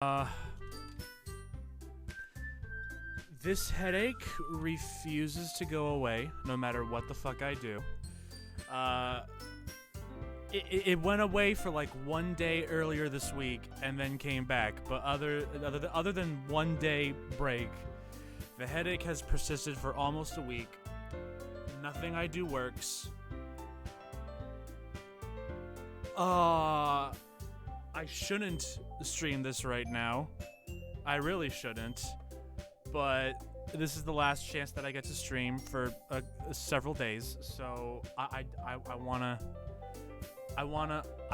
Uh, this headache refuses to go away, no matter what the fuck I do. It went away for like one day earlier this week, and then came back. But other than 1 day break, the headache has persisted for almost a week. Nothing I do works. I shouldn't stream this right now. I really shouldn't. But this is the last chance that I get to stream for several days. So I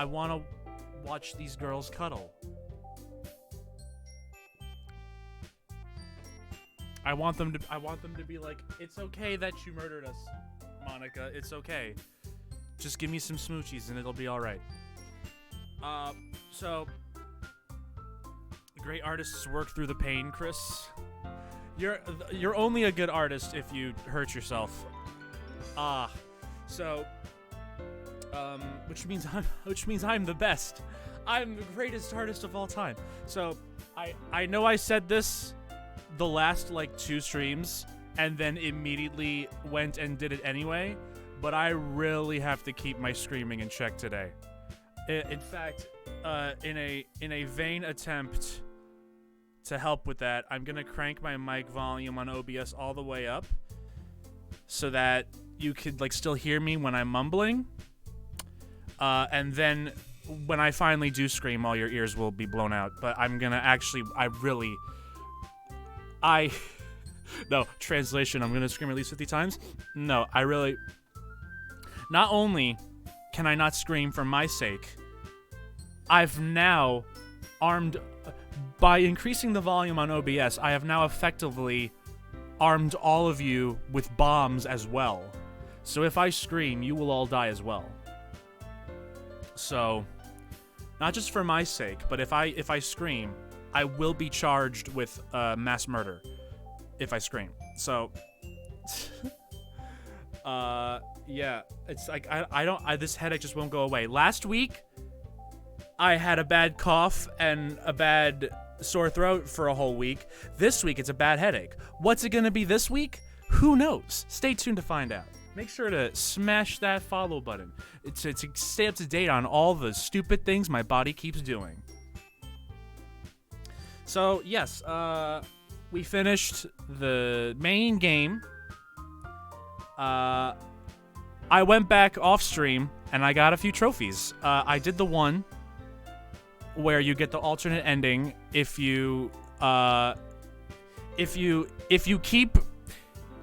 wanna watch these girls cuddle. I want them to be like, it's okay that you murdered us, Monica. It's okay. Just give me some smoochies and it'll be all right. So great artists work through the pain, Chris. You're only a good artist if you hurt yourself. So which means I'm the best. I'm the greatest artist of all time. So I know I said this the last like 2 streams and then immediately went and did it anyway, but I really have to keep my screaming in check today. In fact, in a vain attempt to help with that, I'm gonna crank my mic volume on OBS all the way up so that you could like still hear me when I'm mumbling. And then when I finally do scream, all your ears will be blown out. But I'm gonna no, translation, I'm gonna scream at least 50 times. No, not only can I not scream for my sake, I've now by increasing the volume on OBS, I have now effectively armed all of you with bombs as well. So if I scream, you will all die as well. So, not just for my sake, but if I scream, I will be charged with mass murder if I scream. So, yeah, it's like this headache just won't go away. Last week, I had a bad cough and a bad sore throat for a whole week. This week, it's a bad headache. What's it gonna be this week? Who knows? Stay tuned to find out. Make sure to smash that follow button to stay up to date on all the stupid things my body keeps doing. So, yes, we finished the main game. I went back off stream and I got a few trophies. I did the one where you get the alternate ending if you keep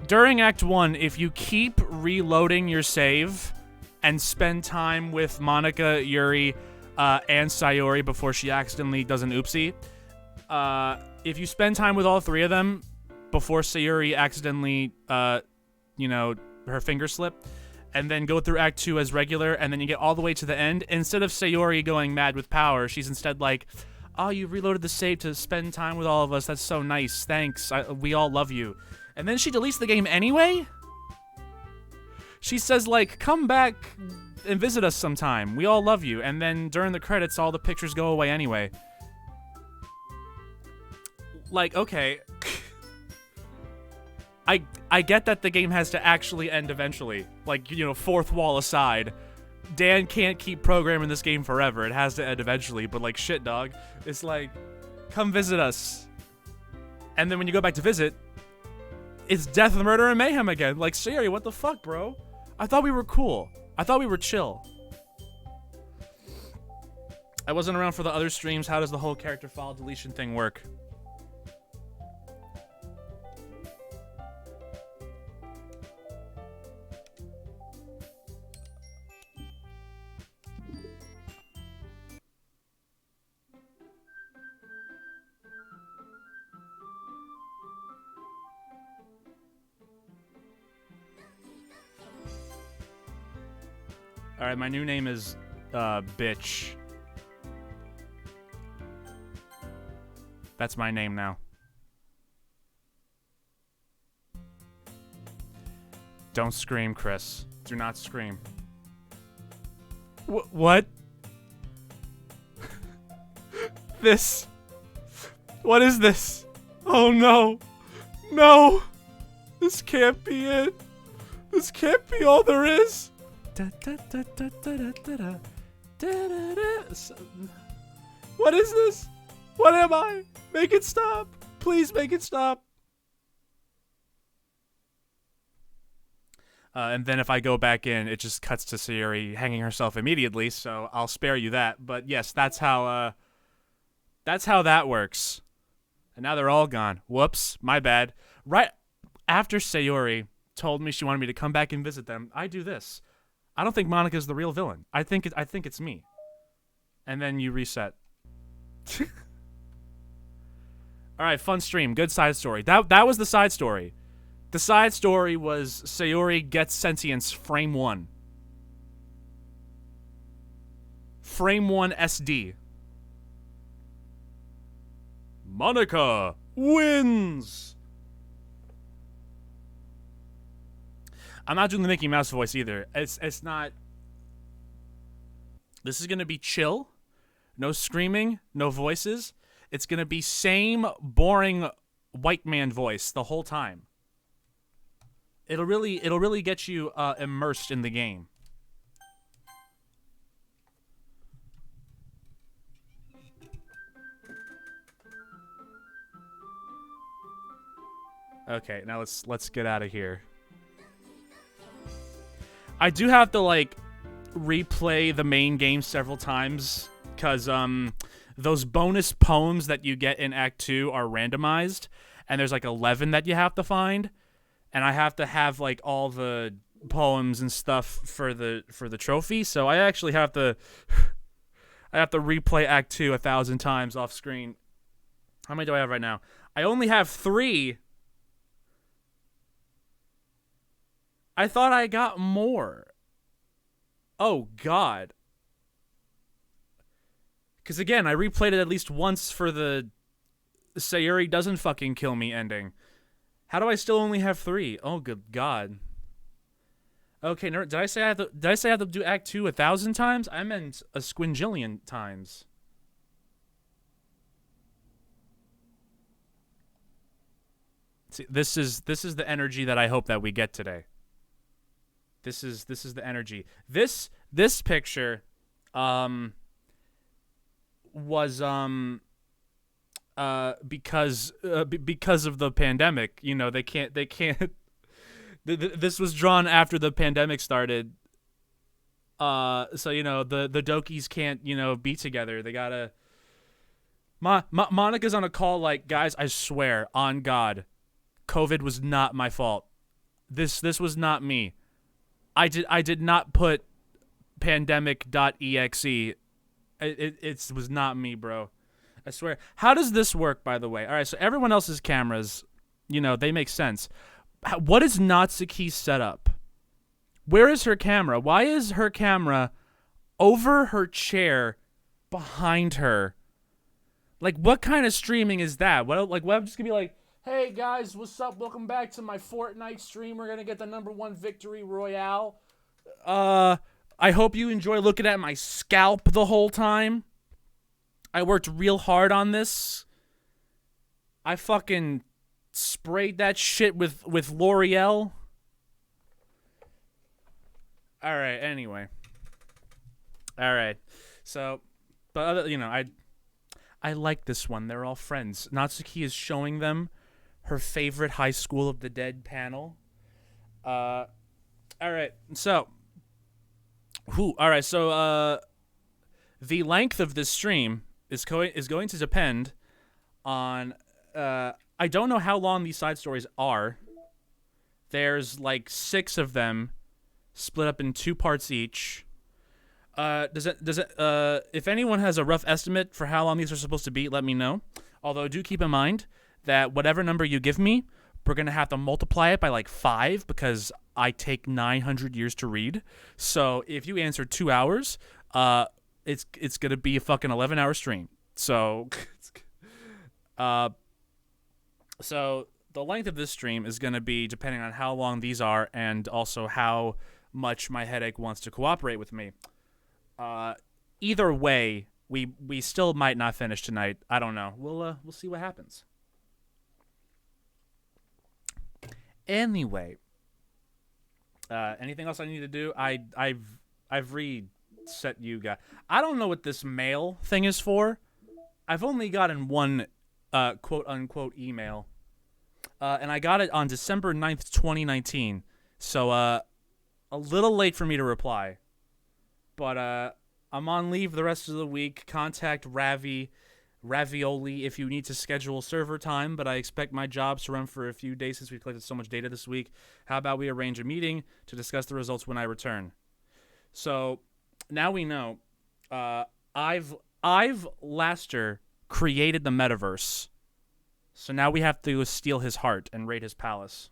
during Act 1, if you keep reloading your save and spend time with Monica, Yuri, and Sayori before she accidentally does an oopsie, if you spend time with all 3 of them before Sayori accidentally, her finger slipped, and then go through Act 2 as regular, and then you get all the way to the end, instead of Sayori going mad with power, she's instead like, oh, you reloaded the save to spend time with all of us. That's so nice. Thanks. We all love you. And then she deletes the game anyway? She says, like, come back and visit us sometime. We all love you. And then during the credits, all the pictures go away anyway. Like, okay. I get that the game has to actually end eventually. Like, fourth wall aside. Dan can't keep programming this game forever. It has to end eventually. But, like, shit, dog. It's like, come visit us. And then when you go back to visit, it's death, murder, and mayhem again. Like, Sayori, what the fuck, bro? I thought we were cool. I thought we were chill. I wasn't around for the other streams. How does the whole character file deletion thing work? Alright, my new name is, Bitch. That's my name now. Don't scream, Chris. Do not scream. What? This What is this? Oh no. No. This can't be it. This can't be all there is. What is this? What am I? Make it stop. Please make it stop. And then if I go back in, it just cuts to Sayuri hanging herself immediately, so I'll spare you that. But yes, that's how that works. And now they're all gone. Whoops, my bad. Right after Sayuri told me she wanted me to come back and visit them, I do this. I don't think Monika's the real villain. I think it's me. And then you reset. All right, fun stream. Good side story. That was the side story. The side story was Sayuri gets sentience frame 1. Frame 1 SD. Monika wins. I'm not doing the Mickey Mouse voice either. It's not. This is gonna be chill. No screaming, no voices. It's gonna be same boring white man voice the whole time. It'll really get you immersed in the game. Okay, now let's get out of here. I do have to like replay the main game several times because those bonus poems that you get in Act 2 are randomized, and there's like 11 that you have to find. And I have to have like all the poems and stuff for the trophy, so I actually have to replay Act 2 1,000 times off screen. How many do I have right now? I only have 3. I thought I got more. Oh God. Because again, I replayed it at least once for the Sayuri doesn't fucking kill me ending. How do I still only have 3? Oh, good God. Okay, did I say I have to do Act 2 1,000 times? I meant a squinjillion times. See, this is the energy that I hope that we get today. This is the energy. This picture, was because of the pandemic, you know, they can't this was drawn after the pandemic started, so you know the Dokis can't, you know, be together. They gotta Monika's on a call like, guys, I swear on God, COVID was not my fault. This was not me. I did not put pandemic.exe. It was not me, bro. I swear. How does this work, by the way? All right, so everyone else's cameras, you know, they make sense. What is Natsuki's setup? Where is her camera? Why is her camera over her chair behind her? Like, what kind of streaming is that? What I'm just gonna be like, hey guys, what's up? Welcome back to my Fortnite stream. We're gonna get the #1 victory royale. I hope you enjoy looking at my scalp the whole time. I worked real hard on this. I fucking sprayed that shit with L'Oreal. All right, anyway. All right. So, but you know, I like this one. They're all friends. Natsuki is showing them her favorite High School of the Dead panel. All right. So, all right. So, the length of this stream is going to depend on, I don't know how long these side stories are. There's like 6 of them split up in 2 parts each. If anyone has a rough estimate for how long these are supposed to be, let me know. Although do keep in mind that whatever number you give me, we're going to have to multiply it by like 5 because I take 900 years to read. So if you answer 2 hours, it's going to be a fucking 11-hour stream. So, so the length of this stream is going to be depending on how long these are and also how much my headache wants to cooperate with me. Either way, we still might not finish tonight. I don't know. We'll see what happens. Anyway, anything else I need to do? I've reset you guys. I don't know what this mail thing is for. I've only gotten one quote unquote email, and I got it on December 9th, 2019. So a little late for me to reply, but I'm on leave the rest of the week. Contact Ravioli if you need to schedule server time, but I expect my jobs to run for a few days since we collected so much data this week. How about we arrange a meeting to discuss the results when I return? So now we know. I've Laster created the metaverse, so now we have to steal his heart and raid his palace.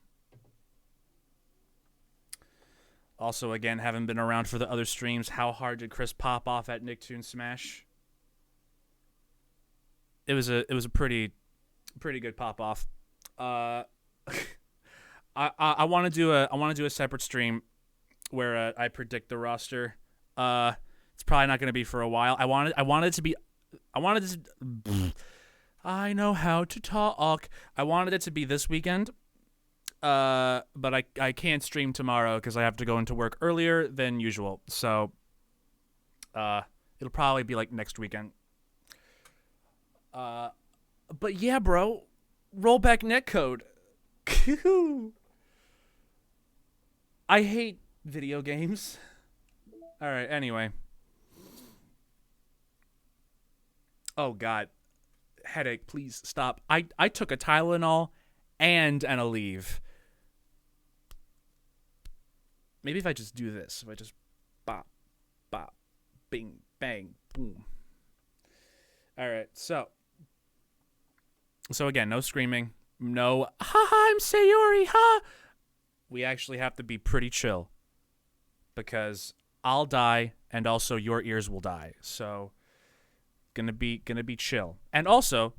Also, again, haven't been around for the other streams. How hard did Chris pop off at Nicktoon Smash? It was a pretty good pop off. I want to do a separate stream where I predict the roster. It's probably not going to be for a while. I wanted it to be. I know how to talk. I wanted it to be this weekend. But I can't stream tomorrow because I have to go into work earlier than usual. So, it'll probably be like next weekend. But yeah, bro, rollback netcode. I hate video games. All right. Anyway. Oh God, headache. Please stop. I took a Tylenol and an Aleve. Maybe if I just do this, if I just bop, bop, bing, bang, boom. All right, so again, no screaming, no, ha, I'm Sayori, ha. We actually have to be pretty chill because I'll die and also your ears will die. So gonna be chill. And also,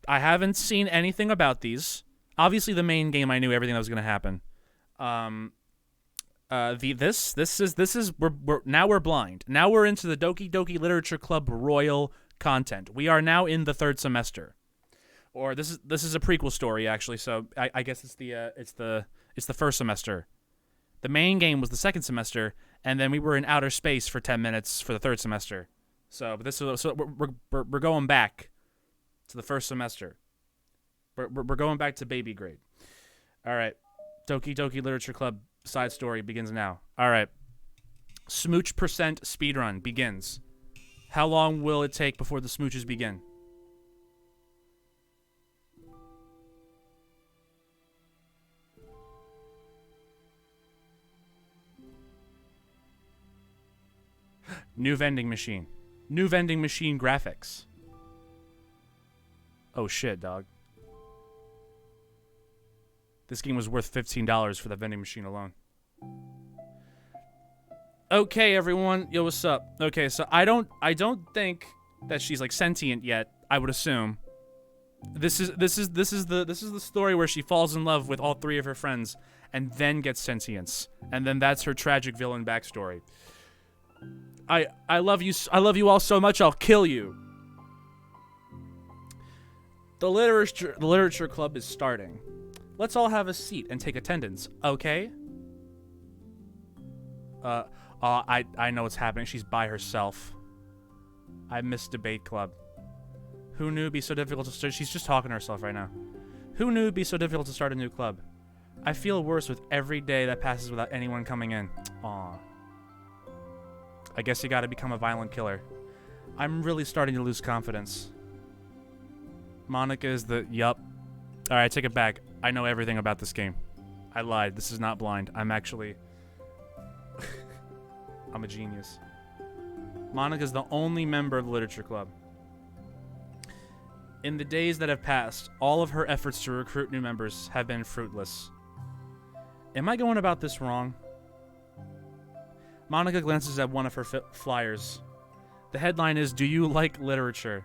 I haven't seen anything about these. Obviously, the main game I knew everything that was gonna happen. This is we're blind. Now we're into the Doki Doki Literature Club Royal content. We are now in the third semester, or this is a prequel story actually. So I guess it's the first semester. The main game was the second semester, and then we were in outer space for 10 minutes for the third semester. So we're going back to the first semester. We're going back to baby grade. All right, Doki Doki Literature Club side story begins now. All right. Smooch percent speedrun begins. How long will it take before the smooches begin? New vending machine. New vending machine graphics. Oh shit, dog. This game was worth $15 for the vending machine alone. Okay, everyone. Yo, what's up? Okay, so I don't think that she's like sentient yet. I would assume. This is the story where she falls in love with all three of her friends and then gets sentience, and then that's her tragic villain backstory. I love you all so much I'll kill you. The literature club is starting. Let's all have a seat and take attendance, okay? I know what's happening. She's by herself. I missed debate club. Who knew it'd be so difficult to start? She's just talking to herself right now. Who knew it'd be so difficult to start a new club? I feel worse with every day that passes without anyone coming in. Aw. I guess you gotta become a violent killer. I'm really starting to lose confidence. Monica is the... Yup. Alright, take it back. I know everything about this game. I lied. This is not blind. I'm actually... I'm a genius. Monica's the only member of the literature club. In the days that have passed, all of her efforts to recruit new members have been fruitless. Am I going about this wrong? Monica glances at one of her flyers. The headline is, "Do you like literature?"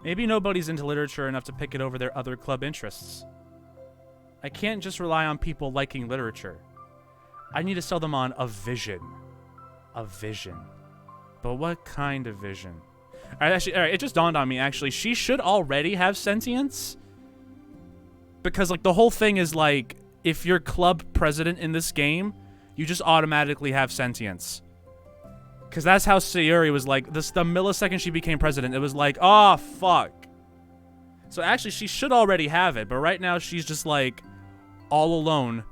Maybe nobody's into literature enough to pick it over their other club interests. I can't just rely on people liking literature. I need to sell them on a vision. A vision. But what kind of vision? All right, it just dawned on me, actually. She should already have sentience. Because, like, the whole thing is, like, if you're club president in this game, you just automatically have sentience. Because that's how Sayuri was like, the millisecond she became president, it was like, oh, fuck. So actually, she should already have it, but right now she's just like, all alone,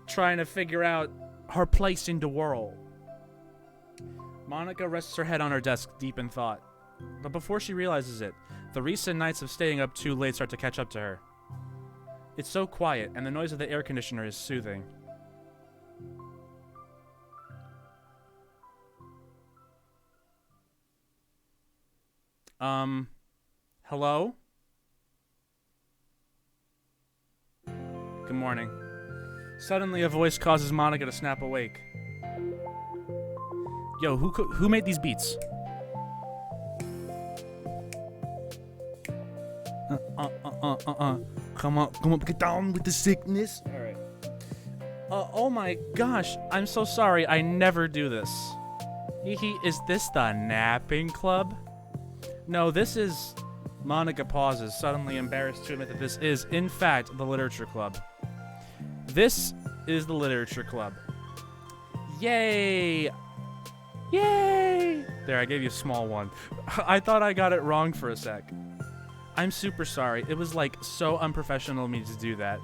trying to figure out her place in the world. Monica rests her head on her desk, deep in thought. But before she realizes it, the recent nights of staying up too late start to catch up to her. It's so quiet, and the noise of the air conditioner is soothing. Hello? Good morning. Suddenly, a voice causes Monica to snap awake. Yo, who made these beats? Come on, get down with the sickness. All right. Oh my gosh, I'm so sorry. I never do this. Is this the napping club? No, this is... Monica pauses, suddenly embarrassed to admit that this is, in fact, the literature club. This is the literature club. Yay! Yay! There, I gave you a small one. I thought I got it wrong for a sec. I'm super sorry. It was, like, so unprofessional of me to do that.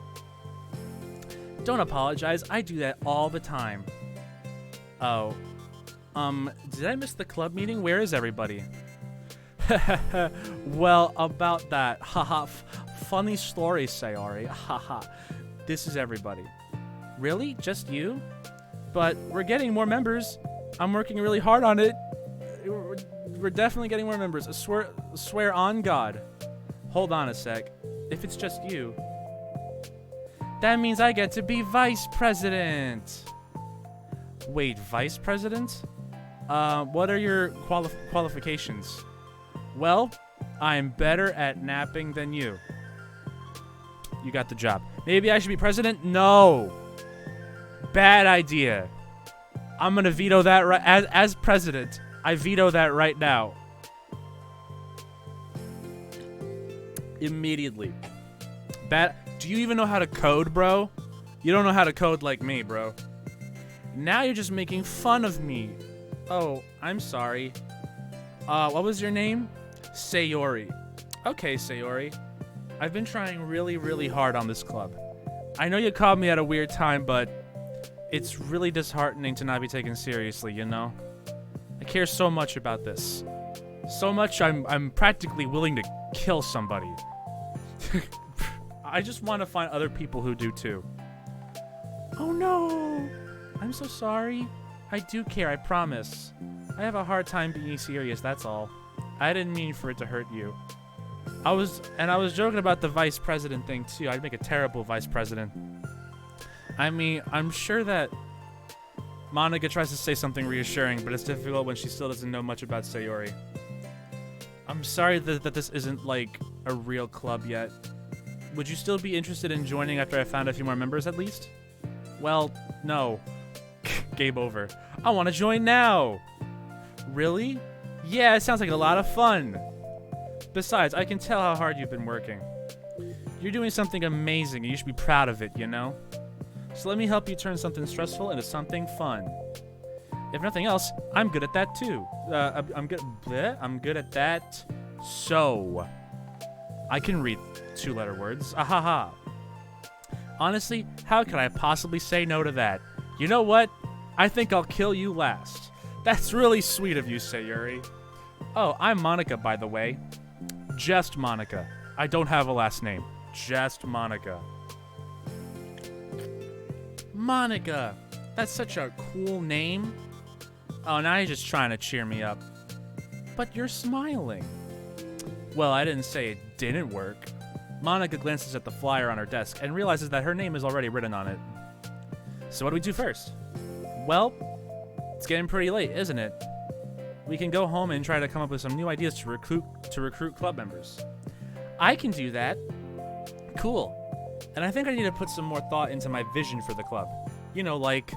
Don't apologize. I do that all the time. Oh. Did I miss the club meeting? Where is everybody? Well, about that. Haha. Funny story, Sayori. Haha. This is everybody. Really? Just you? But we're getting more members. I'm working really hard on it. We're definitely getting more members. I swear on God. Hold on a sec. If it's just you, that means I get to be vice president. Wait, vice president? What are your qualifications? Well, I'm better at napping than you. You got the job. Maybe I should be president? No. Bad idea. I'm gonna veto that right as president. I veto that right now. Immediately. Bad. Do you even know how to code, bro? You don't know how to code like me, bro. Now you're just making fun of me. Oh, I'm sorry. What was your name? Sayori. Okay, Sayori. I've been trying really, really hard on this club. I know you caught me at a weird time, but it's really disheartening to not be taken seriously, you know? I care so much about this. So much I'm practically willing to kill somebody. I just want to find other people who do too. Oh no! I'm so sorry. I do care, I promise. I have a hard time being serious, that's all. I didn't mean for it to hurt you. I was joking about the vice president thing too. I'd make a terrible vice president. I mean, I'm sure that Monica tries to say something reassuring, but it's difficult when she still doesn't know much about Sayori. I'm sorry that this isn't like a real club yet. Would you still be interested in joining after I found a few more members at least? Well, no. Game over. I want to join now. Really? Yeah, it sounds like a lot of fun. Besides, I can tell how hard you've been working. You're doing something amazing and you should be proud of it, you know? So let me help you turn something stressful into something fun. If nothing else, I'm good at that too. I'm good at that. So, I can read two-letter words. Ahaha. Honestly, how could I possibly say no to that? You know what? I think I'll kill you last. That's really sweet of you, Sayuri. Oh, I'm Monica, by the way. Just Monica. I don't have a last name. Just Monica. Monica. That's such a cool name. Oh, now you're just trying to cheer me up. But you're smiling. Well, I didn't say it didn't work. Monica glances at the flyer on her desk and realizes that her name is already written on it. So what do we do first? Well, it's getting pretty late, isn't it? We can go home and try to come up with some new ideas to recruit club members. I can do that. Cool. And I think I need to put some more thought into my vision for the club. You know, like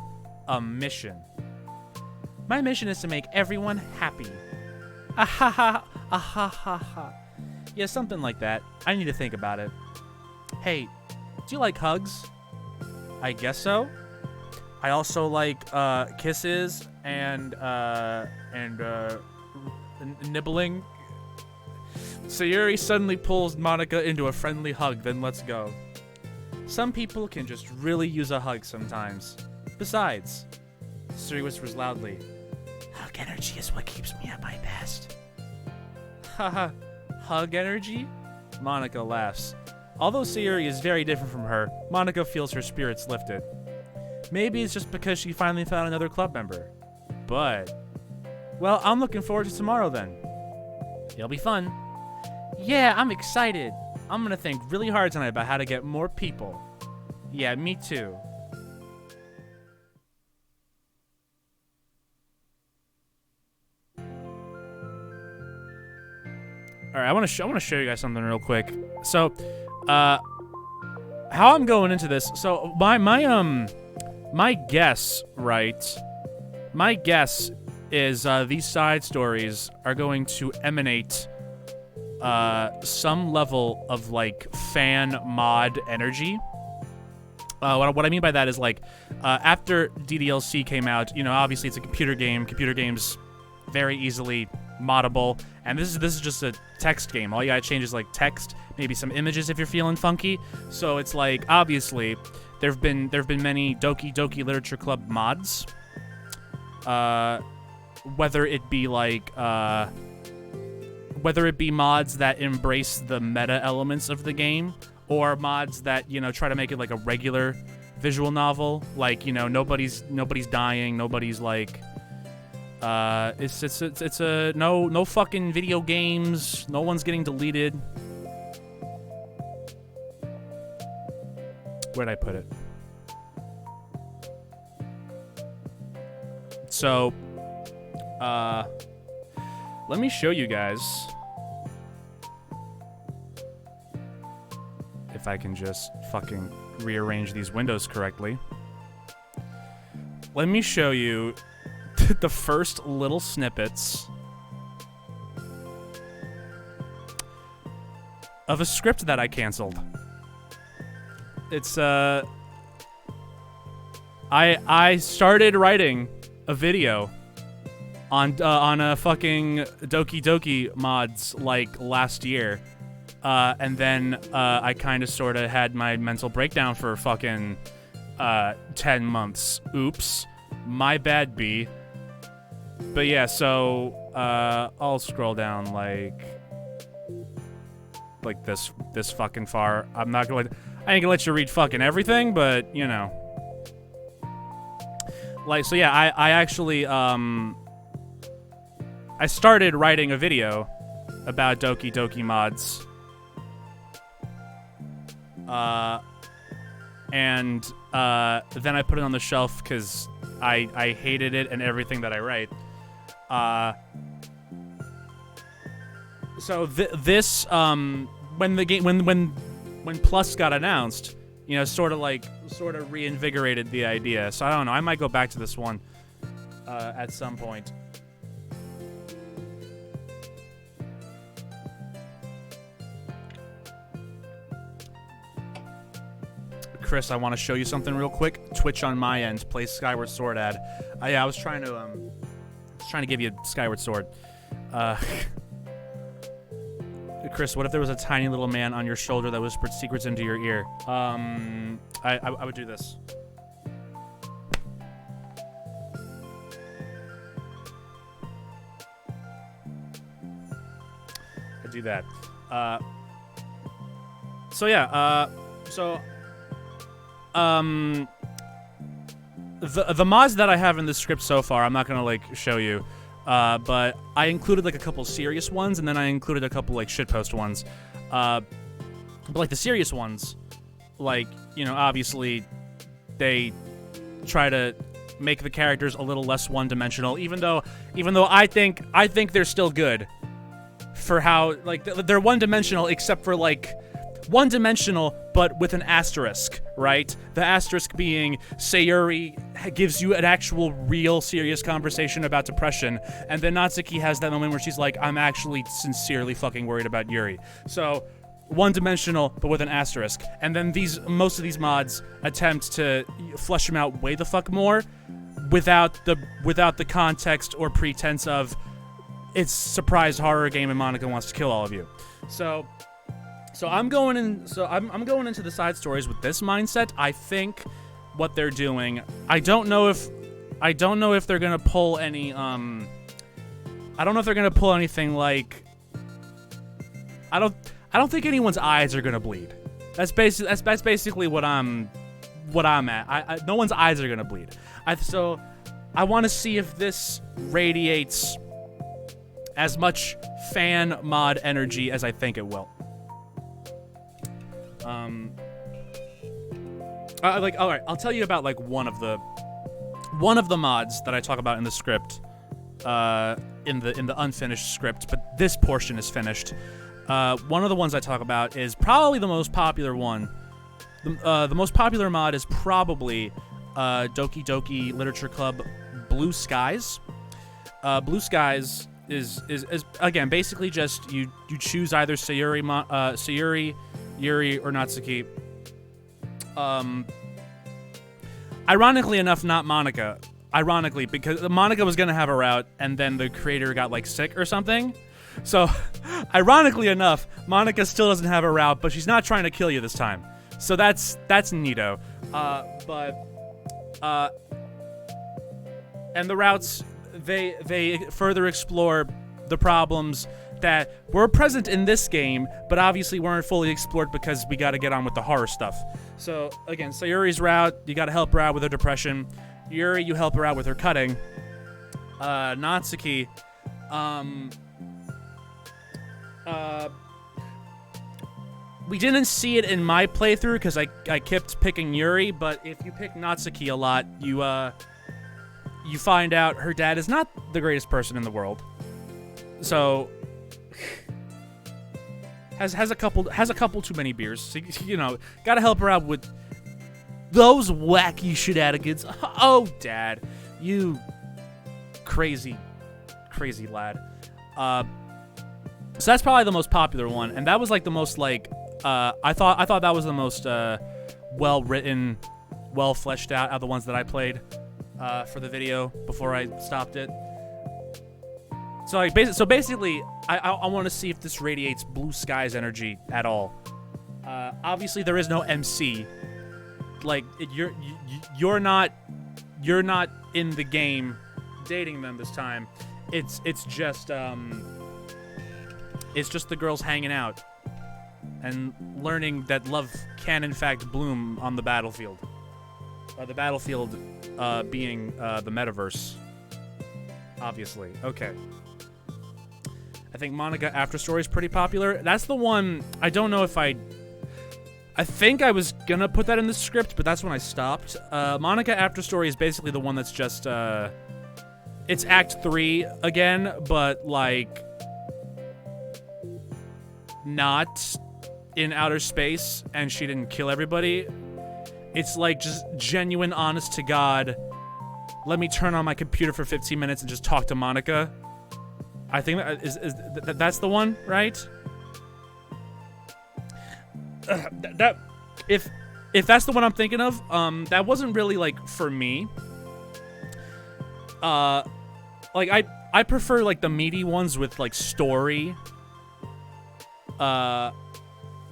a mission. My mission is to make everyone happy. Ah ha ha, ah ha ha ha. Yeah, something like that. I need to think about it. Hey, do you like hugs? I guess so. I also like kisses and nibbling. Sayuri suddenly pulls Monica into a friendly hug, then lets go. Some people can just really use a hug sometimes. Besides, Sayuri whispers loudly, hug energy is what keeps me at my best. Haha, hug energy? Monica laughs. Although Sayuri is very different from her, Monica feels her spirits lifted. Maybe it's just because she finally found another club member. But, well, I'm looking forward to tomorrow then. It'll be fun. Yeah, I'm excited. I'm gonna think really hard tonight about how to get more people. Yeah, me too. All right, I want to show you guys something real quick. So, how I'm going into this. So my guess, right? My guess is these side stories are going to emanate some level of like fan mod energy. What I mean by that is like after DDLC came out, you know, obviously it's a computer game. Computer games very easily moddable, and this is just a text game. All you gotta change is like text, maybe some images if you're feeling funky. So it's like obviously there've been many Doki Literature Club mods. Whether it be mods that embrace the meta elements of the game, or mods that, you know, try to make it like a regular visual novel, like, you know, nobody's dying, nobody's like it's a no fucking video games, no one's getting deleted. Where'd I put it? So let me show you guys if I can just fucking rearrange these windows correctly. Let me show you the first little snippets of a script that I canceled. It's I started writing a video on a fucking Doki mods like last year, and then I kind of sort of had my mental breakdown for fucking 10 months. Oops, my bad, B. But yeah, so I'll scroll down like this fucking far. I ain't gonna let you read fucking everything, but you know. Like, so yeah, I actually I started writing a video about Doki mods. And then I put it on the shelf because I hated it and everything that I write. So this when the game when Plus got announced, you know, sort of reinvigorated the idea. So I don't know, I might go back to this one at some point. Chris, I want to show you something real quick. Twitch on my end, play Skyward Sword ad. Yeah, I was trying to give you Skyward Sword. Chris, what if there was a tiny little man on your shoulder that whispered secrets into your ear? I would do this. I'd do that. So yeah, the mods that I have in this script so far, I'm not gonna like show you, but I included like a couple serious ones, and then I included a couple like shitpost ones. But like the serious ones, like, you know, obviously they try to make the characters a little less one-dimensional, even though I think they're still good for how, like, they're one-dimensional except for like one-dimensional, but with an asterisk, right? The asterisk being Sayuri gives you an actual, real, serious conversation about depression, and then Natsuki has that moment where she's like, I'm actually sincerely fucking worried about Yuri. So, one-dimensional, but with an asterisk. And then most of these mods attempt to flesh them out way the fuck more, without the context or pretense of it's surprise horror game and Monica wants to kill all of you. So I'm going into the side stories with this mindset. I think what they're doing, I don't know if they're gonna pull any I don't know if they're gonna pull anything like, I don't think anyone's eyes are gonna bleed. That's basically what I'm at. No one's eyes are gonna bleed. So I want to see if this radiates as much fan mod energy as I think it will. All right, I'll tell you about like one of the mods that I talk about in the script, in the unfinished script, but this portion is finished. One of the ones I talk about is probably the most popular one. The most popular mod is probably Doki Doki Literature Club Blue Skies. Blue Skies is again basically just you choose either Sayuri, Yuri, or Natsuki. Ironically enough, not Monica. Ironically, because Monica was gonna have a route, and then the creator got like sick or something. So, ironically enough, Monica still doesn't have a route, but she's not trying to kill you this time. So that's neato. And the routes, they further explore the problems that were present in this game, but obviously weren't fully explored because we gotta get on with the horror stuff. So, again, Sayuri's route, you gotta help her out with her depression. Yuri, you help her out with her cutting. Natsuki, we didn't see it in my playthrough because I kept picking Yuri, but if you pick Natsuki a lot, you find out her dad is not the greatest person in the world. So has a couple too many beers. So, you know, gotta help her out with those wacky shenanigans. Oh, Dad, you crazy lad. So that's probably the most popular one, and that was like the most like I thought that was the most well written, well fleshed out of the ones that I played for the video before I stopped it. So like basically, I want to see if this radiates Blue Skies energy at all. Obviously, there is no MC. Like you're not in the game dating them this time. It's just the girls hanging out and learning that love can in fact bloom on the battlefield. The battlefield being the metaverse, obviously. Okay. I think Monica After Story is pretty popular. That's the one. I don't know if I think I was gonna put that in the script, but that's when I stopped. Monica After Story is basically the one that's just it's Act 3 again, but like not in outer space, and she didn't kill everybody. It's like just genuine, honest to God, let me turn on my computer for 15 minutes and just talk to Monica. I think that's the one, right? If that's the one I'm thinking of, that wasn't really like for me. Like I prefer like the meaty ones with like story.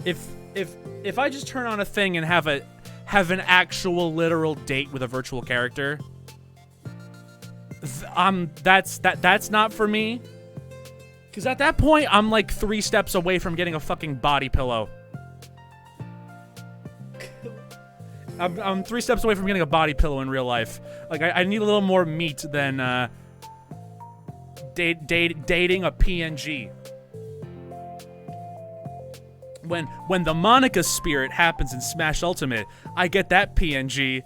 If I just turn on a thing and have an actual literal date with a virtual character, that's not for me. Because at that point, I'm like 3 steps away from getting a fucking body pillow. I'm 3 steps away from getting a body pillow in real life. Like, I need a little more meat than dating a PNG. When the Monica spirit happens in Smash Ultimate, I get that PNG.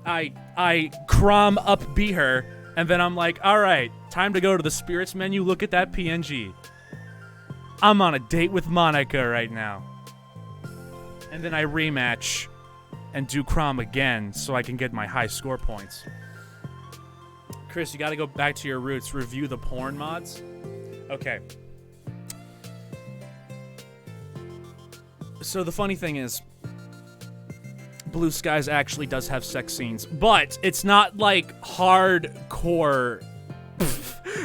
I crom up B her, and then I'm like, all right, time to go to the spirits menu. Look at that PNG. I'm on a date with Monica right now. and then I rematch and do Crom again so I can get my high score points. Chris, you gotta go back to your roots. Review the porn mods. Okay. So the funny thing is, Blue Skies actually does have sex scenes, but it's not like hardcore.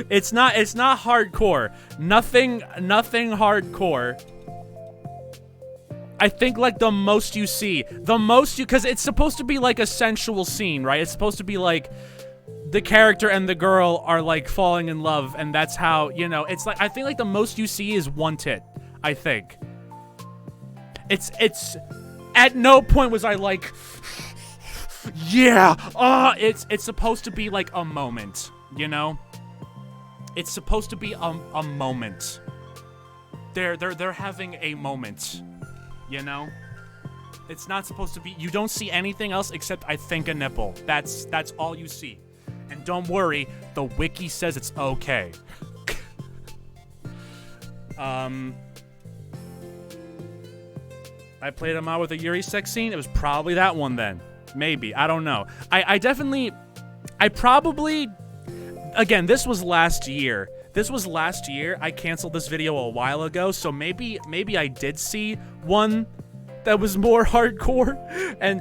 It's not hardcore. Nothing hardcore. I think like the most you see, because it's supposed to be like a sensual scene, right? It's supposed to be like the character and the girl are like falling in love, and that's how, you know, it's like, I think like the most you see is one tit, I think. It's at no point was I like, yeah, it's supposed to be like a moment, you know? It's supposed to be a moment. They're having a moment, you know? It's not supposed to be, you don't see anything else except I think a nipple. That's all you see. And don't worry, the wiki says it's okay. I played a mod with a Yuri sex scene. It was probably that one then. Maybe. I don't know. I probably... Again, this was last year. I canceled this video a while ago, so maybe I did see one that was more hardcore. And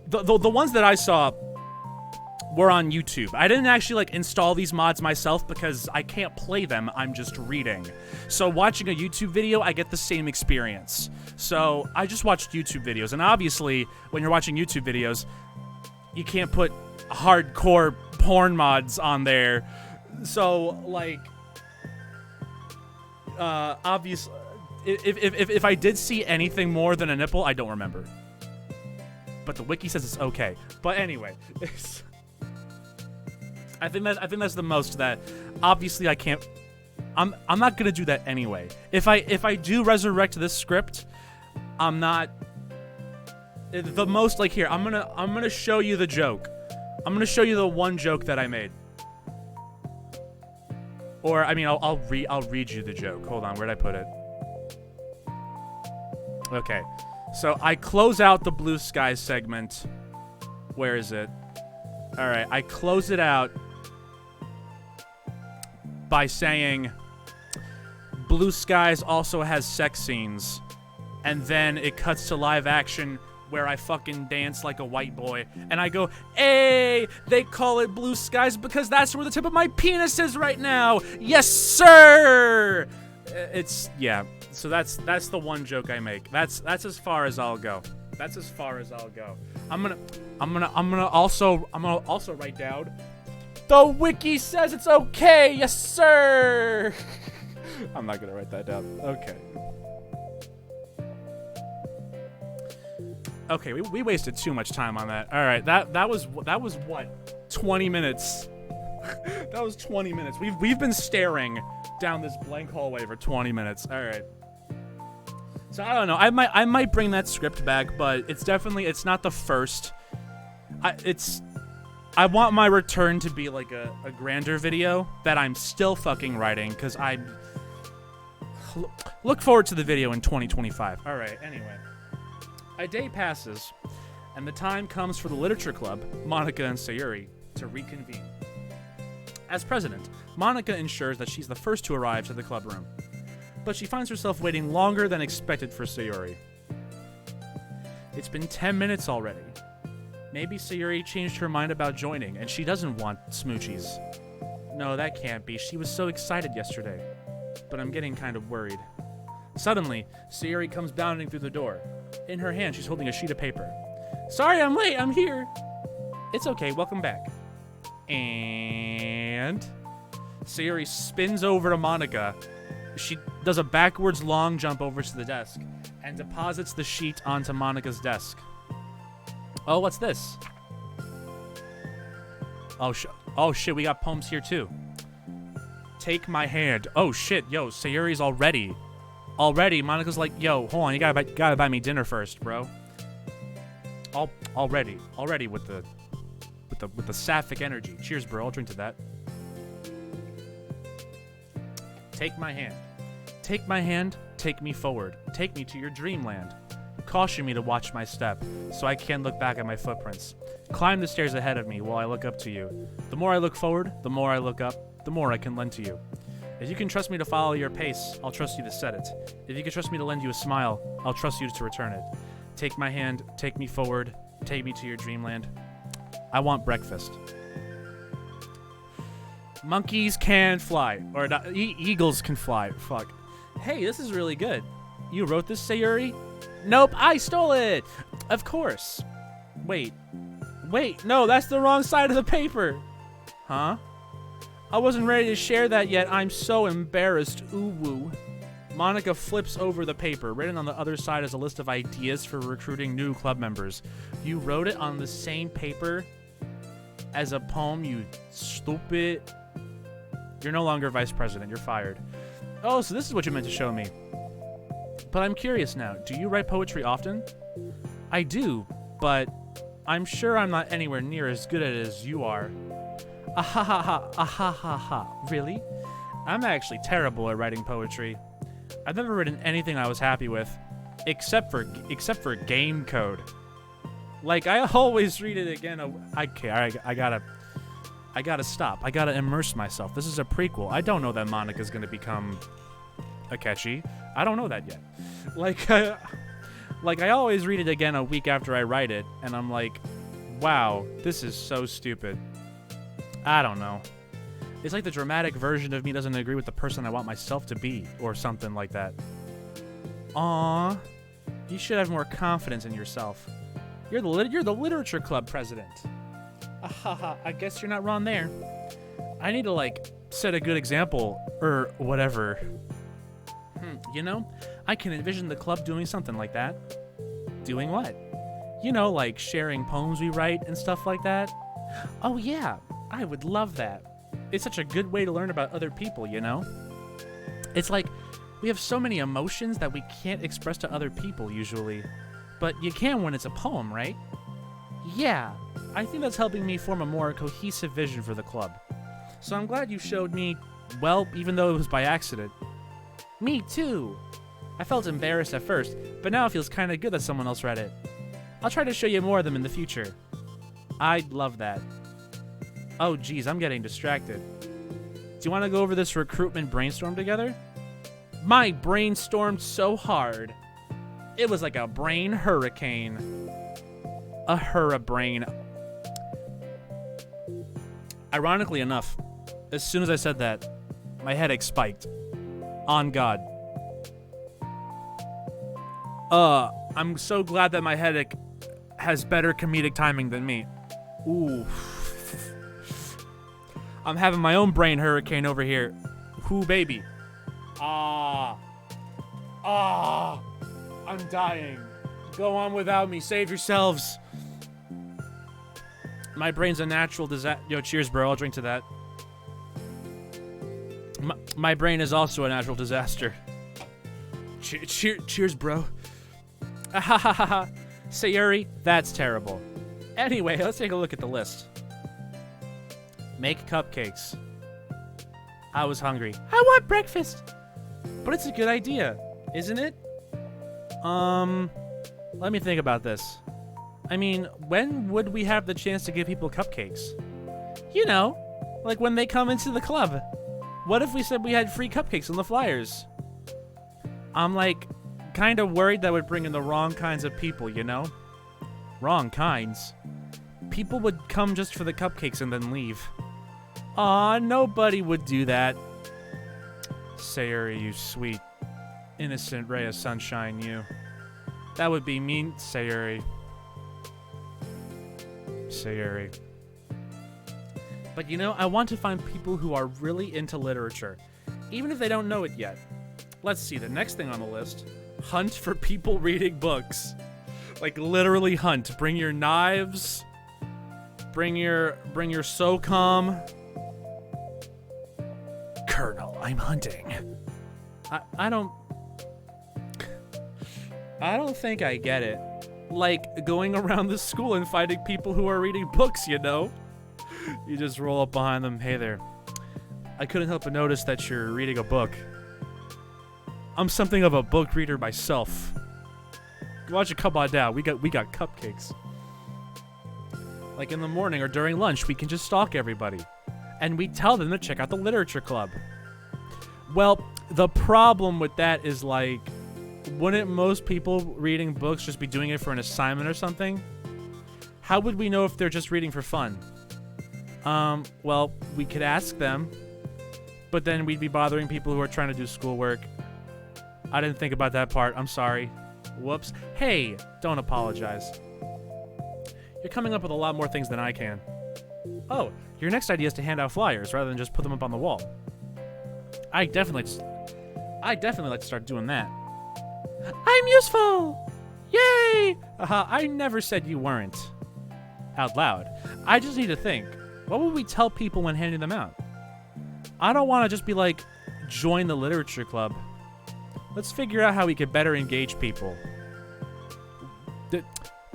the ones that I saw were on YouTube. I didn't actually like install these mods myself because I can't play them. I'm just reading. So watching a YouTube video, I get the same experience. So I just watched YouTube videos. And obviously, when you're watching YouTube videos, you can't put hardcore porn mods on there. So like, obviously, if I did see anything more than a nipple, I don't remember. But the wiki says it's okay. But anyway, I think that's the most that obviously I can't. I'm not gonna do that anyway. If I do resurrect this script, I'm not the most like here. I'm gonna show you the joke. I'm gonna show you the one joke that I made. Or I mean I'll read you the joke. Hold on, where'd I put it? Okay. So I close out the Blue Skies segment. Where is it? All right, I close it out by saying Blue Skies also has sex scenes, and then it cuts to live action where I fucking dance like a white boy, and I go, hey, they call it Blue Skies because that's where the tip of my penis is right now. Yes, sir. It's, yeah. So that's the one joke I make. That's as far as I'll go. That's as far as I'll go. I'm gonna also write down, the wiki says it's okay. Yes, sir. I'm not gonna write that down. Okay. Okay, we wasted too much time on that. All right, that was what, 20 minutes. That was 20 minutes. We've been staring down this blank hallway for 20 minutes. All right. So I don't know. I might bring that script back, but it's not the first. I want my return to be like a grander video that I'm still fucking writing, because I look forward to the video in 2025. All right. Anyway. A day passes, and the time comes for the Literature Club, Monica and Sayuri, to reconvene. As president, Monica ensures that she's the first to arrive to the club room, but she finds herself waiting longer than expected for Sayuri. It's been 10 minutes already. Maybe Sayuri changed her mind about joining, and she doesn't want smoochies. No, that can't be. She was so excited yesterday, but I'm getting kind of worried. Suddenly, Sayuri comes bounding through the door. In her hand, she's holding a sheet of paper. Sorry, I'm late. I'm here. It's okay. Welcome back. And Sayuri spins over to Monica. She does a backwards long jump over to the desk and deposits the sheet onto Monica's desk. Oh, what's this? Oh, shit. We got poems here, too. Take my hand. Oh, shit. Yo, Sayuri's already. Monica's like, yo, hold on, you gotta buy me dinner first, bro. Already with the sapphic energy. Cheers, bro. I'll drink to that. Take my hand. Take my hand. Take me forward. Take me to your dreamland. caution me to watch my step, so I can't look back at my footprints. Climb the stairs ahead of me while I look up to you. The more I look forward, the more I look up, the more I can lend to you. If you can trust me to follow your pace, I'll trust you to set it. If you can trust me to lend you a smile, I'll trust you to return it. Take my hand, take me forward, take me to your dreamland. I want breakfast. Monkeys can fly. Or not, eagles can fly. Fuck. Hey, this is really good. You wrote this, Sayuri? Nope, I stole it! Of course. Wait, no, that's the wrong side of the paper. Huh? I wasn't ready to share that yet. I'm so embarrassed. Ooh woo. Monica flips over the paper. Written on the other side is a list of ideas for recruiting new club members. You wrote it on the same paper as a poem, you stupid. You're no longer vice president. You're fired. Oh, so this is what you meant to show me. But I'm curious now. Do you write poetry often? I do, but I'm sure I'm not anywhere near as good at it as you are. Ahahaha. Really? I'm actually terrible at writing poetry. I've never written anything I was happy with, except for game code. Like, I always read it again. I gotta stop. I gotta immerse myself. This is a prequel. I don't know that Monica's gonna become Akechi. I don't know that yet. Like I always read it again a week after I write it, and I'm like, wow, this is so stupid. I don't know. It's like the dramatic version of me doesn't agree with the person I want myself to be, or something like that. Aww. You should have more confidence in yourself. You're the literature club president. Ahaha, I guess you're not wrong there. I need to, like, set a good example, or whatever. You know, I can envision the club doing something like that. Doing what? You know, like sharing poems we write and stuff like that. Oh yeah, I would love that. It's such a good way to learn about other people, you know? It's like, we have so many emotions that we can't express to other people usually. But you can when it's a poem, right? Yeah, I think that's helping me form a more cohesive vision for the club. So I'm glad you showed me, well, even though it was by accident. Me too. I felt embarrassed at first, but now it feels kind of good that someone else read it. I'll try to show you more of them in the future. I'd love that. Oh geez, I'm getting distracted. Do you want to go over this recruitment brainstorm together? My brain stormed so hard. It was like a brain hurricane. A hurra-brain. Ironically enough, as soon as I said that, my headache spiked. On God. I'm so glad that my headache has better comedic timing than me. Ooh. I'm having my own brain hurricane over here. Whoo, baby. I'm dying. Go on without me. Save yourselves. My brain's a natural disaster. Yo, cheers, bro. I'll drink to that. My brain is also a natural disaster. Cheers, bro. Sayuri, that's terrible. Anyway, let's take a look at the list. Make cupcakes. I was hungry. I want breakfast. But it's a good idea, isn't it? Let me think about this. I mean, when would we have the chance to give people cupcakes? You know, like when they come into the club. What if we said we had free cupcakes on the flyers? I'm like, kind of worried that would bring in the wrong kinds of people, you know? Wrong kinds. People would come just for the cupcakes and then leave. Aw, nobody would do that. Sayuri, you sweet, innocent ray of sunshine, you. That would be mean, Sayuri. Sayuri. But you know, I want to find people who are really into literature, even if they don't know it yet. Let's see, the next thing on the list. Hunt for people reading books. Like, literally hunt. Bring your knives. Bring your SOCOM. Colonel, I'm hunting. I don't think I get it. Like, going around the school and finding people who are reading books, you know? You just roll up behind them. Hey there. I couldn't help but notice that you're reading a book. I'm something of a book reader myself. Why don't you come on down? We got cupcakes. Like in the morning or during lunch, we can just stalk everybody. And we tell them to check out the literature club. Well, the problem with that is, like, wouldn't most people reading books just be doing it for an assignment or something? How would we know if they're just reading for fun? Well, we could ask them, but then we'd be bothering people who are trying to do schoolwork. I didn't think about that part. I'm sorry. Whoops. Hey, don't apologize. You're coming up with a lot more things than I can. Oh, your next idea is to hand out flyers rather than just put them up on the wall. I definitely like to start doing that. I'm useful! Yay! I never said you weren't. Out loud. I just need to think. What would we tell people when handing them out? I don't want to just be like, join the literature club. Let's figure out how we could better engage people.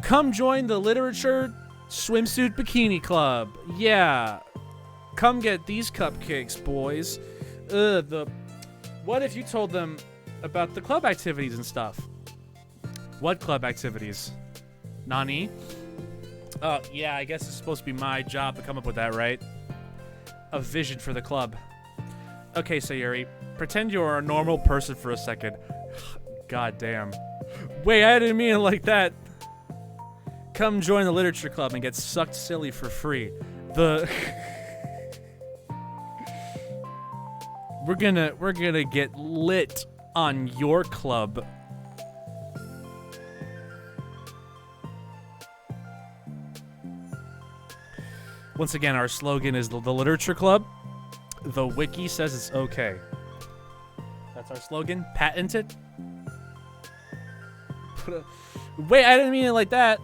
Come join the literature swimsuit bikini club. Yeah. Come get these cupcakes, boys. What if you told them about the club activities and stuff? What club activities? Nani? Oh, yeah, I guess it's supposed to be my job to come up with that, right? A vision for the club. Okay, Sayuri, pretend you're a normal person for a second. God damn. Wait, I didn't mean it like that. Come join the literature club and get sucked silly for free. We're gonna get lit on your club. Once again, our slogan is the literature club. The wiki says it's okay. That's our slogan. Patent it. Wait, I didn't mean it like that.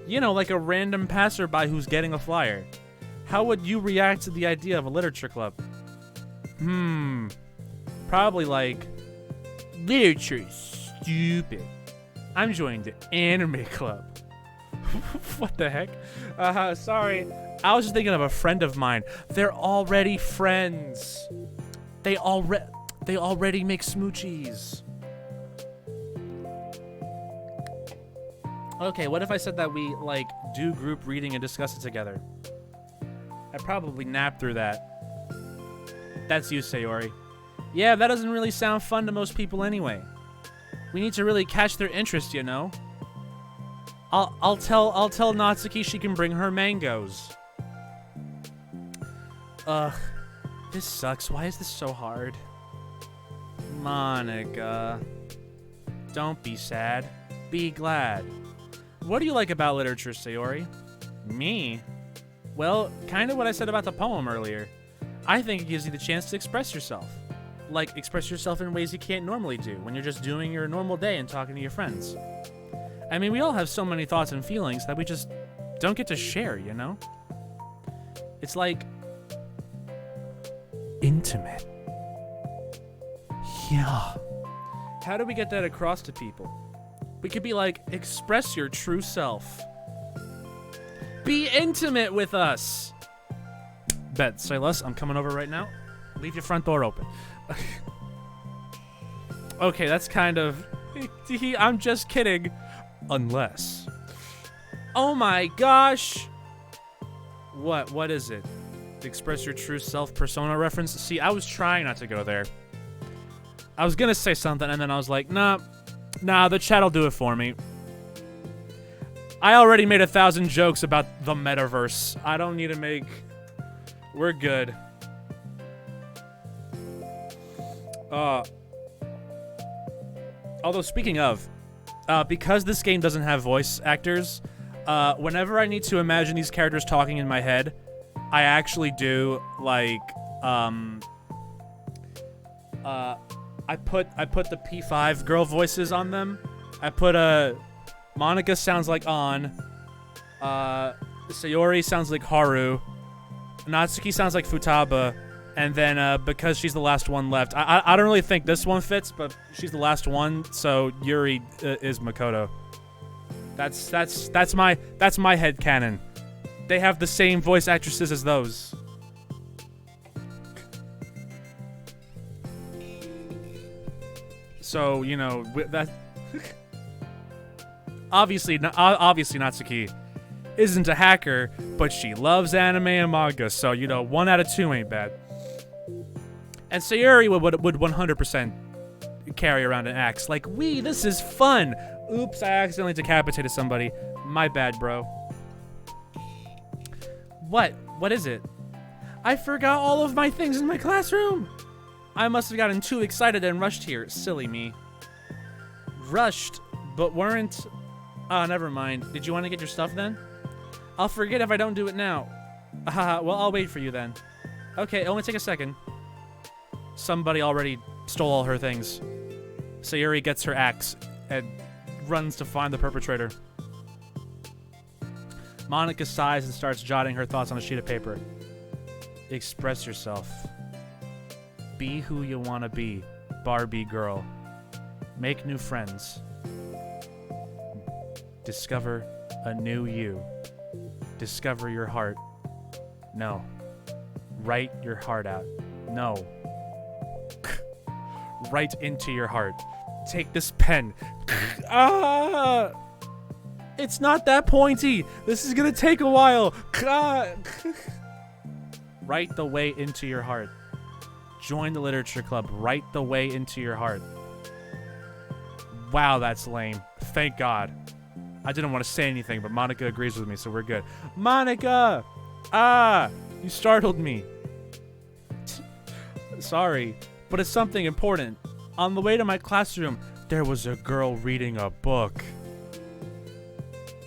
You know, like a random passerby who's getting a flyer. How would you react to the idea of a literature club? Probably like, literature is stupid. I'm joining the anime club. What the heck? Sorry. I was just thinking of a friend of mine. They're already friends. They already make smoochies. Okay, what if I said that we, like, do group reading and discuss it together? I'd probably nap through that. That's you, Sayori. Yeah, that doesn't really sound fun to most people anyway. We need to really catch their interest, you know? I'll tell Natsuki she can bring her mangoes. Ugh, this sucks. Why is this so hard? Monica. Don't be sad. Be glad. What do you like about literature, Sayori? Me? Well, kind of what I said about the poem earlier. I think it gives you the chance to express yourself. Like, express yourself in ways you can't normally do when you're just doing your normal day and talking to your friends. I mean, we all have so many thoughts and feelings that we just don't get to share, you know? It's like intimate. Yeah. How do we get that across to people? We could be like, express your true self. Be intimate with us. Bet. Say less. I'm coming over right now. Leave your front door open. Okay, that's kind of... I'm just kidding. Unless... Oh my gosh! What is it? Express your true self persona reference? See, I was trying not to go there. I was gonna say something, and then I was like, nah, the chat'll do it for me. I already made 1,000 jokes about the metaverse. I don't need to make... We're good. Although, speaking of, because this game doesn't have voice actors, whenever I need to imagine these characters talking in my head, I actually do, like, I put the P5 girl voices on them. I put Monica sounds like An. Sayori sounds like Haru. Natsuki sounds like Futaba. And then because she's the last one left, I don't really think this one fits, but she's the last one, so Yuri is Makoto. That's my headcanon. They have the same voice actresses as those. So, you know, Obviously, Natsuki isn't a hacker, but she loves anime and manga, so, 1 out of 2 ain't bad. And Sayuri would 100% carry around an axe. Like, this is fun. Oops, I accidentally decapitated somebody. My bad, bro. What? What is it? I forgot all of my things in my classroom. I must have gotten too excited and rushed here. Silly me. Rushed, but weren't... Oh, never mind. Did you want to get your stuff then? I'll forget if I don't do it now. Well, I'll wait for you then. Okay, only take a second. Somebody already stole all her things. Sayuri gets her axe and runs to find the perpetrator. Monica sighs and starts jotting her thoughts on a sheet of paper. Express yourself. Be who you want to be, Barbie girl. Make new friends. Discover a new you. Discover your heart. No. Write your heart out. No. Write into your heart. Take this pen. It's not that pointy. This is gonna take a while. Write the way into your heart. Join the literature club. Write the way into your heart. Wow, that's lame. Thank God. I didn't want to say anything, but Monica agrees with me, so we're good. Monica! You startled me. Sorry, but it's something important. On the way to my classroom, there was a girl reading a book.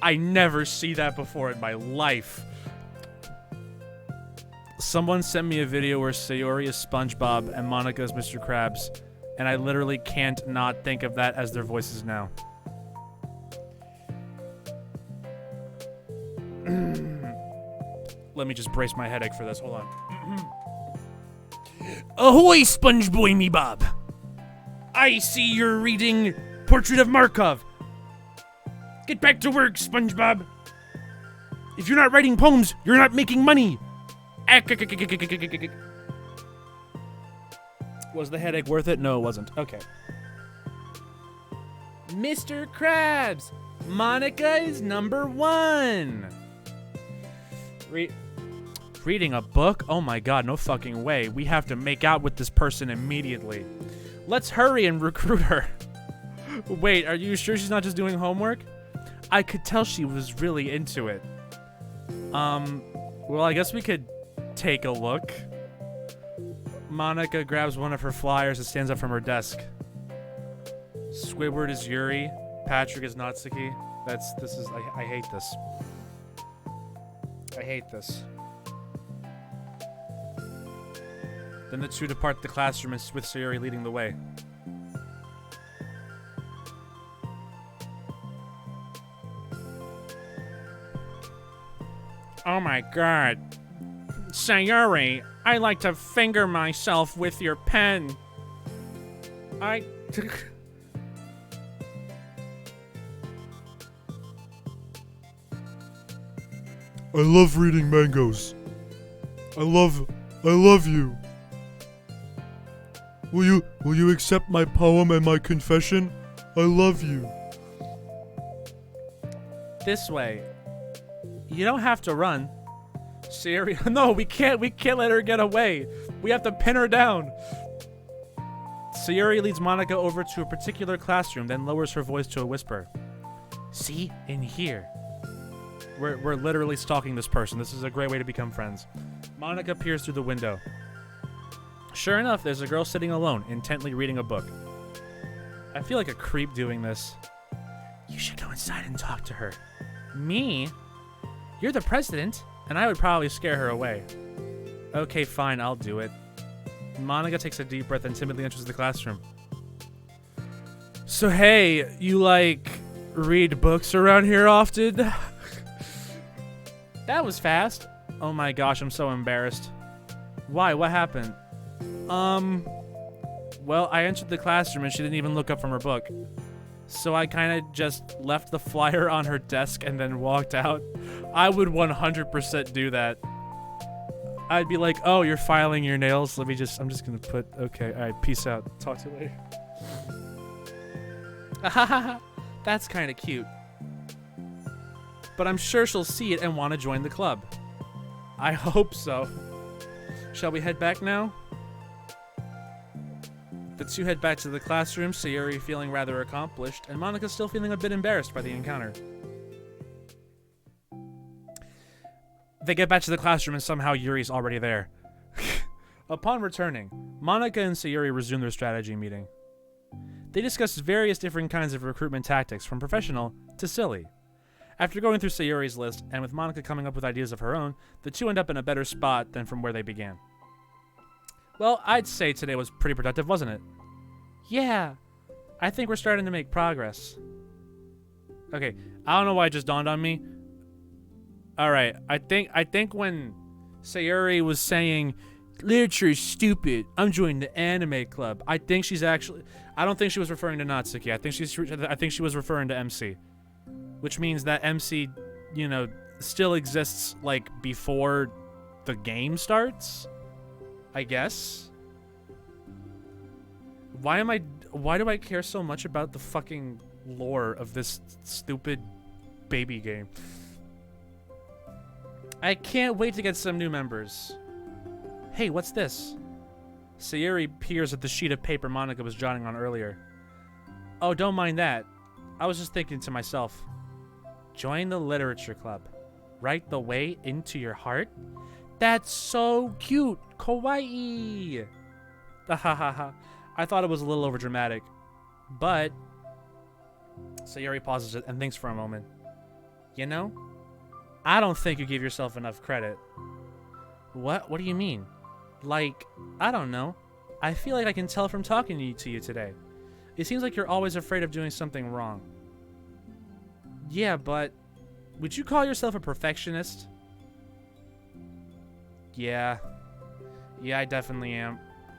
I never see that before in my life. Someone sent me a video where Sayori is SpongeBob and Monica is Mr. Krabs, and I literally can't not think of that as their voices now. Let me just brace my headache for this. Hold on. Ahoy, Spongeboy me Bob! I see you're reading Portrait of Markov. Get back to work, SpongeBob. If you're not writing poems, you're not making money. Was the headache worth it? No, it wasn't. Okay. Mr. Krabs! Monica is #1! Reading a book? Oh my god, no fucking way. We have to make out with this person immediately. Let's hurry and recruit her. Wait, are you sure she's not just doing homework? I could tell she was really into it. Well, I guess we could take a look. Monica grabs one of her flyers and stands up from her desk. Squidward is Yuri. Patrick is Natsuki. I hate this. I hate this. Then the two depart the classroom with Sayuri leading the way. Oh my god. Sayuri, I like to finger myself with your pen. I love reading mangoes. I love you. Will you accept my poem and my confession? I love you. This way. You don't have to run. Sayuri, no, we can't let her get away. We have to pin her down. Sayuri leads Monica over to a particular classroom, then lowers her voice to a whisper. See, in here. We're literally stalking this person. This is a great way to become friends. Monica peers through the window. Sure enough, there's a girl sitting alone, intently reading a book. I feel like a creep doing this. You should go inside and talk to her. Me? You're the president, and I would probably scare her away. Okay, fine, I'll do it. Monica takes a deep breath and timidly enters the classroom. So hey, you read books around here often? That was fast. Oh my gosh, I'm so embarrassed. Why? What happened? Well, I entered the classroom and she didn't even look up from her book. So I kind of just left the flyer on her desk and then walked out. I would 100% do that. I'd be like, oh, you're filing your nails? I'm just gonna put, okay, alright, peace out. Talk to you later. That's kind of cute. But I'm sure she'll see it and want to join the club. I hope so. Shall we head back now? The two head back to the classroom, Sayuri feeling rather accomplished, and Monica still feeling a bit embarrassed by the encounter. They get back to the classroom and somehow Yuri's already there. Upon returning, Monica and Sayuri resume their strategy meeting. They discuss various different kinds of recruitment tactics, from professional to silly. After going through Sayuri's list, and with Monica coming up with ideas of her own, the two end up in a better spot than from where they began. Well, I'd say today was pretty productive, wasn't it? Yeah, I think we're starting to make progress. Okay, I don't know why it just dawned on me. Alright, I think when Sayuri was saying, literature is stupid, I'm joining the anime club, I don't think she was referring to Natsuki. I think she was referring to MC. Which means that MC, still exists, like, before the game starts? I guess? Why do I care so much about the fucking lore of this stupid baby game? I can't wait to get some new members. Hey, what's this? Sayuri peers at the sheet of paper Monica was jotting on earlier. Oh, don't mind that. I was just thinking to myself. Join the literature club. Right the way into your heart? That's so cute. Kawaii. I thought it was a little overdramatic. But Sayuri pauses it and thinks for a moment. I don't think you give yourself enough credit. What? What do you mean? Like, I don't know. I feel like I can tell from talking to you today. It seems like you're always afraid of doing something wrong. Yeah, but would you call yourself a perfectionist? Yeah, I definitely am.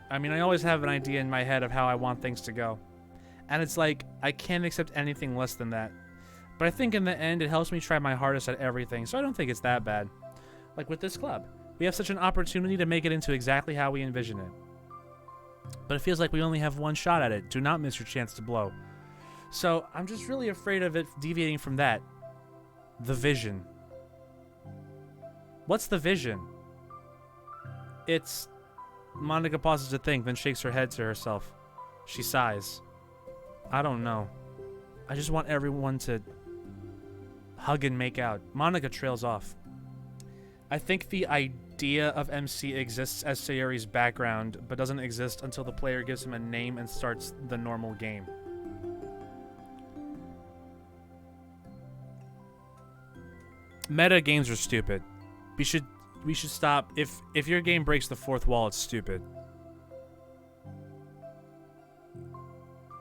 I mean, I always have an idea in my head of how I want things to go. And it's like, I can't accept anything less than that. But I think in the end, it helps me try my hardest at everything, so I don't think it's that bad. Like with this club, we have such an opportunity to make it into exactly how we envision it. But it feels like we only have one shot at it. Do not miss your chance to blow. So I'm just really afraid of it deviating from that. The vision. What's the vision? It's... Monica pauses to think, then shakes her head to herself. She sighs. I don't know. I just want everyone to hug and make out. Monica trails off. I think the idea of MC exists as Sayuri's background, but doesn't exist until the player gives him a name and starts the normal game. Meta games are stupid. We should stop. If your game breaks the fourth wall, it's stupid.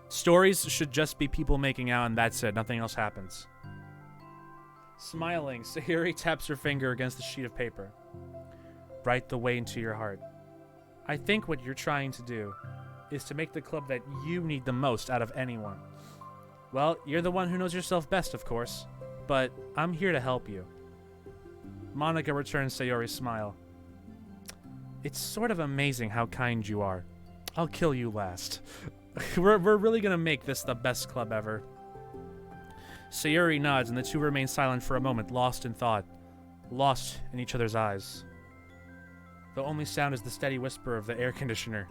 Stories should just be people making out and that's it. Nothing else happens. Smiling, Sayuri taps her finger against the sheet of paper. Write the way into your heart. I think what you're trying to do is to make the club that you need the most out of anyone. Well, you're the one who knows yourself best, of course, but I'm here to help you. Monica returns Sayuri's smile. It's sort of amazing how kind you are. I'll kill you last. We're really gonna make this the best club ever. Sayuri nods and the two remain silent for a moment, lost in thought. Lost in each other's eyes. The only sound is the steady whisper of the air conditioner.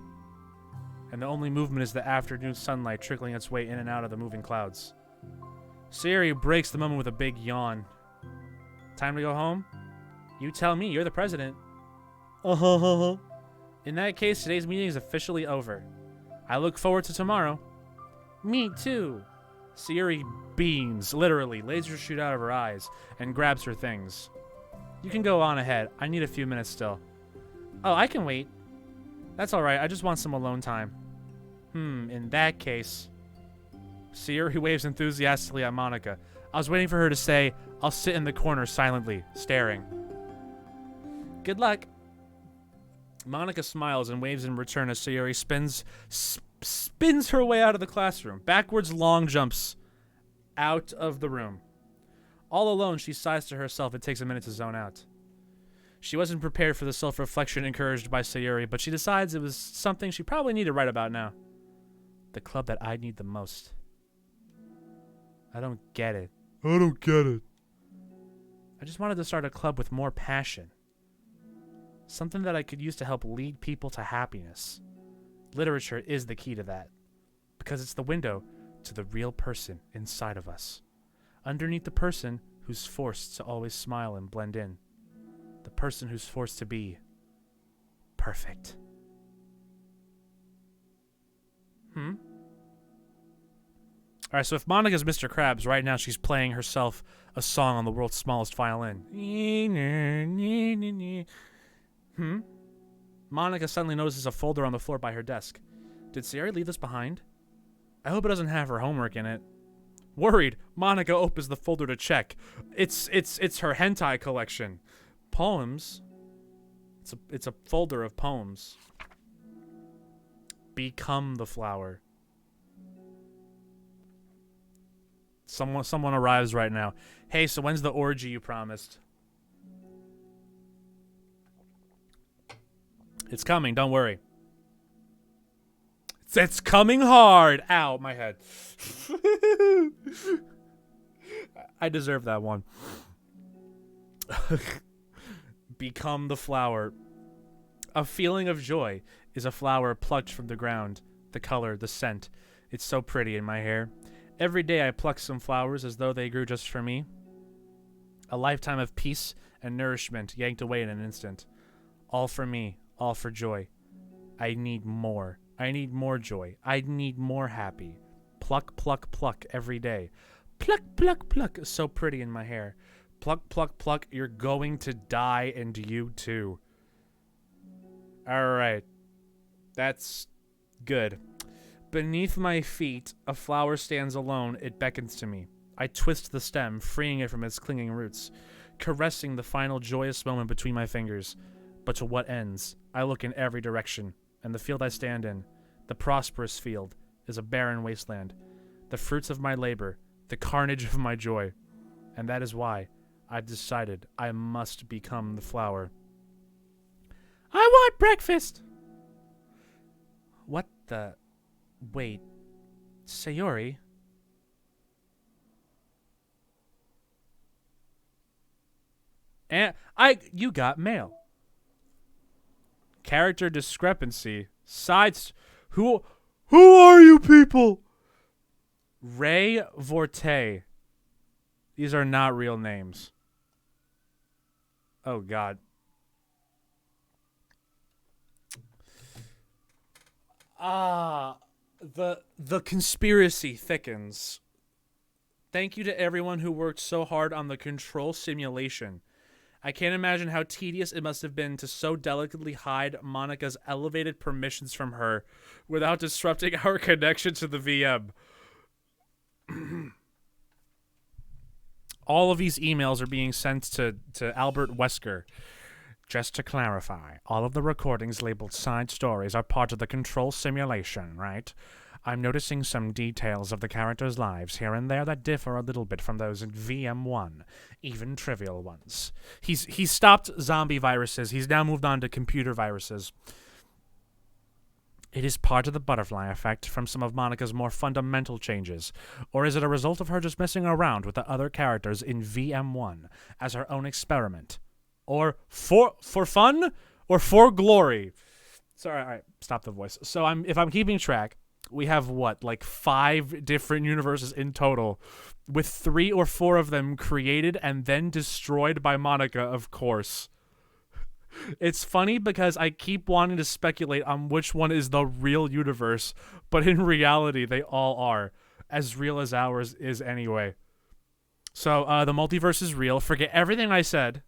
And the only movement is the afternoon sunlight trickling its way in and out of the moving clouds. Sayuri breaks the moment with a big yawn. Time to go home? You tell me, you're the president. In that case, today's meeting is officially over. I look forward to tomorrow. Me too. Sayuri beams, literally, lasers shoot out of her eyes, and grabs her things. You can go on ahead. I need a few minutes still. Oh, I can wait. That's alright, I just want some alone time. In that case... Sayuri waves enthusiastically at Monica. I was waiting for her to say, I'll sit in the corner silently, staring. Good luck. Monica smiles and waves in return as Sayuri spins her way out of the classroom. Backwards long jumps out of the room. All alone, she sighs to herself and takes a minute to zone out. She wasn't prepared for the self-reflection encouraged by Sayuri, but she decides it was something she probably needed right about now. The club that I need the most. I don't get it. I don't get it. I just wanted to start a club with more passion. Something that I could use to help lead people to happiness. Literature is the key to that, because it's the window to the real person inside of us. Underneath the person who's forced to always smile and blend in. The person who's forced to be perfect. Alright, so if Monica's Mr. Krabs, right now she's playing herself a song on the world's smallest violin. Monica suddenly notices a folder on the floor by her desk. Did Sayori leave this behind? I hope it doesn't have her homework in it. Worried, Monica opens the folder to check. It's her hentai collection. Poems. It's a folder of poems. Become the flower. Someone arrives right now. Hey, so when's the orgy you promised? It's coming, don't worry. It's coming hard. Ow, my head. I deserve that one. Become the flower. A feeling of joy is a flower plucked from the ground. The color, the scent. It's so pretty in my hair. Every day I pluck some flowers as though they grew just for me. A lifetime of peace and nourishment yanked away in an instant. All for me, all for joy. I need more. I need more joy. I need more happy. Pluck, pluck, pluck every day. Pluck, pluck, pluck. So pretty in my hair. Pluck, pluck, pluck. You're going to die, and you too. Alright. That's good. Beneath my feet, a flower stands alone. It beckons to me. I twist the stem, freeing it from its clinging roots, caressing the final joyous moment between my fingers. But to what ends? I look in every direction, and the field I stand in, the prosperous field, is a barren wasteland. The fruits of my labor, the carnage of my joy. And that is why I've decided I must become the flower. I want breakfast! What the... Wait, Sayori? And you got mail. Character discrepancy. Who are you people? Ray Vorte. These are not real names. Oh God. The conspiracy thickens. Thank you to everyone who worked so hard on the control simulation. I can't imagine how tedious it must have been to so delicately hide Monica's elevated permissions from her without disrupting our connection to the VM. All of these emails are being sent to Albert Wesker. Just to clarify, all of the recordings labeled side stories are part of the control simulation, right? I'm noticing some details of the characters' lives here and there that differ a little bit from those in VM1, even trivial ones. He's stopped zombie viruses. He's now moved on to computer viruses. It is part of the butterfly effect from some of Monica's more fundamental changes, or is it a result of her just messing around with the other characters in VM1 as her own experiment? Or for fun? Or for glory? Sorry, all right, stop the voice. So if I'm keeping track, we have what, like 5 different universes in total, with 3 or 4 of them created and then destroyed by Monica, of course. It's funny because I keep wanting to speculate on which one is the real universe, but in reality, they all are. As real as ours is anyway. So, the multiverse is real. Forget everything I said.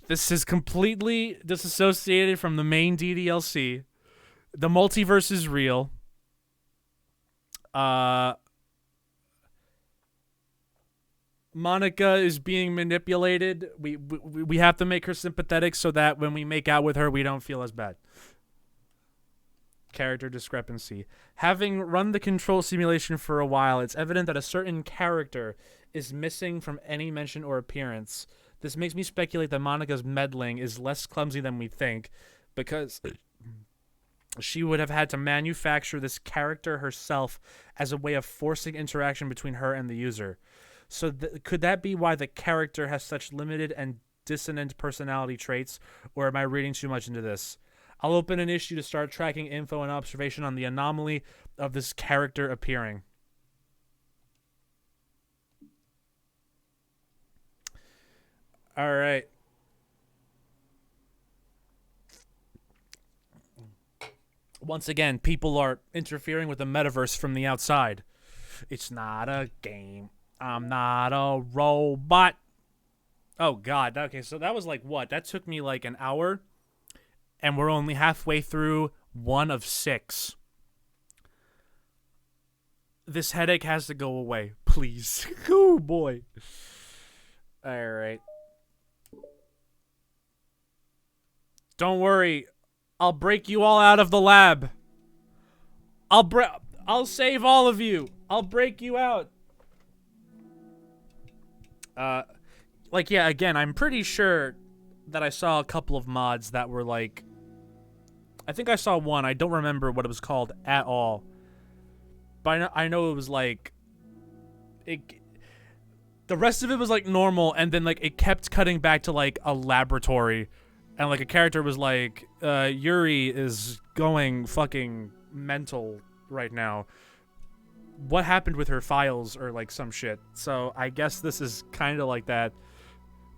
This is completely disassociated from the main DDLC. The multiverse is real. Monica is being manipulated. We have to make her sympathetic so that when we make out with her, we don't feel as bad. Character discrepancy. Having run the control simulation for a while, it's evident that a certain character is missing from any mention or appearance. This makes me speculate that Monica's meddling is less clumsy than we think, because She would have had to manufacture this character herself as a way of forcing interaction between her and the user. So could that be why the character has such limited and dissonant personality traits, or am I reading too much into this? I'll open an issue to start tracking info and observation on the anomaly of this character appearing. All right. Once again, people are interfering with the metaverse from the outside. It's not a game. I'm not a robot. Oh, God. Okay, so that was like what? That took me like an hour, and we're only halfway through 1 of 6. This headache has to go away, please. Oh, boy. All right. Don't worry. I'll break you all out of the lab. I'll save all of you. I'll break you out. Like, yeah, again, I'm pretty sure that I saw a couple of mods that were like, I think I saw one. I don't remember what it was called at all. But I know it was like, the rest of it was like normal, and then like it kept cutting back to like a laboratory. And, like, a character was like, Yuri is going fucking mental right now. What happened with her files or, like, some shit? So, I guess this is kind of like that.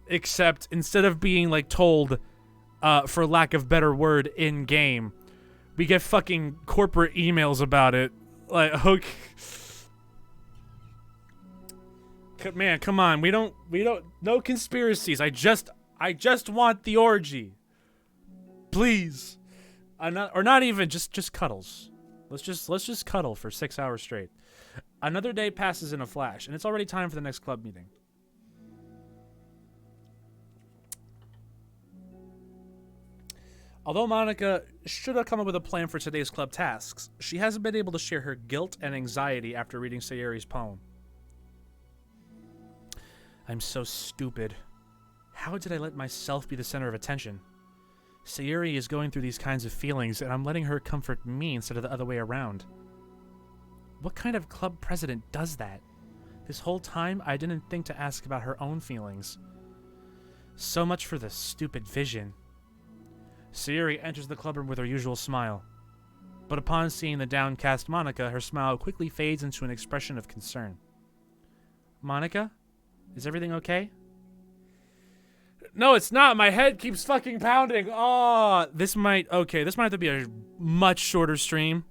Except, instead of being, like, told, for lack of better word, in-game, we get fucking corporate emails about it. Like, okay. Man, come on. We don't, no conspiracies. I just want the orgy. Please. Not even, just cuddles. Let's just cuddle for 6 hours straight. Another day passes in a flash, and it's already time for the next club meeting. Although Monica should have come up with a plan for today's club tasks, she hasn't been able to share her guilt and anxiety after reading Sayuri's poem. I'm so stupid. How did I let myself be the center of attention? Sayuri is going through these kinds of feelings, and I'm letting her comfort me instead of the other way around. What kind of club president does that? This whole time, I didn't think to ask about her own feelings. So much for the stupid vision. Sayuri enters the clubroom with her usual smile. But upon seeing the downcast Monica, her smile quickly fades into an expression of concern. Monica? Is everything okay? No, it's not. My head keeps fucking pounding. Oh, this might have to be a much shorter stream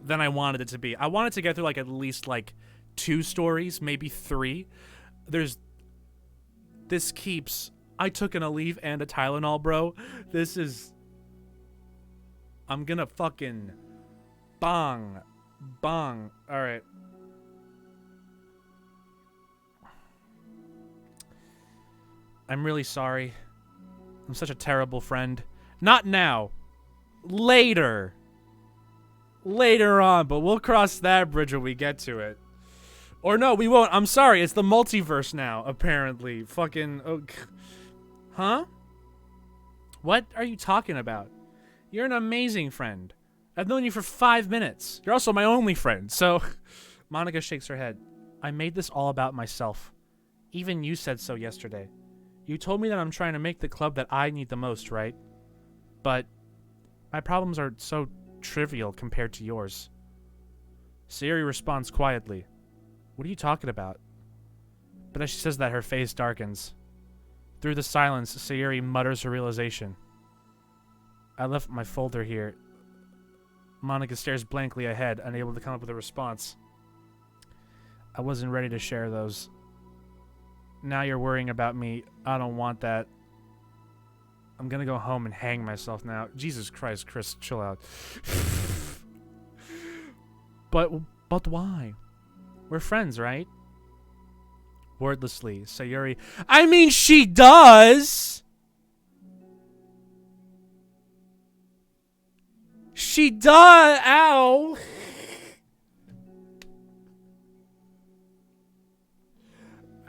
than I wanted it to be. I wanted to get through like at least like 2 stories, maybe 3. I took an Aleve and a Tylenol, bro. I'm gonna fucking bong. All right. I'm really sorry. I'm such a terrible friend. Not now. Later. Later on, but we'll cross that bridge when we get to it. Or no, we won't. I'm sorry. It's the multiverse now, apparently. Fucking... Oh, huh? What are you talking about? You're an amazing friend. I've known you for 5 minutes. You're also my only friend, so... Monica shakes her head. I made this all about myself. Even you said so yesterday. You told me that I'm trying to make the club that I need the most, right? But my problems are so trivial compared to yours. Sayuri responds quietly. What are you talking about? But as she says that, her face darkens. Through the silence, Sayuri mutters her realization. I left my folder here. Monica stares blankly ahead, unable to come up with a response. I wasn't ready to share those. Now you're worrying about me. I don't want that. I'm gonna go home and hang myself now. Jesus Christ, Chris, chill out. But why? We're friends, right? Wordlessly, Sayuri... I mean, she does! She does! Ow!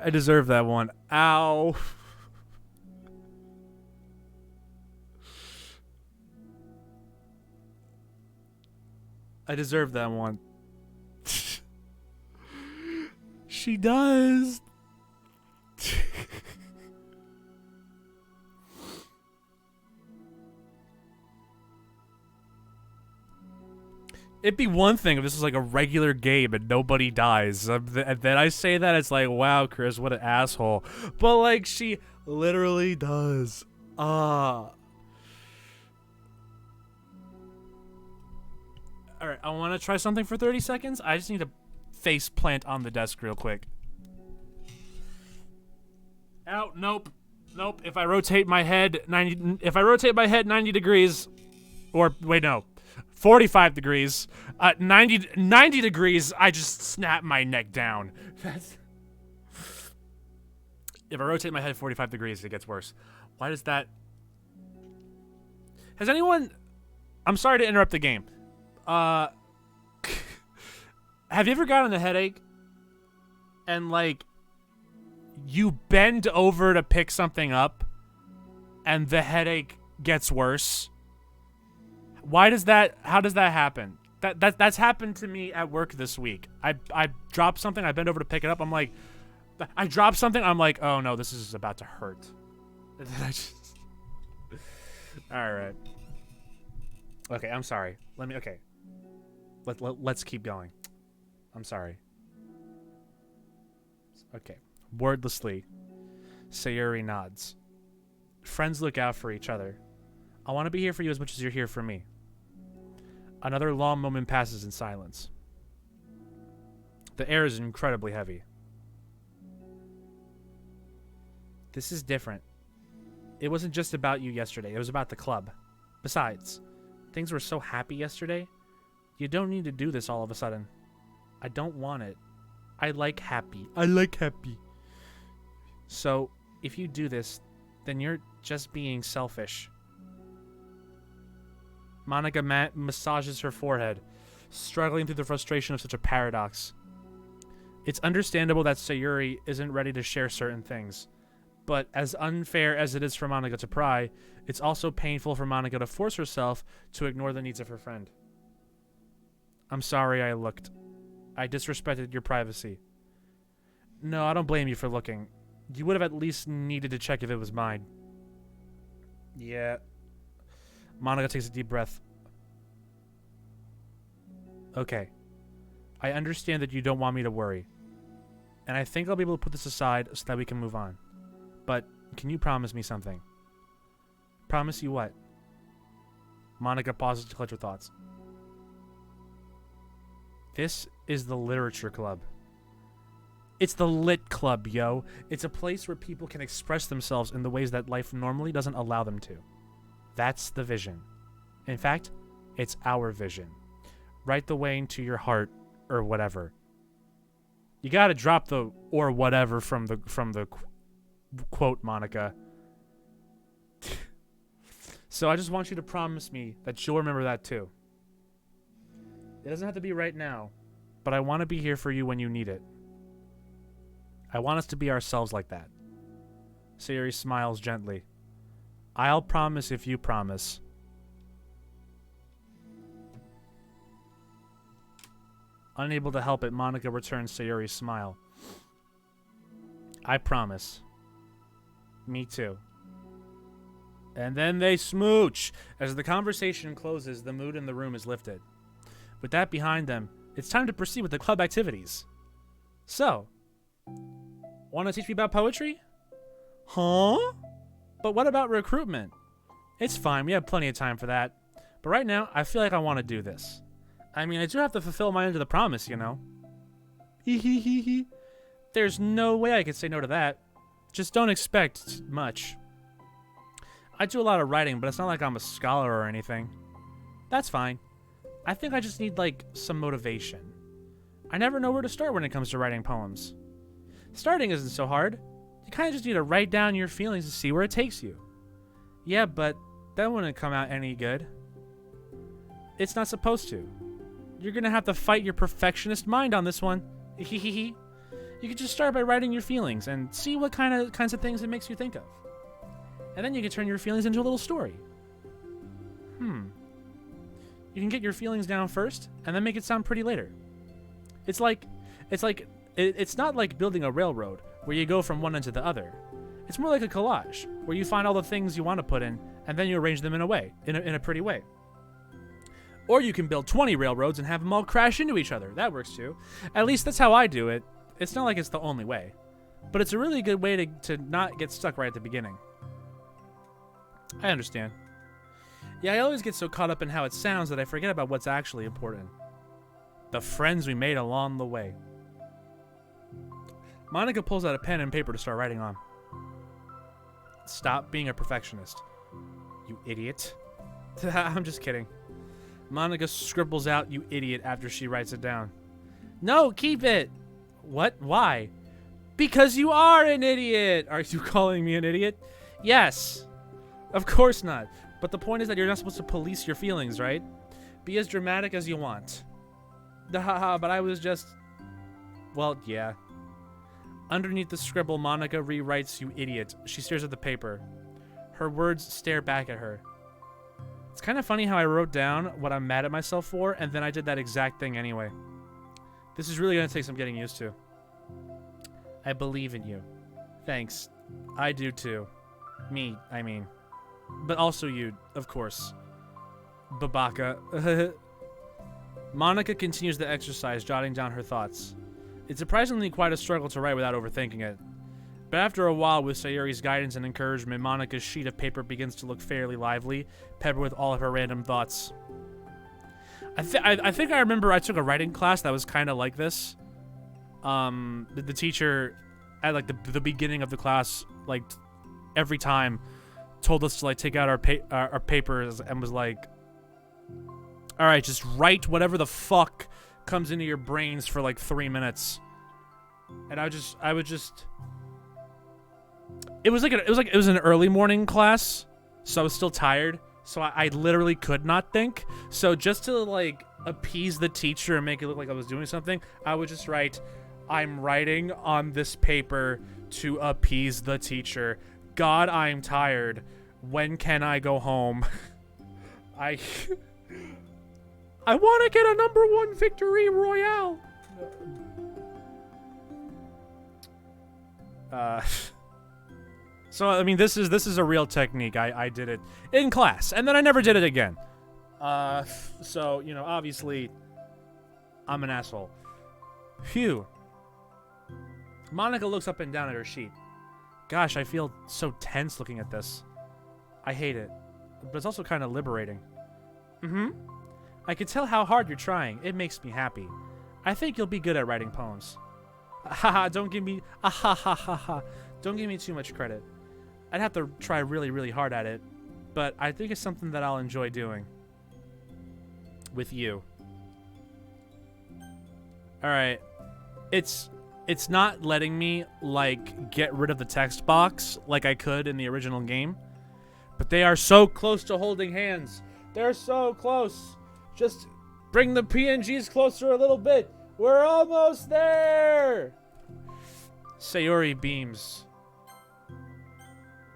I deserve that one. Ow. I deserve that one. She does. It'd be one thing if this was like a regular game and nobody dies. And then I say that, it's like, wow, Chris, what an asshole. But like, she literally does. Alright, I want to try something for 30 seconds. I just need to face plant on the desk real quick. Ow, nope. Nope. If I rotate my head 90 degrees, or wait, no. 45 degrees, 90 degrees, I just snap my neck down. If I rotate my head 45 degrees, it gets worse. Why does that... Has anyone... I'm sorry to interrupt the game. Have you ever gotten a headache and, like, you bend over to pick something up and the headache gets worse? Why does that... How does that happen? That's happened to me at work this week. I dropped something, I bend over to pick it up, I'm like... I dropped something, I'm like, oh no, this is about to hurt. And then I just... Alright. Okay, I'm sorry. Okay. Let's keep going. I'm sorry. Okay. Wordlessly, Sayuri nods. Friends look out for each other. I want to be here for you as much as you're here for me. Another long moment passes in silence. The air is incredibly heavy. This is different. It wasn't just about you yesterday. It was about the club. Besides, things were so happy yesterday. You don't need to do this all of a sudden. I don't want it. I like happy. I like happy. So, if you do this, then you're just being selfish. Monica massages her forehead, struggling through the frustration of such a paradox. It's understandable that Sayuri isn't ready to share certain things, but as unfair as it is for Monica to pry, it's also painful for Monica to force herself to ignore the needs of her friend. I'm sorry I looked. I disrespected your privacy. No, I don't blame you for looking. You would have at least needed to check if it was mine. Yeah. Monica takes a deep breath. Okay. I understand that you don't want me to worry. And I think I'll be able to put this aside so that we can move on. But can you promise me something? Promise you what? Monica pauses to collect her thoughts. This is the literature club. It's the lit club, yo. It's a place where people can express themselves in the ways that life normally doesn't allow them to. That's the vision. In fact, it's our vision. Right the way into your heart, or whatever. You gotta drop the or whatever from the quote, Monica. So I just want you to promise me that you'll remember that too. It doesn't have to be right now, but I want to be here for you when you need it. I want us to be ourselves like that. Sayuri smiles gently. I'll promise if you promise. Unable to help it, Monica returns Sayuri's smile. I promise. Me too. And then they smooch. As the conversation closes, the mood in the room is lifted. With that behind them, it's time to proceed with the club activities. So, want to teach me about poetry? Huh? But what about recruitment? It's fine, we have plenty of time for that. But right now, I feel like I want to do this. I mean, I do have to fulfill my end of the promise, you know? Hee. There's no way I could say no to that. Just don't expect much. I do a lot of writing, but it's not like I'm a scholar or anything. That's fine. I think I just need, like, some motivation. I never know where to start when it comes to writing poems. Starting isn't so hard. You kind of just need to write down your feelings and see where it takes you. Yeah, but that wouldn't come out any good. It's not supposed to. You're gonna have to fight your perfectionist mind on this one. You can just start by writing your feelings and see what kinds of things it makes you think of. And then you can turn your feelings into a little story. You can get your feelings down first, and then make it sound pretty later. It's not like building a railroad, where you go from one end to the other. It's more like a collage, where you find all the things you want to put in, and then you arrange them in a pretty way. Or you can build 20 railroads and have them all crash into each other. That works too. At least that's how I do it. It's not like it's the only way. But it's a really good way to not get stuck right at the beginning. I understand. Yeah, I always get so caught up in how it sounds that I forget about what's actually important. The friends we made along the way. Monica pulls out a pen and paper to start writing on. Stop being a perfectionist. You idiot. I'm just kidding. Monica scribbles out, you idiot, after she writes it down. No, keep it. What? Why? Because you are an idiot. Are you calling me an idiot? Yes. Of course not. But the point is that you're not supposed to police your feelings, right? Be as dramatic as you want. Haha, but I was just... Well, yeah. Underneath the scribble, Monica rewrites, you idiot. She stares at the paper. Her words stare back at her. It's kind of funny how I wrote down what I'm mad at myself for, and then I did that exact thing anyway. This is really going to take some getting used to. I believe in you. Thanks. I do too. Me, I mean. But also you, of course. Babaka. Monica continues the exercise, jotting down her thoughts. It's surprisingly quite a struggle to write without overthinking it. But after a while, with Sayuri's guidance and encouragement, Monica's sheet of paper begins to look fairly lively, peppered with all of her random thoughts. I think I remember I took a writing class that was kind of like this. The teacher, at like the beginning of the class, like every time, told us to like take out our papers and was like, all right, just write whatever the fuck comes into your brains for like 3 minutes. And I would just. It was an early morning class, so I was still tired. So I literally could not think. So just to like appease the teacher and make it look like I was doing something, I would just write, I'm writing on this paper to appease the teacher. God, I'm tired. When can I go home? I want to get a #1 victory royale. So I mean, this is a real technique. I did it in class, and then I never did it again. So you know, obviously, I'm an asshole. Phew. Monica looks up and down at her sheet. Gosh, I feel so tense looking at this. I hate it, but it's also kind of liberating. I can tell how hard you're trying. It makes me happy. I think you'll be good at writing poems. Haha, don't give me Don't give me too much credit. I'd have to try really, really hard at it, but I think it's something that I'll enjoy doing. With you. Alright. It's not letting me, like, get rid of the text box like I could in the original game. But they are so close to holding hands. They're so close. Just bring the PNGs closer a little bit. We're almost there! Sayuri beams.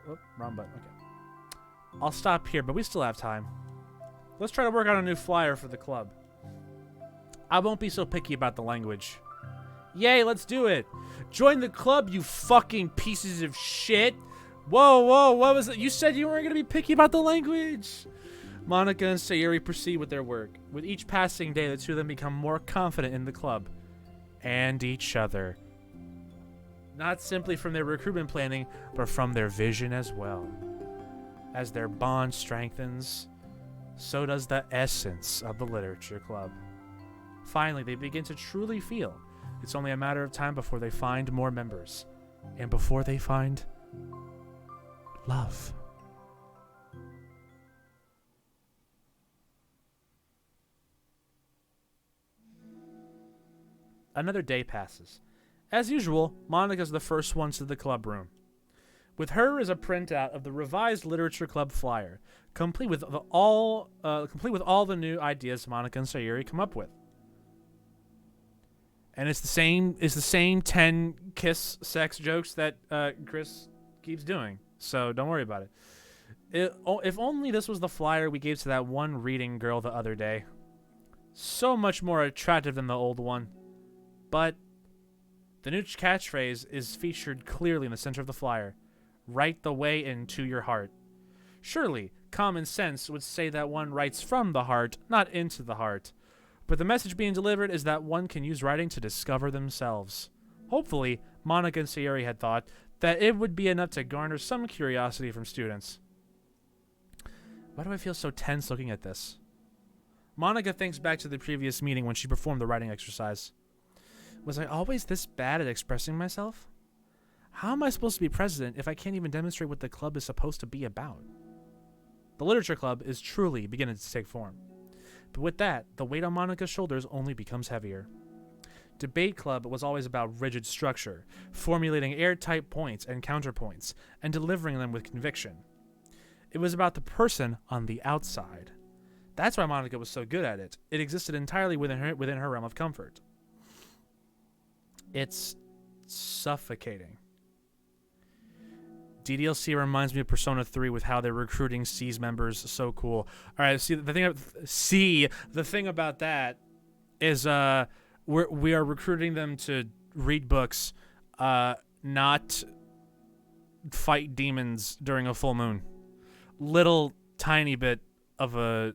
Whoop, wrong button. Okay. I'll stop here, but we still have time. Let's try to work on a new flyer for the club. I won't be so picky about the language. Yay, let's do it. Join the club, you fucking pieces of shit. Whoa, what was it? You said you weren't going to be picky about the language. Monica and Sayuri proceed with their work. With each passing day, the two of them become more confident in the club. And each other. Not simply from their recruitment planning, but from their vision as well. As their bond strengthens, so does the essence of the literature club. Finally, they begin to truly feel it's only a matter of time before they find more members. And before they find love. Another day passes. As usual, Monica's the first one to the club room. With her is a printout of the revised literature club flyer, complete with all the new ideas Monica and Sayuri come up with. And it's the same 10 kiss sex jokes that Chris keeps doing. So don't worry about it. If only this was the flyer we gave to that one reading girl the other day. So much more attractive than the old one. But the new catchphrase is featured clearly in the center of the flyer. Write the way into your heart. Surely, common sense would say that one writes from the heart, not into the heart. But the message being delivered is that one can use writing to discover themselves. Hopefully, Monica and Sayuri had thought that it would be enough to garner some curiosity from students. Why do I feel so tense looking at this? Monica thinks back to the previous meeting when she performed the writing exercise. Was I always this bad at expressing myself? How am I supposed to be president if I can't even demonstrate what the club is supposed to be about? The literature club is truly beginning to take form. But with that, the weight on Monica's shoulders only becomes heavier. Debate club was always about rigid structure, formulating airtight points and counterpoints, and delivering them with conviction. It was about the person on the outside. That's why Monica was so good at it. It existed entirely within her realm of comfort. It's suffocating. DDLC reminds me of Persona 3 with how they're recruiting C's members. So cool. All right, the thing about that is we are recruiting them to read books, not fight demons during a full moon. Little tiny bit of a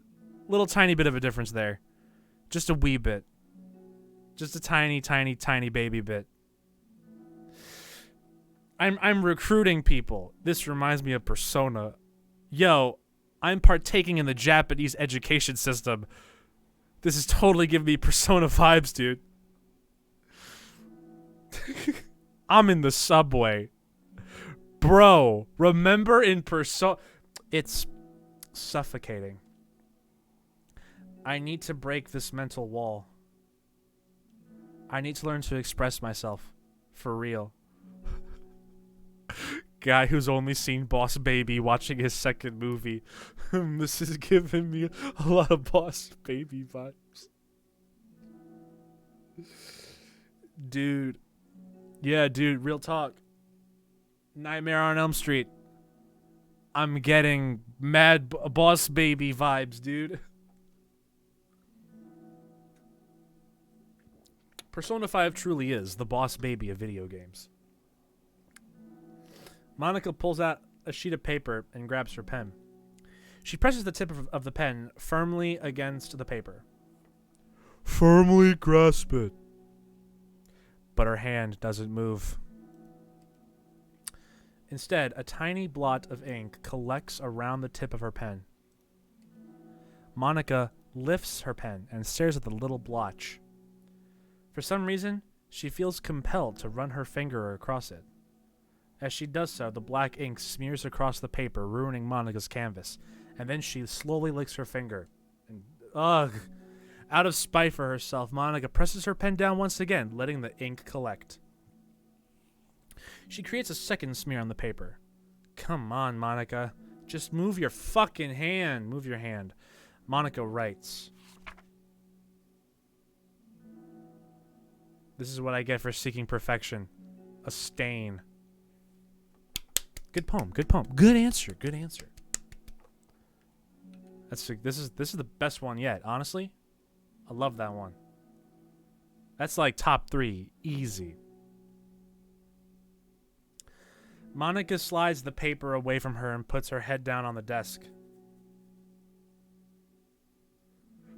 difference there. Just a wee bit. Just a tiny baby bit. I'm recruiting people. This reminds me of Persona. Yo, I'm partaking in the Japanese education system. This is totally giving me Persona vibes, dude. I'm in the subway. Bro, remember in Persona... It's suffocating. I need to break this mental wall. I need to learn to express myself. For real. Guy who's only seen Boss Baby watching his second movie. This is giving me a lot of Boss Baby vibes. Dude. Yeah, dude, real talk. Nightmare on Elm Street. I'm getting mad Boss Baby vibes, dude. Persona 5 truly is the Boss Baby of video games. Monica pulls out a sheet of paper and grabs her pen. She presses the tip of the pen firmly against the paper. Firmly grasp it. But her hand doesn't move. Instead, a tiny blot of ink collects around the tip of her pen. Monica lifts her pen and stares at the little blotch. For some reason, she feels compelled to run her finger across it. As she does so, the black ink smears across the paper, ruining Monica's canvas, and then she slowly licks her finger. And, ugh! Out of spite for herself, Monica presses her pen down once again, letting the ink collect. She creates a second smear on the paper. Come on, Monica. Just move your fucking hand. Move your hand. Monica writes. This is what I get for seeking perfection. A stain. Good poem. Good poem. Good answer. Good answer. This is the best one yet. Honestly, I love that one. That's like top 3, easy. Monica slides the paper away from her and puts her head down on the desk.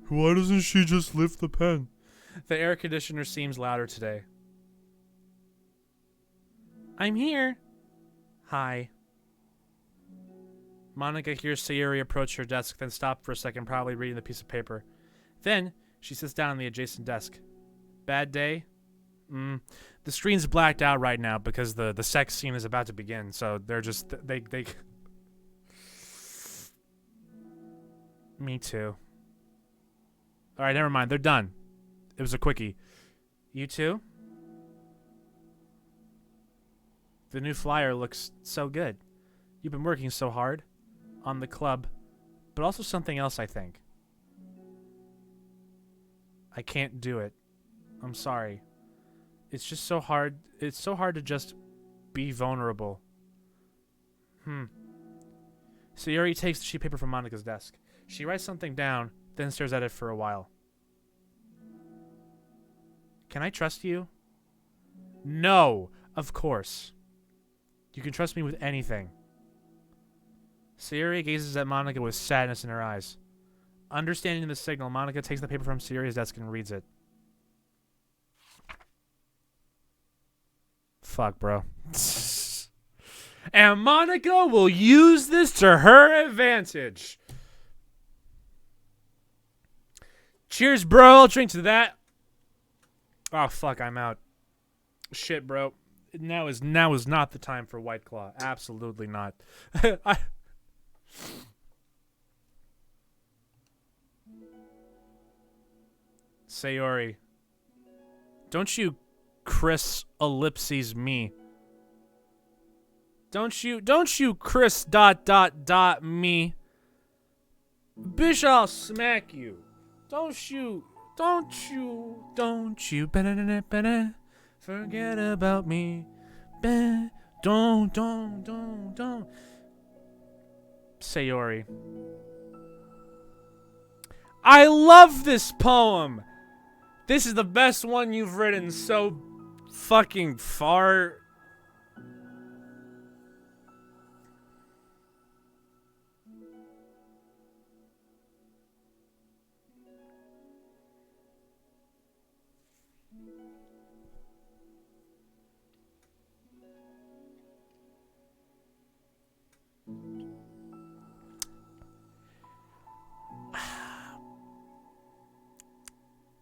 Why doesn't she just lift the pen? The air conditioner seems louder today. I'm here. Hi. Monica hears Sayuri approach her desk, then stop for a second, probably reading the piece of paper. Then, she sits down on the adjacent desk. Bad day? The screen's blacked out right now because the sex scene is about to begin, so they're just... They Me too. Alright, never mind. They're done. It was a quickie. You too? The new flyer looks so good. You've been working so hard. On the club. But also something else, I think. I can't do it. I'm sorry. It's just so hard. It's so hard to just be vulnerable. Sayori takes the sheet of paper from Monika's desk. She writes something down, then stares at it for a while. Can I trust you? No, of course. You can trust me with anything. Sayori gazes at Monika with sadness in her eyes. Understanding the signal, Monika takes the paper from Sayori's desk and reads it. Fuck, bro. And Monika will use this to her advantage. Cheers, bro. I'll drink to that. Oh, fuck, I'm out. Shit, bro. Now is not the time for White Claw. Absolutely not. Sayori. Don't you Chris ellipses me. Don't you Chris ... me. Bish, I'll smack you. Don't you forget about me. Don't. Sayori. I love this poem. This is the best one you've written so fucking far.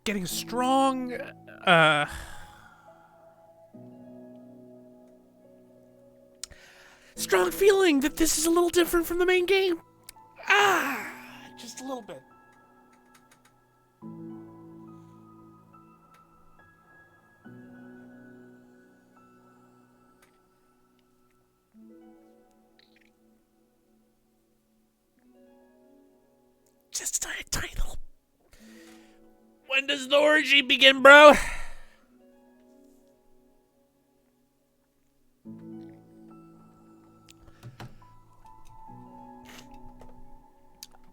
Getting strong, strong feeling that this is a little different from the main game. Just a little bit. Just a tiny little. When does the orgy begin, bro?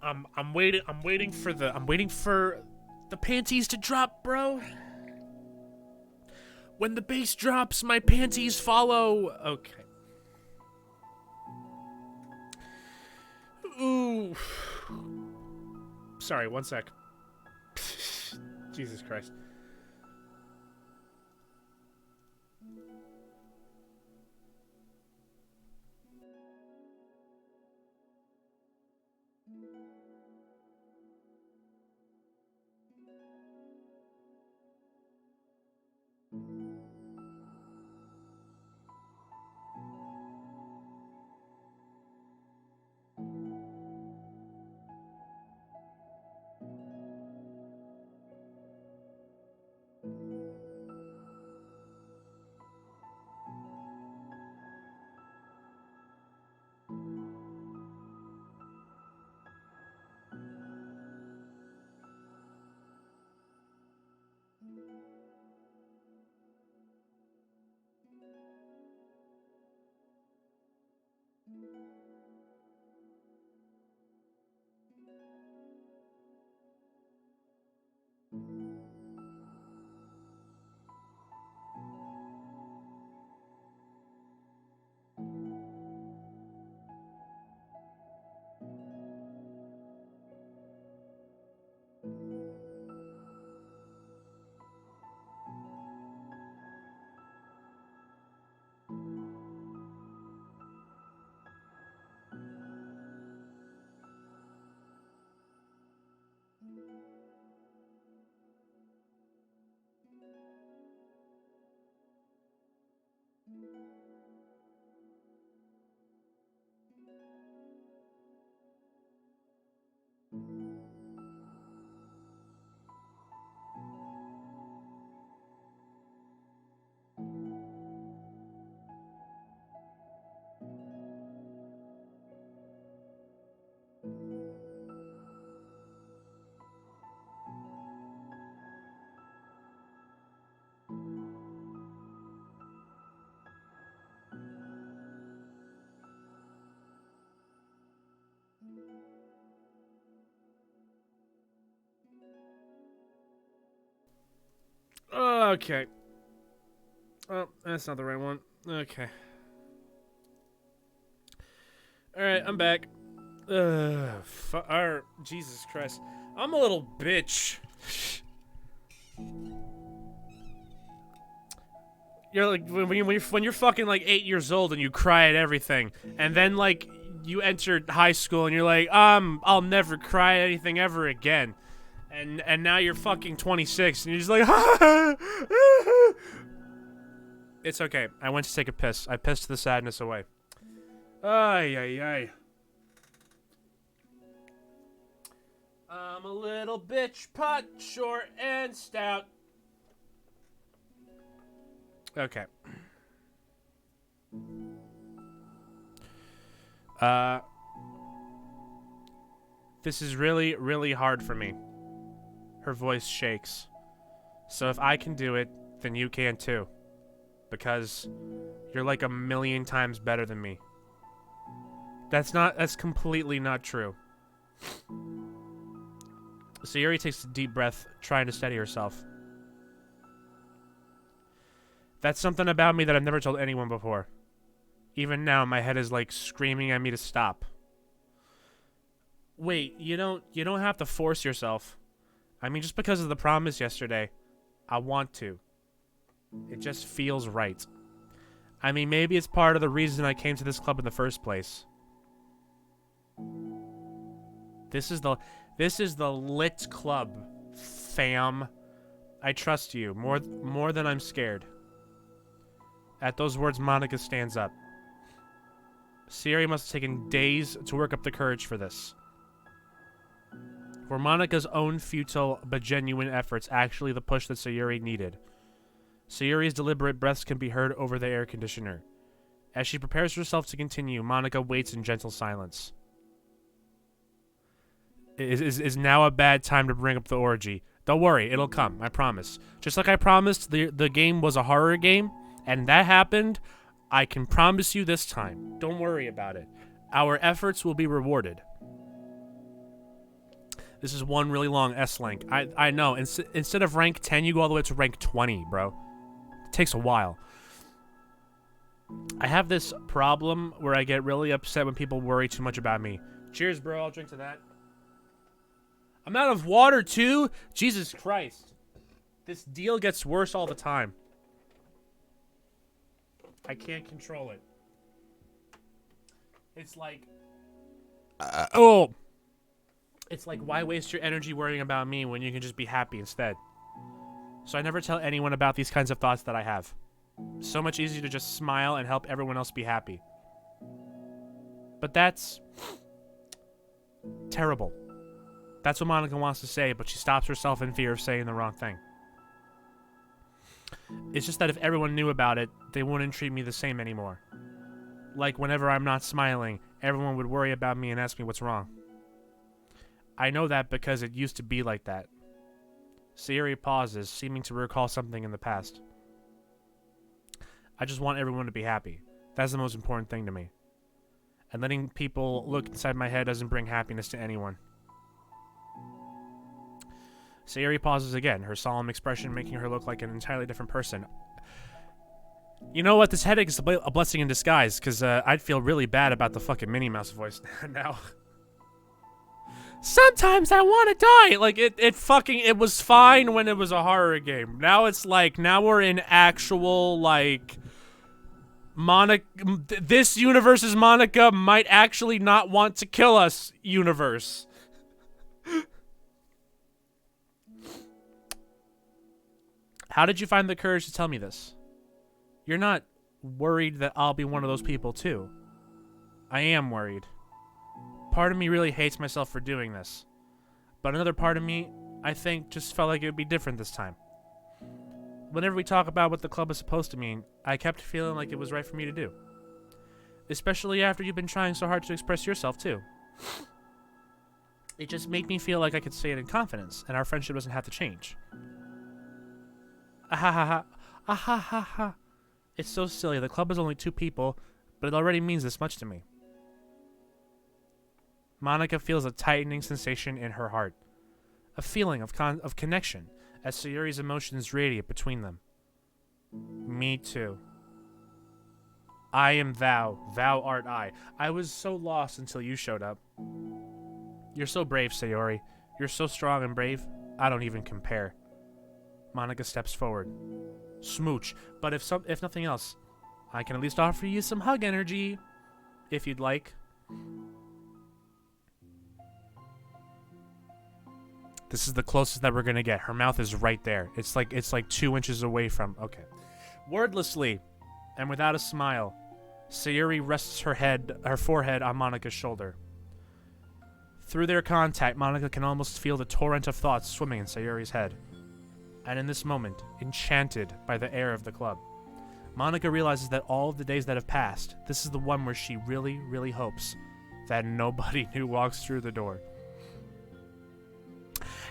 I'm waiting for the panties to drop, bro. When the bass drops, my panties follow. Okay. Ooh. Sorry, one sec. Jesus Christ. Okay. Oh, that's not the right one. Okay. Alright, I'm back. Jesus Christ. I'm a little bitch. You're like, when you're fucking like 8 years old and you cry at everything, and then like you enter high school and you're like, I'll never cry at anything ever again. And now you're fucking 26 and you're just like, It's okay. I went to take a piss. I pissed the sadness away. Ay, ay, ay. I'm a little bitch, pot, short, and stout. Okay. This is really, really hard for me. Her voice shakes. So if I can do it, then you can too. Because you're like a million times better than me. That's completely not true. Sayuri takes a deep breath, trying to steady herself. That's something about me that I've never told anyone before. Even now, my head is like screaming at me to stop. Wait, you don't have to force yourself. I mean, just because of the promise yesterday, I want to. It just feels right. I mean, maybe it's part of the reason I came to this club in the first place. This is the lit club, fam. I trust you more than I'm scared. At those words, Monica stands up. Sayuri must have taken days to work up the courage for this. Were Monica's own futile but genuine efforts actually the push that Sayuri needed? Sayuri's deliberate breaths can be heard over the air conditioner. As she prepares herself to continue, Monica waits in gentle silence. Is now a bad time to bring up the orgy? Don't worry, it'll come, I promise. Just like I promised the game was a horror game, and that happened, I can promise you this time. Don't worry about it. Our efforts will be rewarded. This is one really long S-Link. I know. Instead of rank 10, you go all the way to rank 20, bro. It takes a while. I have this problem where I get really upset when people worry too much about me. Cheers, bro. I'll drink to that. I'm out of water, too? Jesus Christ. This deal gets worse all the time. I can't control it. It's like... oh! It's like, why waste your energy worrying about me when you can just be happy instead? So I never tell anyone about these kinds of thoughts that I have. So much easier to just smile and help everyone else be happy. But that's... terrible. That's what Monica wants to say, but she stops herself in fear of saying the wrong thing. It's just that if everyone knew about it, they wouldn't treat me the same anymore. Like whenever I'm not smiling, everyone would worry about me and ask me what's wrong. I know that because it used to be like that. Sayuri pauses, seeming to recall something in the past. I just want everyone to be happy. That's the most important thing to me. And letting people look inside my head doesn't bring happiness to anyone. Sayuri pauses again, her solemn expression making her look like an entirely different person. You know what? This headache is a blessing in disguise, because I'd feel really bad about the fucking Minnie Mouse voice now. Sometimes I want to die! Like, it was fine when it was a horror game. Now it's like, now we're in actual, like... this universe's Monica might actually not want to kill us universe. How did you find the courage to tell me this? You're not worried that I'll be one of those people too. I am worried. Part of me really hates myself for doing this. But another part of me, I think, just felt like it would be different this time. Whenever we talk about what the club is supposed to mean, I kept feeling like it was right for me to do. Especially after you've been trying so hard to express yourself too. It just made me feel like I could say it in confidence, and our friendship doesn't have to change. Ahahaha. Ahahaha. It's so silly. The club is only 2 people, but it already means this much to me. Monica feels a tightening sensation in her heart. A feeling of connection. as Sayuri's emotions radiate between them. Me too. I am thou. Thou art I. I was so lost until you showed up. You're so brave, Sayori. You're so strong and brave. I don't even compare. Monika steps forward. Smooch. But if nothing else, I can at least offer you some hug energy, if you'd like. This is the closest that we're gonna get. Her mouth is right there. It's like 2 inches away from. Okay. Wordlessly, and without a smile, Sayuri rests her forehead on Monika's shoulder. Through their contact, Monika can almost feel the torrent of thoughts swimming in Sayuri's head. And in this moment, enchanted by the air of the club, Monika realizes that all of the days that have passed, this is the one where she really, really hopes that nobody new walks through the door.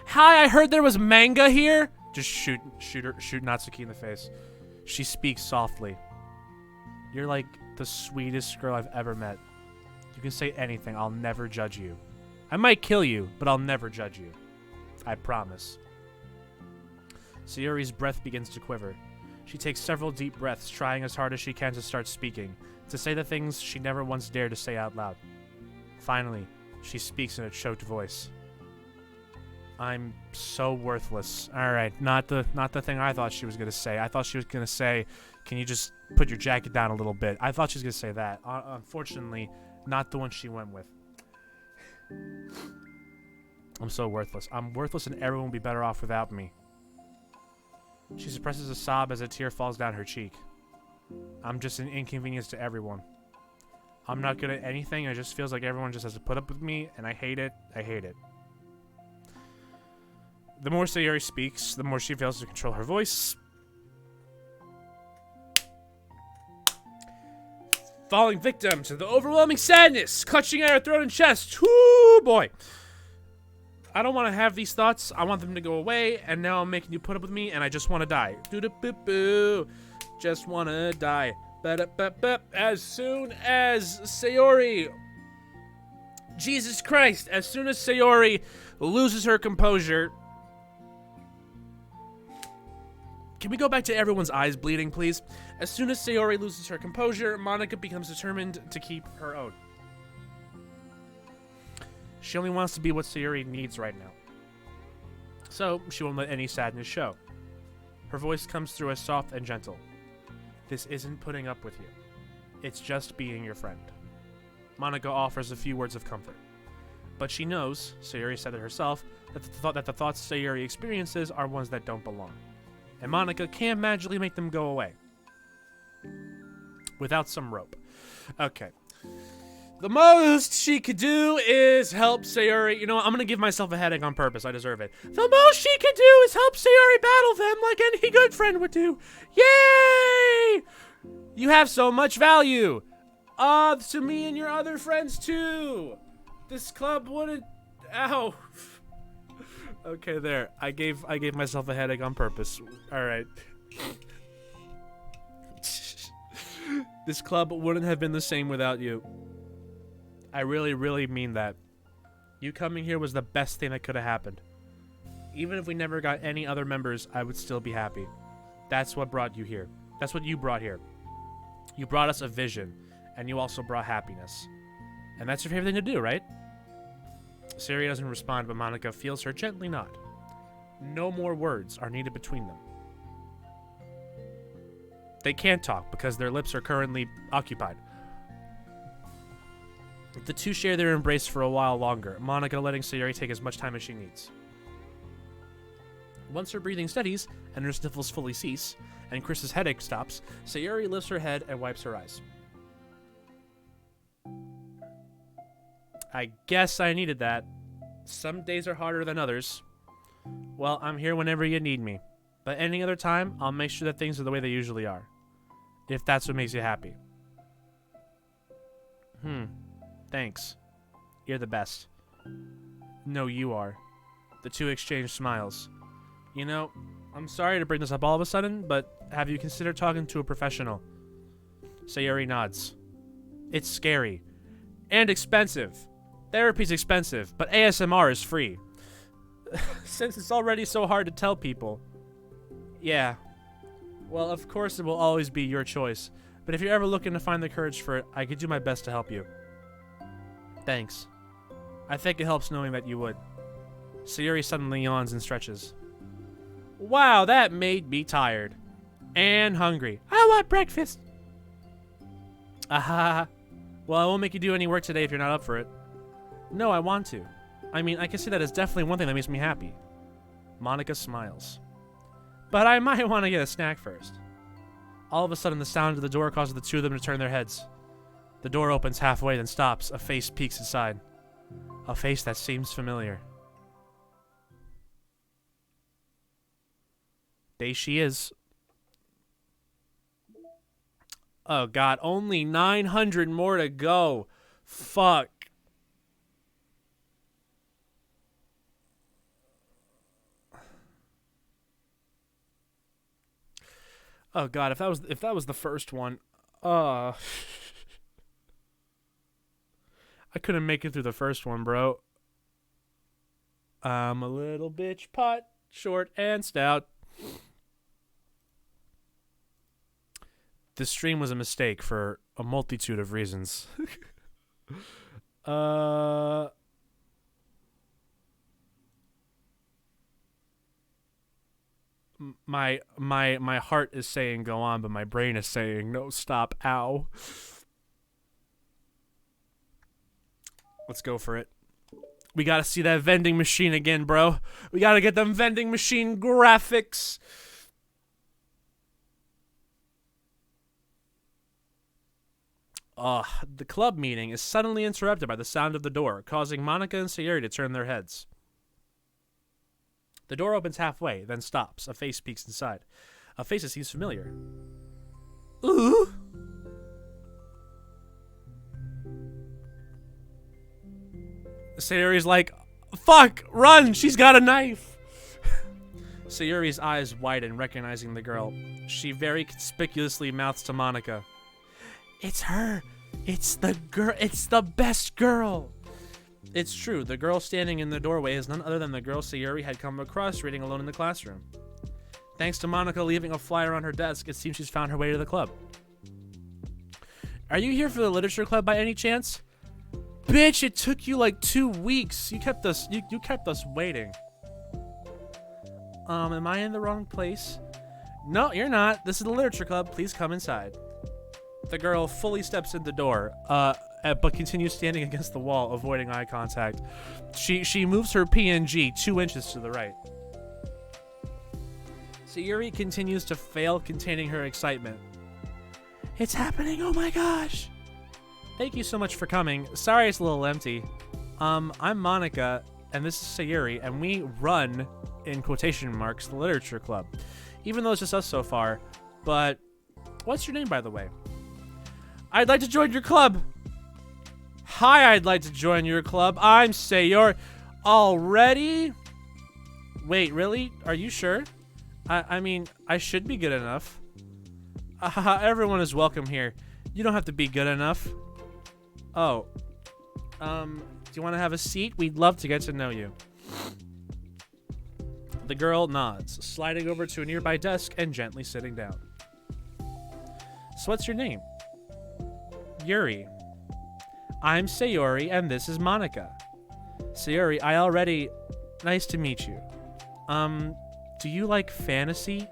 Hi, I heard there was manga here. Just shoot Natsuki in the face. She speaks softly. You're like the sweetest girl I've ever met. You can say anything. I'll never judge you. I might kill you, but I'll never judge you. I promise. Sayuri's breath begins to quiver. She takes several deep breaths, trying as hard as she can to start speaking, to say the things she never once dared to say out loud. Finally, she speaks in a choked voice. I'm so worthless. Alright, not the thing I thought she was going to say. I thought she was going to say, can you just put your jacket down a little bit? I thought she was going to say that. Unfortunately, not the one she went with. I'm so worthless. I'm worthless and everyone will be better off without me. She suppresses a sob as a tear falls down her cheek. I'm just an inconvenience to everyone. I'm not good at anything. It just feels like everyone just has to put up with me, and I hate it. I hate it. The more Sayuri speaks, the more she fails to control her voice. Falling victim to the overwhelming sadness, clutching at her throat and chest. Whoo, boy. I don't want to have these thoughts. I want them to go away, and now I'm making you put up with me, and I just want to die. Doo-doo-boo-boo. Just want to die. Ba-da-ba-ba. As soon as Sayori... Jesus Christ. As soon as Sayori loses her composure... Can we go back to everyone's eyes bleeding, please? As soon as Sayori loses her composure, Monika becomes determined to keep her own. She only wants to be what Sayori needs right now. So, she won't let any sadness show. Her voice comes through as soft and gentle. This isn't putting up with you. It's just being your friend. Monika offers a few words of comfort. But she knows, Sayori said it herself, that the thoughts Sayori experiences are ones that don't belong. And Monika can't magically make them go away. Without some rope. Okay. The most she could do is help Sayori. You know what? I'm going to give myself a headache on purpose. I deserve it. The most she could do is help Sayori battle them like any good friend would do. Yay! You have so much value. To me and your other friends too. This club wouldn't... Ow. Okay, there. I gave myself a headache on purpose. All right. This club wouldn't have been the same without you. I really, really mean that. You coming here was the best thing that could have happened. Even if we never got any other members, I would still be happy. That's what brought you here. That's what you brought here. You brought us a vision, and you also brought happiness. And that's your favorite thing to do, right? Sayori doesn't respond, but Monika feels her gently nod. No more words are needed between them. They can't talk because their lips are currently occupied. The two share their embrace for a while longer, Monika letting Sayori take as much time as she needs. Once her breathing steadies and her sniffles fully cease, and Chris's headache stops, Sayori lifts her head and wipes her eyes. I guess I needed that. Some days are harder than others. Well, I'm here whenever you need me. But any other time, I'll make sure that things are the way they usually are. If that's what makes you happy. Thanks. You're the best. No, you are. The two exchange smiles. You know, I'm sorry to bring this up all of a sudden, but have you considered talking to a professional? Sayori nods. It's scary. And expensive. Therapy's expensive, but ASMR is free. Since it's already so hard to tell people. Yeah. Well, of course it will always be your choice. But if you're ever looking to find the courage for it, I could do my best to help you. Thanks. I think it helps knowing that you would. Sayuri suddenly yawns and stretches. Wow, that made me tired. And hungry. I want breakfast. Aha. Well, I won't make you do any work today if you're not up for it. No, I want to. I mean, I can see that it's definitely one thing that makes me happy. Monica smiles. But I might want to get a snack first. All of a sudden, the sound of the door causes the two of them to turn their heads. The door opens halfway, then stops. A face peeks inside. A face that seems familiar. There she is. Oh god, only 900 more to go. Fuck. Oh god, if that was the first one, I couldn't make it through the first one, bro. I'm a little bitch pot, short and stout. This stream was a mistake for a multitude of reasons. My heart is saying go on, but my brain is saying no, stop, ow. Let's go for it. We gotta see that vending machine again, bro. We gotta get them vending machine graphics. The club meeting is suddenly interrupted by the sound of the door, causing Monica and Sayuri to turn their heads. The door opens halfway, then stops. A face peeks inside. A face that seems familiar. Ooh! Sayuri's like, fuck! Run! She's got a knife! Sayuri's eyes widen, recognizing the girl. She very conspicuously mouths to Monica. It's her! It's the girl! It's the best girl! It's true, the girl standing in the doorway is none other than the girl Sayuri had come across reading alone in the classroom. Thanks to Monica leaving a flyer on her desk, it seems she's found her way to the club. Are you here for the literature club by any chance? Bitch, it took you like 2 weeks. You kept us waiting. Am I in the wrong place? No, you're not. This is the literature club. Please come inside. The girl fully steps in the door, but continues standing against the wall, avoiding eye contact. She moves her PNG 2 inches to the right. Sayuri continues to fail containing her excitement. It's happening, oh my gosh! Thank you so much for coming. Sorry it's a little empty. I'm Monica, and this is Sayuri, and we run, in quotation marks, the literature club. Even though it's just us so far. But, what's your name, by the way? I'd like to join your club. Hi, I'd like to join your club. I'm Sayuri. Already? Wait, really? Are you sure? I mean, I should be good enough. Everyone is welcome here. You don't have to be good enough. Oh. Do you want to have a seat? We'd love to get to know you. The girl nods, sliding over to a nearby desk and gently sitting down. So what's your name? Yuri. I'm Sayuri, and this is Monica. Sayuri, nice to meet you. Do you like fantasy?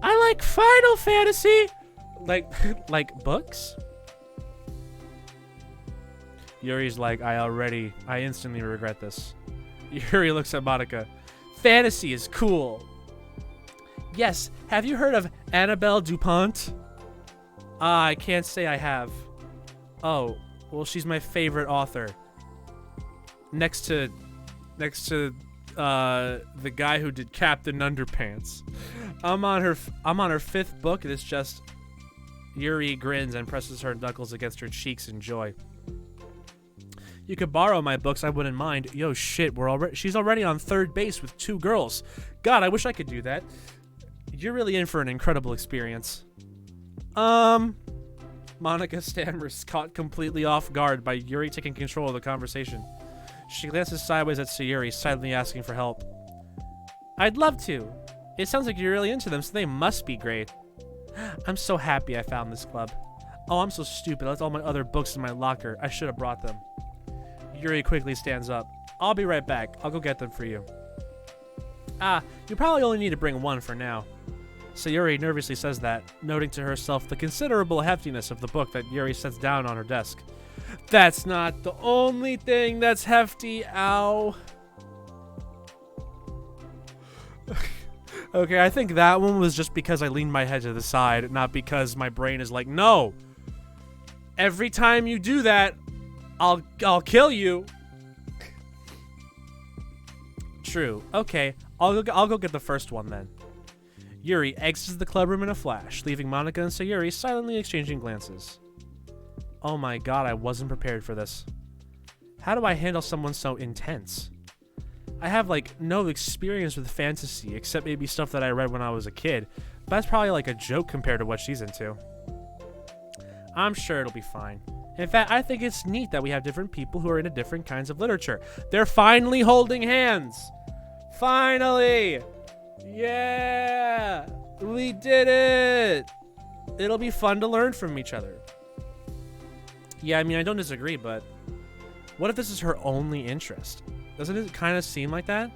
I like Final Fantasy! Like books? Yuri's like, I instantly regret this. Yuri looks at Monica. Fantasy is cool. Yes, have you heard of Annabelle DuPont? I can't say I have. Oh, well, she's my favorite author. Next to the guy who did Captain Underpants. I'm on her 5th book, and it's just Yuri grins and presses her knuckles against her cheeks in joy. You could borrow my books, I wouldn't mind. Yo, shit, she's already on 3rd base with 2 girls. God, I wish I could do that. You're really in for an incredible experience. Monica stammers, caught completely off guard by Yuri taking control of the conversation. She glances sideways at Sayuri, silently asking for help. I'd love to. It sounds like you're really into them, so they must be great. I'm so happy I found this club. Oh, I'm so stupid. I left all my other books in my locker. I should have brought them. Yuri quickly stands up. I'll be right back. I'll go get them for you. You probably only need to bring one for now. Sayuri nervously says that, noting to herself the considerable heftiness of the book that Yuri sets down on her desk. That's not the only thing that's hefty, ow. Okay, I think that one was just because I leaned my head to the side, not because my brain is like, no. Every time you do that, I'll kill you. True. Okay, I'll go get the first one then. Yuri exits the club room in a flash, leaving Monika and Sayuri silently exchanging glances. Oh my god, I wasn't prepared for this. How do I handle someone so intense? I have, like, no experience with fantasy, except maybe stuff that I read when I was a kid, but that's probably like a joke compared to what she's into. I'm sure it'll be fine. In fact, I think it's neat that we have different people who are into different kinds of literature. They're finally holding hands! Finally! Yeah! We did it! It'll be fun to learn from each other. Yeah, I mean, I don't disagree, but what if this is her only interest? Doesn't it kind of seem like that?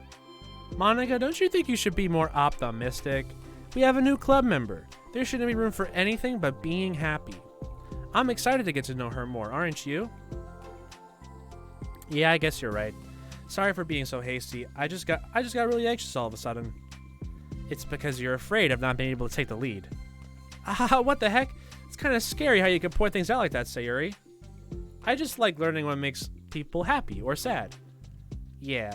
Monika, don't you think you should be more optimistic? We have a new club member. There shouldn't be room for anything but being happy. I'm excited to get to know her more, aren't you? Yeah, I guess you're right. Sorry for being so hasty. I just got really anxious all of a sudden. It's because you're afraid of not being able to take the lead. What the heck? It's kind of scary how you can point things out like that, Sayuri. I just like learning what makes people happy or sad. Yeah.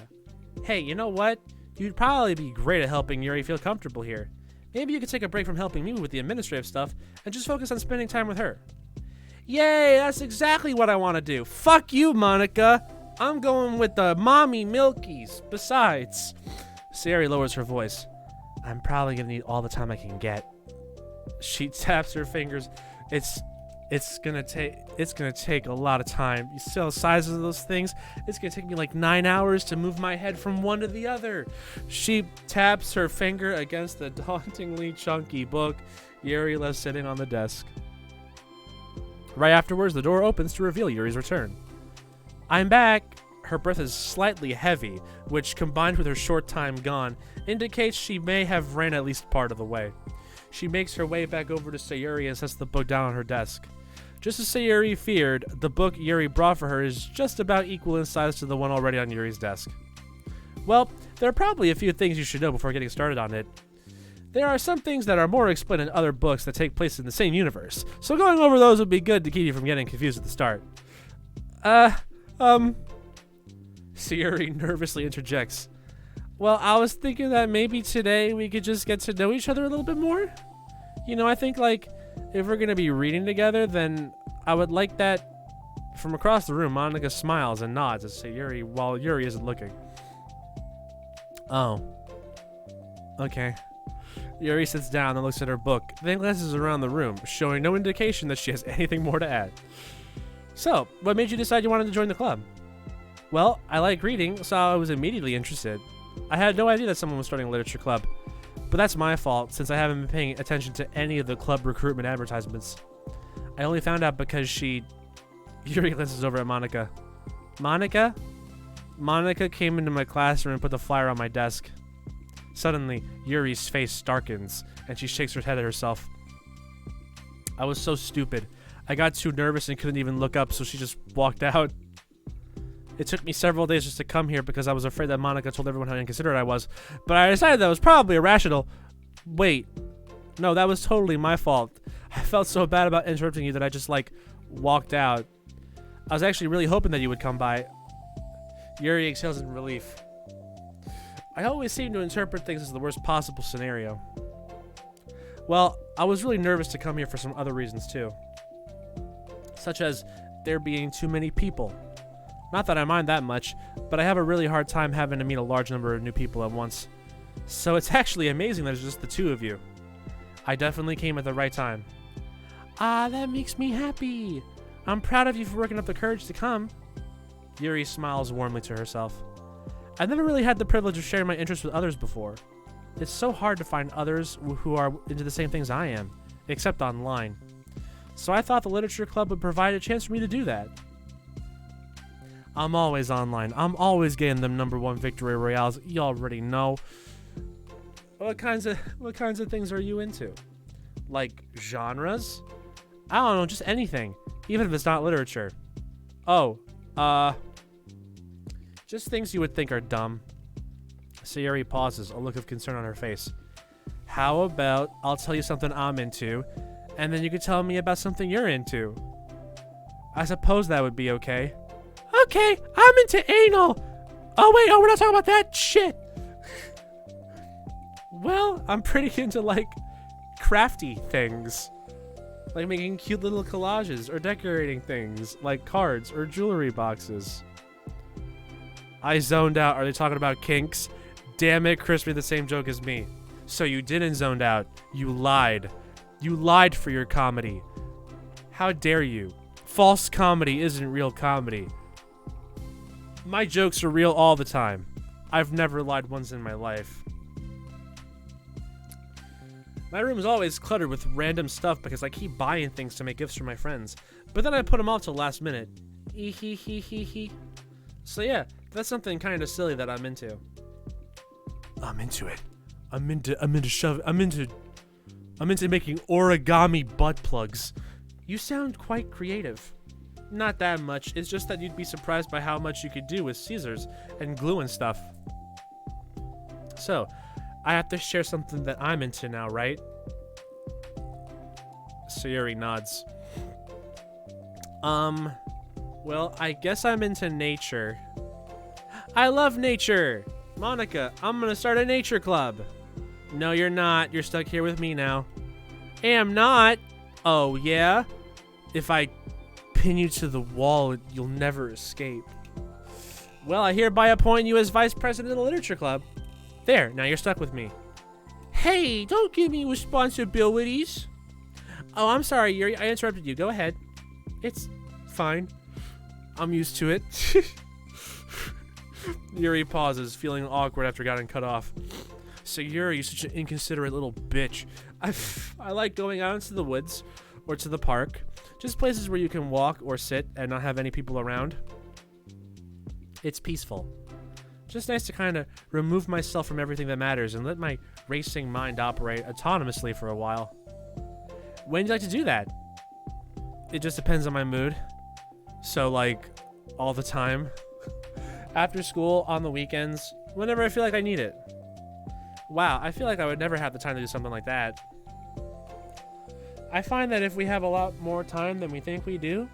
Hey, you know what? You'd probably be great at helping Yuri feel comfortable here. Maybe you could take a break from helping me with the administrative stuff and just focus on spending time with her. Yay, that's exactly what I want to do. Fuck you, Monika. I'm going with the mommy milkies. Besides, Sayuri lowers her voice. I'm probably gonna need all the time I can get. She taps her fingers. It's gonna take a lot of time. You see the sizes of those things? It's gonna take me like 9 hours to move my head from one to the other. She taps her finger against the dauntingly chunky book Yuri left sitting on the desk. Right afterwards, the door opens to reveal Yuri's return. I'm back. Her breath is slightly heavy, which, combined with her short time gone, indicates she may have ran at least part of the way. She makes her way back over to Sayuri and sets the book down on her desk. Just as Sayuri feared, the book Yuri brought for her is just about equal in size to the one already on Yuri's desk. Well, there are probably a few things you should know before getting started on it. There are some things that are more explained in other books that take place in the same universe, so going over those would be good to keep you from getting confused at the start. Sayuri nervously interjects. Well, I was thinking that maybe today we could just get to know each other a little bit more. You know, I think, like, if we're going to be reading together, then I would like that. From across the room, Monika smiles and nods at Sayuri while Yuri isn't looking. Oh. Okay. Yuri sits down and looks at her book, then glances around the room, showing no indication that she has anything more to add. So, what made you decide you wanted to join the club? Well, I like reading, so I was immediately interested. I had no idea that someone was starting a literature club, but that's my fault since I haven't been paying attention to any of the club recruitment advertisements. I only found out because Yuri glances over at Monika. Monika? Monika came into my classroom and put the flyer on my desk. Suddenly, Yuri's face darkens, and she shakes her head at herself. I was so stupid. I got too nervous and couldn't even look up, so she just walked out. It took me several days just to come here because I was afraid that Monika told everyone how inconsiderate I was, but I decided that was probably irrational. Wait. No, that was totally my fault. I felt so bad about interrupting you that I just, like, walked out. I was actually really hoping that you would come by. Yuri exhales in relief. I always seem to interpret things as the worst possible scenario. Well, I was really nervous to come here for some other reasons too. Such as there being too many people. Not that I mind that much, but I have a really hard time having to meet a large number of new people at once. So it's actually amazing that it's just the two of you. I definitely came at the right time. Ah, that makes me happy. I'm proud of you for working up the courage to come. Yuri smiles warmly to herself. I've never really had the privilege of sharing my interests with others before. It's so hard to find others who are into the same things I am, except online. So I thought the literature club would provide a chance for me to do that. I'm always online. I'm always getting them #1 victory royales. You already know. What kinds of things are you into? Like genres? I don't know, just anything, even if it's not literature. Oh, just things you would think are dumb. Sayuri pauses, a look of concern on her face. How about I'll tell you something I'm into, and then you can tell me about something you're into? I suppose that would be okay. Okay, I'm into anal. Oh, we're not talking about that shit. Well, I'm pretty into, like, crafty things. Like making cute little collages or decorating things, like cards or jewelry boxes. I zoned out. Are they talking about kinks? Damn it, Chris made the same joke as me. So you didn't zone out. You lied. You lied for your comedy. How dare you? False comedy isn't real comedy. My jokes are real all the time. I've never lied once in my life. My room is always cluttered with random stuff because I keep buying things to make gifts for my friends. But then I put them off till last minute. So yeah, that's something kind of silly that I'm into. I'm into it. I'm into making origami butt plugs. You sound quite creative. Not that much. It's just that you'd be surprised by how much you could do with scissors and glue and stuff. So, I have to share something that I'm into now, right? Sayuri nods. Well, I guess I'm into nature. I love nature! Monica, I'm gonna start a nature club. No, you're not. You're stuck here with me now. Am not. Oh, yeah? If I pin you to the wall, you'll never escape. Well, I hereby appoint you as vice president of the literature club. There, now you're stuck with me. Hey, don't give me responsibilities. Oh, I'm sorry, Yuri. I interrupted you. Go ahead. It's fine. I'm used to it. Yuri pauses, feeling awkward after getting cut off. So Yuri, you're such an inconsiderate little bitch. I like going out into the woods or to the park. Just places where you can walk or sit and not have any people around. It's peaceful. Just nice to kind of remove myself from everything that matters and let my racing mind operate autonomously for a while. When do you like to do that? It just depends on my mood. So, like, all the time. After school, on the weekends, whenever I feel like I need it. Wow, I feel like I would never have the time to do something like that. I find that if we have a lot more time than we think we do,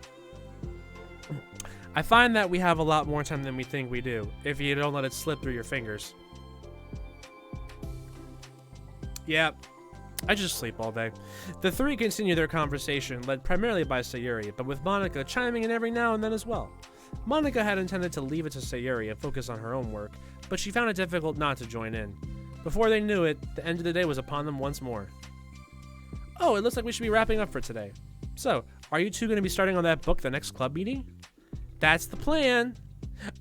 if you don't let it slip through your fingers. Yeah, I just sleep all day. The three continue their conversation, led primarily by Sayuri, but with Monica chiming in every now and then as well. Monica had intended to leave it to Sayuri and focus on her own work, but she found it difficult not to join in. Before they knew it, the end of the day was upon them once more. Oh, it looks like we should be wrapping up for today. So, are you two going to be starting on that book the next club meeting? That's the plan.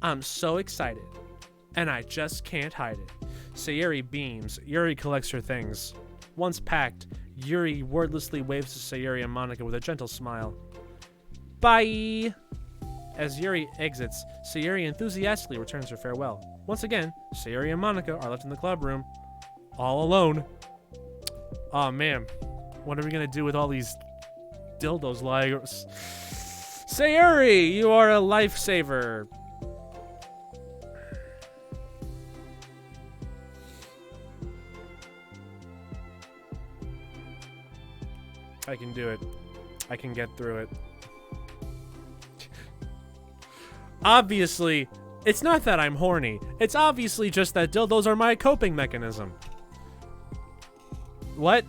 I'm so excited. And I just can't hide it. Sayuri beams. Yuri collects her things. Once packed, Yuri wordlessly waves to Sayuri and Monica with a gentle smile. Bye! As Yuri exits, Sayuri enthusiastically returns her farewell. Once again, Sayuri and Monica are left in the club room, all alone. Aw, man. What are we gonna do with all these dildos lying? Sayuri, you are a lifesaver. I can do it. I can get through it. Obviously, it's not that I'm horny. It's obviously just that dildos are my coping mechanism. What?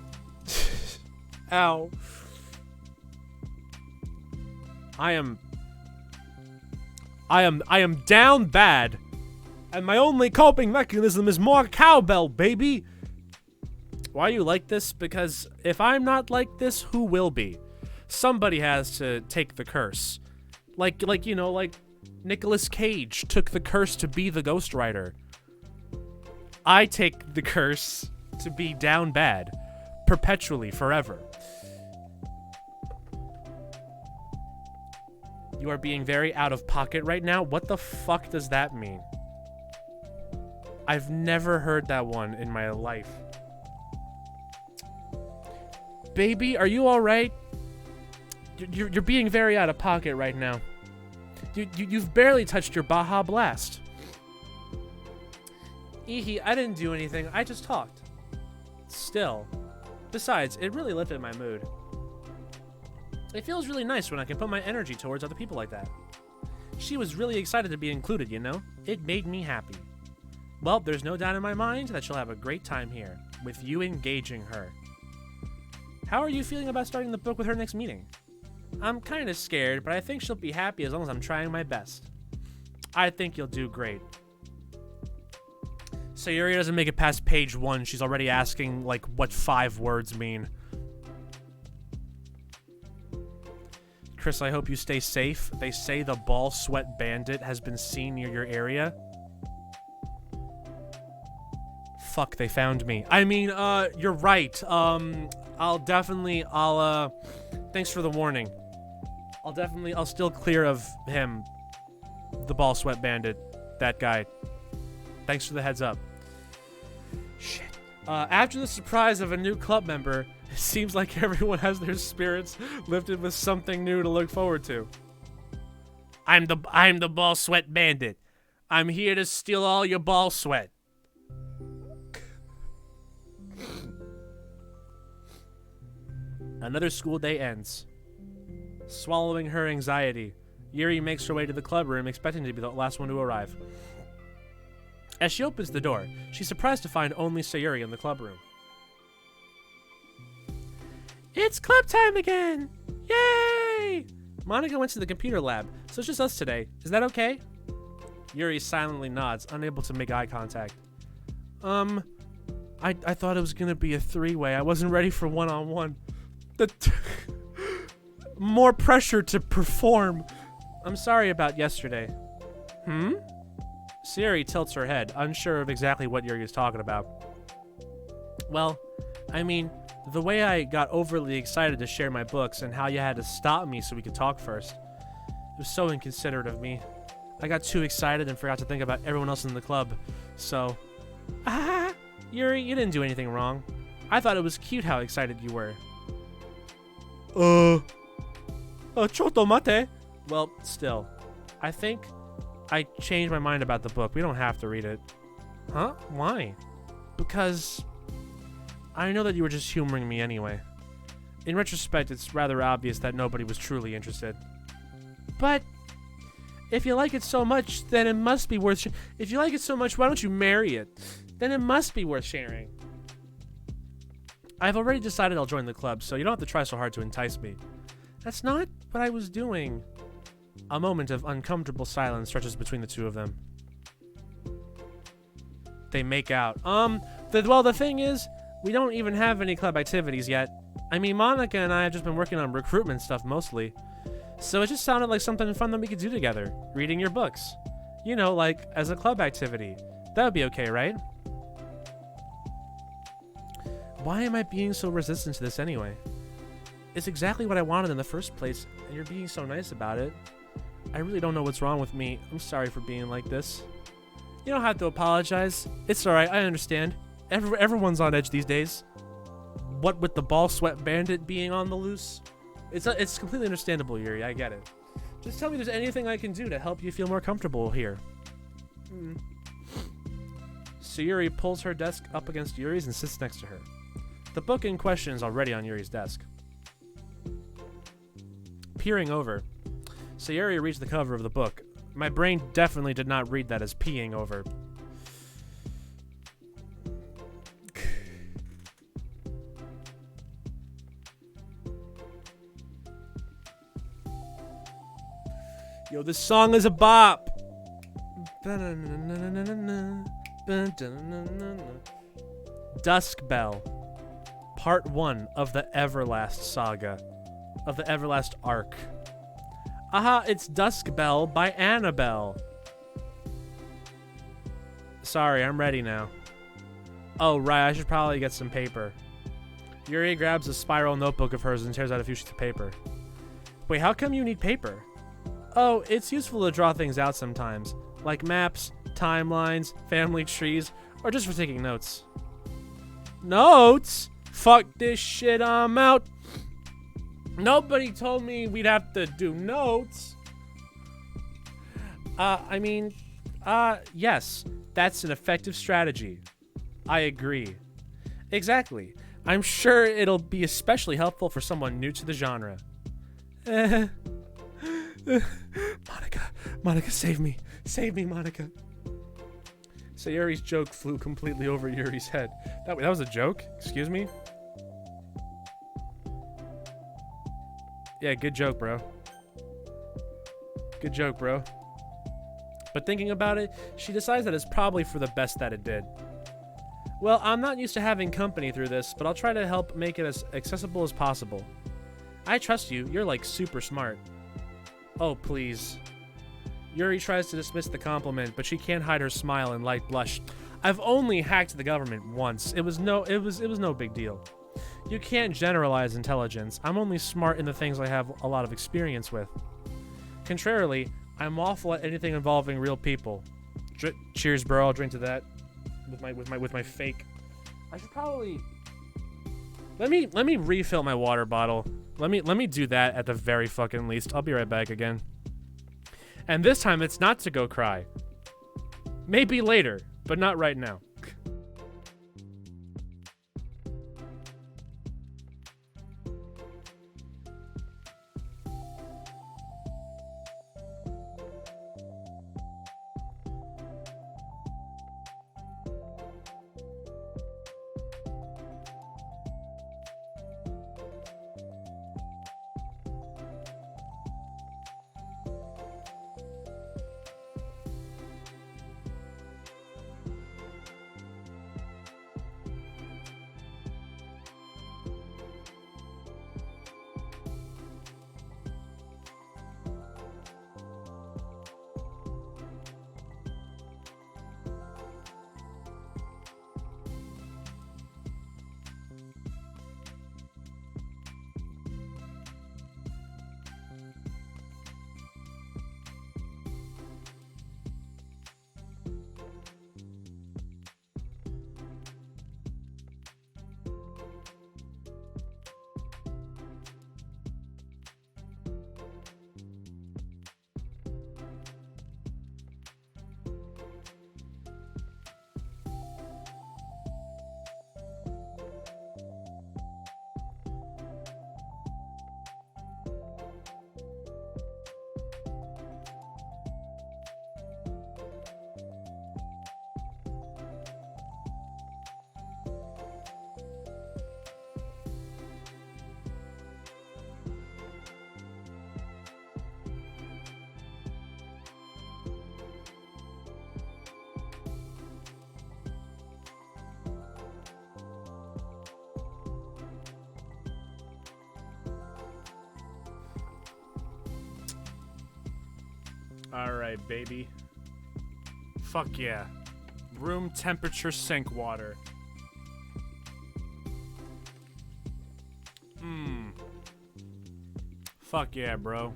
Ow. I am down bad. And my only coping mechanism is more cowbell, baby. Why are you like this? Because if I'm not like this, who will be? Somebody has to take the curse. Like Nicolas Cage took the curse to be the Ghost Rider. I take the curse to be down bad. Perpetually, forever. You are being very out of pocket right now? What the fuck does that mean? I've never heard that one in my life. Baby, are you alright? You're being very out of pocket right now. You've barely touched your Baja Blast. Eehee, I didn't do anything. I just talked. Still. Besides, it really lifted my mood. It feels really nice when I can put my energy towards other people like that. She was really excited to be included, you know? It made me happy. Well, there's no doubt in my mind that she'll have a great time here, with you engaging her. How are you feeling about starting the book with her next meeting? I'm kind of scared, but I think she'll be happy as long as I'm trying my best. I think you'll do great. Sayuri doesn't make it past page 1. She's already asking, like, what 5 words mean. Chris, I hope you stay safe. They say the ball sweat bandit has been seen near your area. Fuck, they found me. I mean, you're right. Thanks for the warning. I'll still clear of him. The ball sweat bandit. That guy. Thanks for the heads up. Shit. After the surprise of a new club member, it seems like everyone has their spirits lifted with something new to look forward to. I'm the ball sweat bandit. I'm here to steal all your ball sweat. Another school day ends. Swallowing her anxiety, Yuri makes her way to the club room, expecting to be the last one to arrive. As she opens the door, she's surprised to find only Sayuri in the club room. It's club time again! Yay! Monica went to the computer lab, so it's just us today. Is that okay? Yuri silently nods, unable to make eye contact. I thought it was gonna be a 3-way. I wasn't ready for one-on-one. More pressure to perform. I'm sorry about yesterday. Sayuri tilts her head, unsure of exactly what Yuri is talking about. Well, I mean, the way I got overly excited to share my books and how you had to stop me so we could talk first. It was so inconsiderate of me. I got too excited and forgot to think about everyone else in the club. So, Yuri, you didn't do anything wrong. I thought it was cute how excited you were. Choto mate. Well, still, I think I changed my mind about the book. We don't have to read it. Huh? Why? Because I know that you were just humoring me anyway. In retrospect, it's rather obvious that nobody was truly interested. But if you like it so much, then it must be worth if you like it so much, why don't you marry it? Then it must be worth sharing. I've already decided I'll join the club, so you don't have to try so hard to entice me. That's not what I was doing. A moment of uncomfortable silence stretches between the two of them. They make out. The thing is, we don't even have any club activities yet. I mean, Monica and I have just been working on recruitment stuff mostly. So it just sounded like something fun that we could do together. Reading your books. You know, like, as a club activity. That would be okay, right? Why am I being so resistant to this anyway? It's exactly what I wanted in the first place, and you're being so nice about it. I really don't know what's wrong with me. I'm sorry for being like this. You don't have to apologize. It's alright, I understand. Everyone's on edge these days. What with the ball sweat bandit being on the loose? It's completely understandable, Yuri, I get it. Just tell me if there's anything I can do to help you feel more comfortable here. So Yuri pulls her desk up against Yuri's and sits next to her. The book in question is already on Yuri's desk. Peering over, Sayuri reads the cover of the book. My brain definitely did not read that as peeing over. Yo, this song is a bop. Dusk Bell, Part 1 of the Everlast Saga, of the Everlast arc. Aha, it's Dusk Bell by Annabelle. Sorry, I'm ready now. Oh, right, I should probably get some paper. Yuri grabs a spiral notebook of hers and tears out a few sheets of paper. Wait, how come you need paper? Oh, it's useful to draw things out sometimes, like maps, timelines, family trees, or just for taking notes. Notes? Fuck this shit, I'm out. Nobody told me we'd have to do notes. Yes, that's an effective strategy. I agree. Exactly. I'm sure it'll be especially helpful for someone new to the genre. Monica, save me. Save me, Monica. Sayuri's joke flew completely over Yuri's head. That was a joke? Excuse me? Yeah, good joke, bro. Good joke, bro. But thinking about it, she decides that it's probably for the best that it did. Well, I'm not used to having company through this, but I'll try to help make it as accessible as possible. I trust you. You're like super smart. Oh, please. Yuri tries to dismiss the compliment, but she can't hide her smile and light blush. I've only hacked the government once. It was no big deal. You can't generalize intelligence. I'm only smart in the things I have a lot of experience with. Contrarily, I'm awful at anything involving real people. Cheers, bro. I'll drink to that with my fake. I should probably let me refill my water bottle. Let me do that at the very fucking least. I'll be right back again. And this time it's not to go cry. Maybe later, but not right now. Alright, baby. Fuck yeah. Room temperature sink water. Fuck yeah, bro.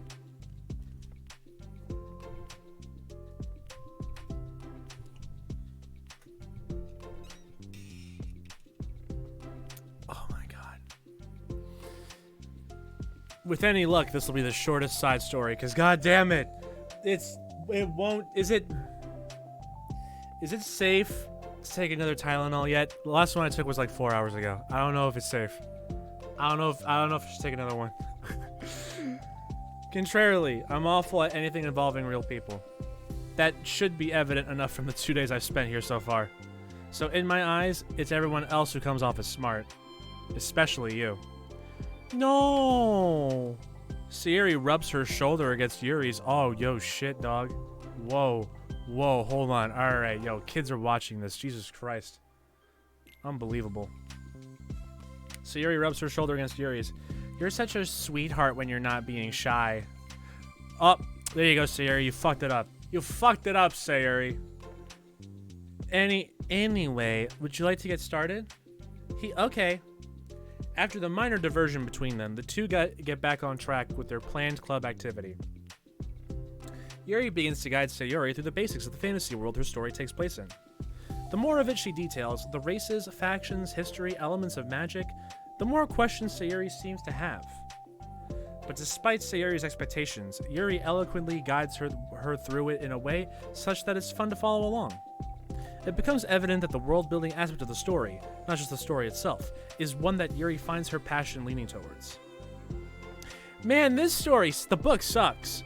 Oh my god. With any luck, this will be the shortest side story, because god damn it. It won't. Is it safe to take another Tylenol yet? The last one I took was like 4 hours ago. I don't know if it's safe. I don't know if I should take another one. Contrarily, I'm awful at anything involving real people. That should be evident enough from the 2 days I've spent here so far. So in my eyes, it's everyone else who comes off as smart. Especially you. No! Sayuri rubs her shoulder against Yuri's. Oh, yo, shit, dog. Whoa. Whoa, hold on. Alright, yo, kids are watching this. Jesus Christ. Unbelievable. Sayuri rubs her shoulder against Yuri's. You're such a sweetheart when you're not being shy. Oh, there you go, Sayuri. You fucked it up. You fucked it up, Sayuri. Anyway, would you like to get started? Okay. After the minor diversion between them, the two get back on track with their planned club activity. Yuri begins to guide Sayuri through the basics of the fantasy world her story takes place in. The more of it she details, the races, factions, history, elements of magic, the more questions Sayuri seems to have. But despite Sayuri's expectations, Yuri eloquently guides her through it in a way such that it's fun to follow along. It becomes evident that the world-building aspect of the story, not just the story itself, is one that Yuri finds her passion leaning towards. Man, the book sucks.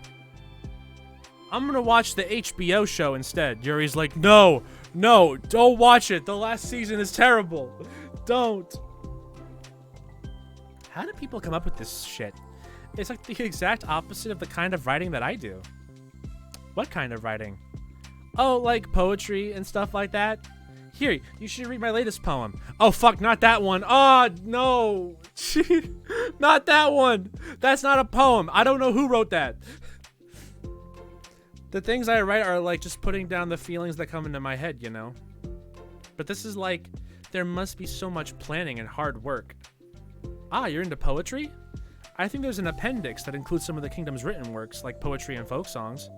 I'm gonna watch the HBO show instead. Yuri's like, no, don't watch it. The last season is terrible. Don't. How do people come up with this shit? It's like the exact opposite of the kind of writing that I do. What kind of writing? Oh, like poetry and stuff like that? Here, you should read my latest poem. Oh, fuck, not that one. Oh, no. Not that one. That's not a poem. I don't know who wrote that. The things I write are like just putting down the feelings that come into my head, you know? But this is like, there must be so much planning and hard work. Ah, you're into poetry? I think there's an appendix that includes some of the kingdom's written works, like poetry and folk songs.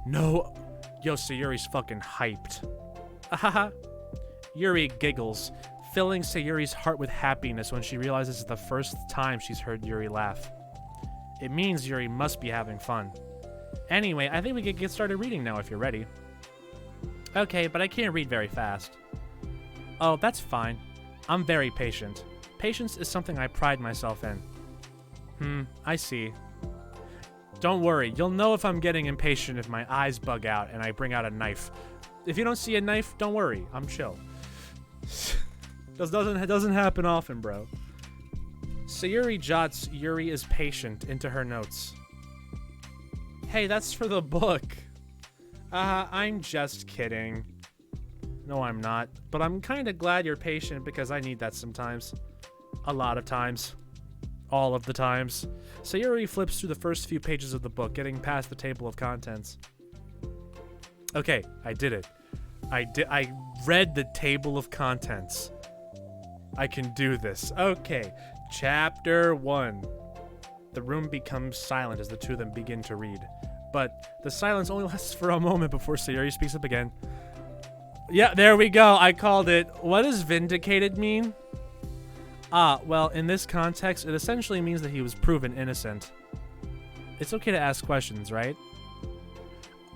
No. Yo, Sayuri's fucking hyped. Ahaha. Yuri giggles, filling Sayuri's heart with happiness when she realizes it's the first time she's heard Yuri laugh. It means Yuri must be having fun. Anyway, I think we can get started reading now if you're ready. Okay, but I can't read very fast. Oh, that's fine. I'm very patient. Patience is something I pride myself in. I see. Don't worry, you'll know if I'm getting impatient if my eyes bug out and I bring out a knife. If you don't see a knife, don't worry, I'm chill. This doesn't happen often, bro. Sayuri jots Yuri is patient into her notes. Hey, that's for the book. I'm just kidding. No, I'm not. But I'm kind of glad you're patient because I need that sometimes. A lot of times. All of the times. Sayuri flips through the first few pages of the book, getting past the table of contents. Okay, I did it. I read the table of contents. I can do this. Okay, chapter 1. The room becomes silent as the two of them begin to read. But the silence only lasts for a moment before Sayuri speaks up again. Yeah, there we go. I called it. What does vindicated mean? Well, in this context, it essentially means that he was proven innocent. It's okay to ask questions, right?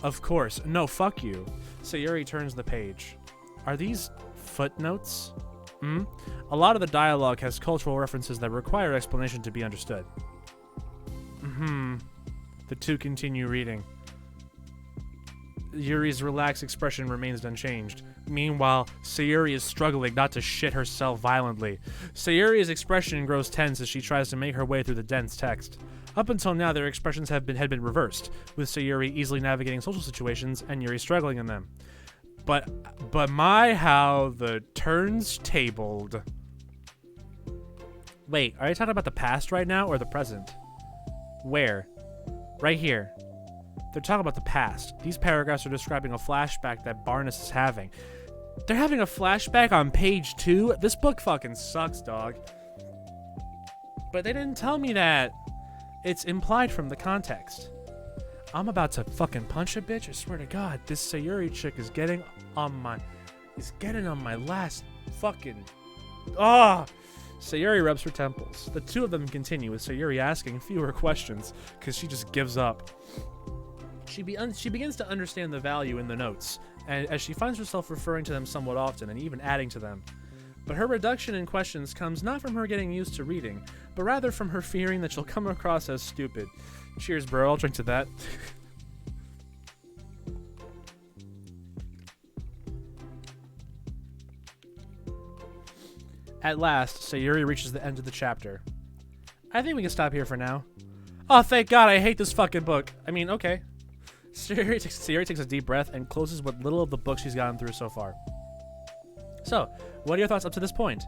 Of course. No, fuck you. Sayuri turns the page. Are these footnotes? A lot of the dialogue has cultural references that require explanation to be understood. The two continue reading. Yuri's relaxed expression remains unchanged. Meanwhile, Sayuri is struggling not to shit herself violently. Sayuri's expression grows tense as she tries to make her way through the dense text. Up until now, their expressions had been reversed, with Sayuri easily navigating social situations and Yuri struggling in them. But my how the turns tabled. Wait, are you talking about the past right now or the present? Where? Right here. They're talking about the past. These paragraphs are describing a flashback that Barnes is having. They're having a flashback on page 2? This book fucking sucks, dog. But they didn't tell me that. It's implied from the context. I'm about to fucking punch a bitch. I swear to God, this Sayuri chick is getting on my last fucking... Sayuri rubs her temples. The two of them continue, with Sayuri asking fewer questions, because she just gives up. She begins to understand the value in the notes, and as she finds herself referring to them somewhat often and even adding to them. But her reduction in questions comes not from her getting used to reading, but rather from her fearing that she'll come across as stupid. Cheers, bro. I'll drink to that. At last, Sayuri reaches the end of the chapter. I think we can stop here for now. Oh, thank God, I hate this fucking book. I mean, okay. Sayuri takes a deep breath and closes what little of the book she's gotten through so far. So, what are your thoughts up to this point?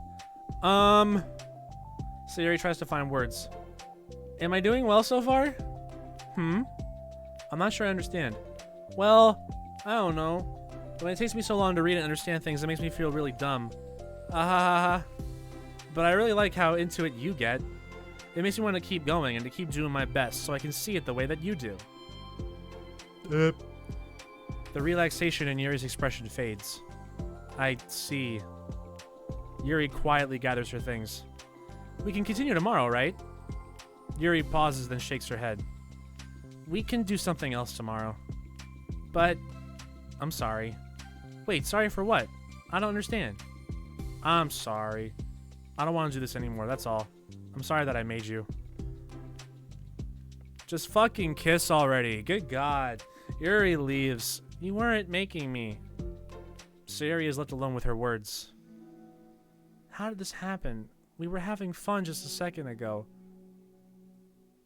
Sayuri tries to find words. Am I doing well so far? I'm not sure I understand. Well, I don't know. When it takes me so long to read and understand things, it makes me feel really dumb. Ah, but I really like how into it you get. It makes me want to keep going and to keep doing my best so I can see it the way that you do. The relaxation in Yuri's expression fades. I see. Yuri quietly gathers her things. We can continue tomorrow, right? Yuri pauses, then shakes her head. We can do something else tomorrow. But I'm sorry. Wait, sorry for what? I don't understand. I'm sorry. I don't want to do this anymore, that's all. I'm sorry that I made you. Just fucking kiss already. Good God. Yuri leaves. You weren't making me. Sayuri is left alone with her words. How did this happen? We were having fun just a second ago.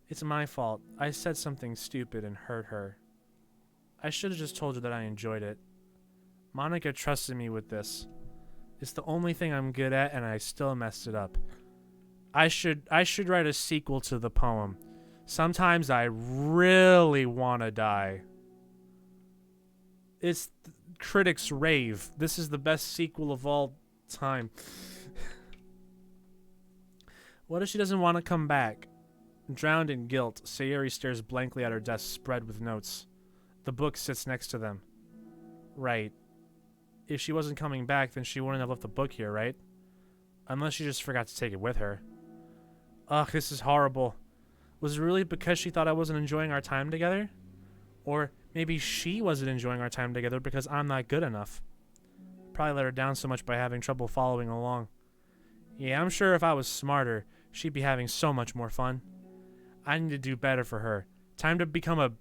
It's my fault. I said something stupid and hurt her. I should have just told her that I enjoyed it. Monica trusted me with this. It's the only thing I'm good at, and I still messed it up. I should write a sequel to the poem. Sometimes I really want to die. It's critics rave. This is the best sequel of all time. What if she doesn't want to come back? Drowned in guilt, Sayuri stares blankly at her desk spread with notes. The book sits next to them. Right. If she wasn't coming back, then she wouldn't have left the book here, right? Unless she just forgot to take it with her. Ugh, this is horrible. Was it really because she thought I wasn't enjoying our time together? Or maybe she wasn't enjoying our time together because I'm not good enough. Probably let her down so much by having trouble following along. Yeah, I'm sure if I was smarter, she'd be having so much more fun. I need to do better for her. Time to become a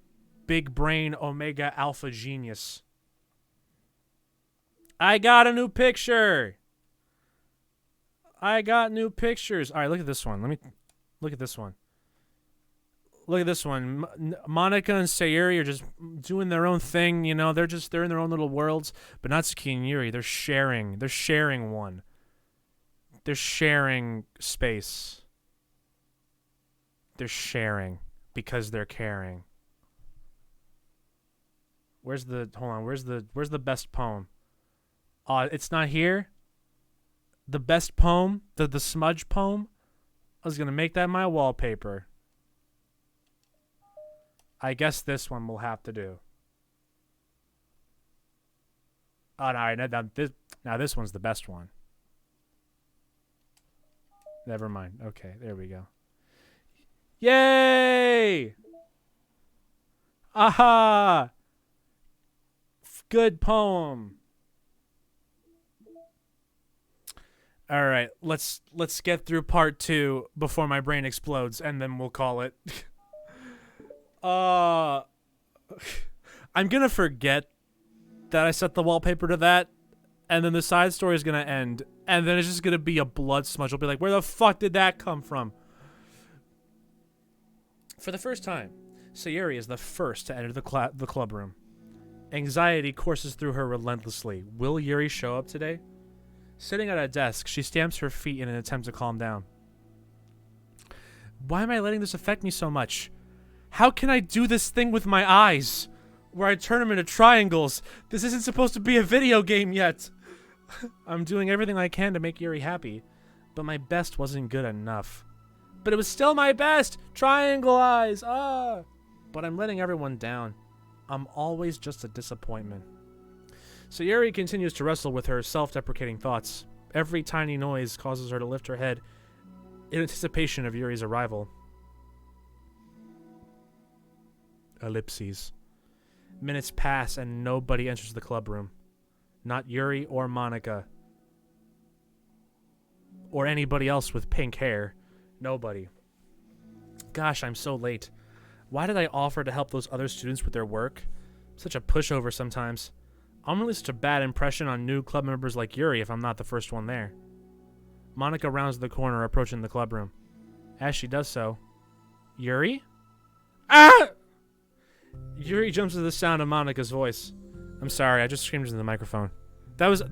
big brain omega alpha genius. I got a new picture! I got new pictures. All right, look at this one. Let me look at this one. Look at this one. Monica and Sayuri are just doing their own thing, you know. They're in their own little worlds. But Natsuki and Yuri, they're sharing. They're sharing one. They're sharing space. They're sharing because they're caring. Where's the best poem? It's not here. The best poem, the smudge poem. I was gonna make that my wallpaper. I guess this one will have to do. Oh, now this one's the best one. Never mind. Okay, there we go. Yay! Aha! Good poem. All right, let's get through part 2 before my brain explodes, and then we'll call it. I'm gonna forget that I set the wallpaper to that, and then the side story is gonna end, and then it's just gonna be a blood smudge. I'll be like, where the fuck did that come from? For the first time, Sayuri is the first to enter the club room. Anxiety courses through her relentlessly. Will Yuri show up today? Sitting at a desk, she stamps her feet in an attempt to calm down. Why am I letting this affect me so much? How can I do this thing with my eyes? Where I turn them into triangles? This isn't supposed to be a video game yet. I'm doing everything I can to make Yuri happy, but my best wasn't good enough. But it was still my best! Triangle eyes! Ah! But I'm letting everyone down. I'm always just a disappointment. Sayuri continues to wrestle with her self-deprecating thoughts. Every tiny noise causes her to lift her head in anticipation of Yuri's arrival. Ellipses. Minutes pass and nobody enters the club room. Not Yuri or Monica. Or anybody else with pink hair. Nobody. Gosh, I'm so late. Why did I offer to help those other students with their work? Such a pushover sometimes. I'm really such a bad impression on new club members like Yuri if I'm not the first one there. Monica rounds the corner, approaching the club room. As she does so, Yuri? Ah! Yuri jumps to the sound of Monica's voice. I'm sorry, I just screamed into the microphone. That was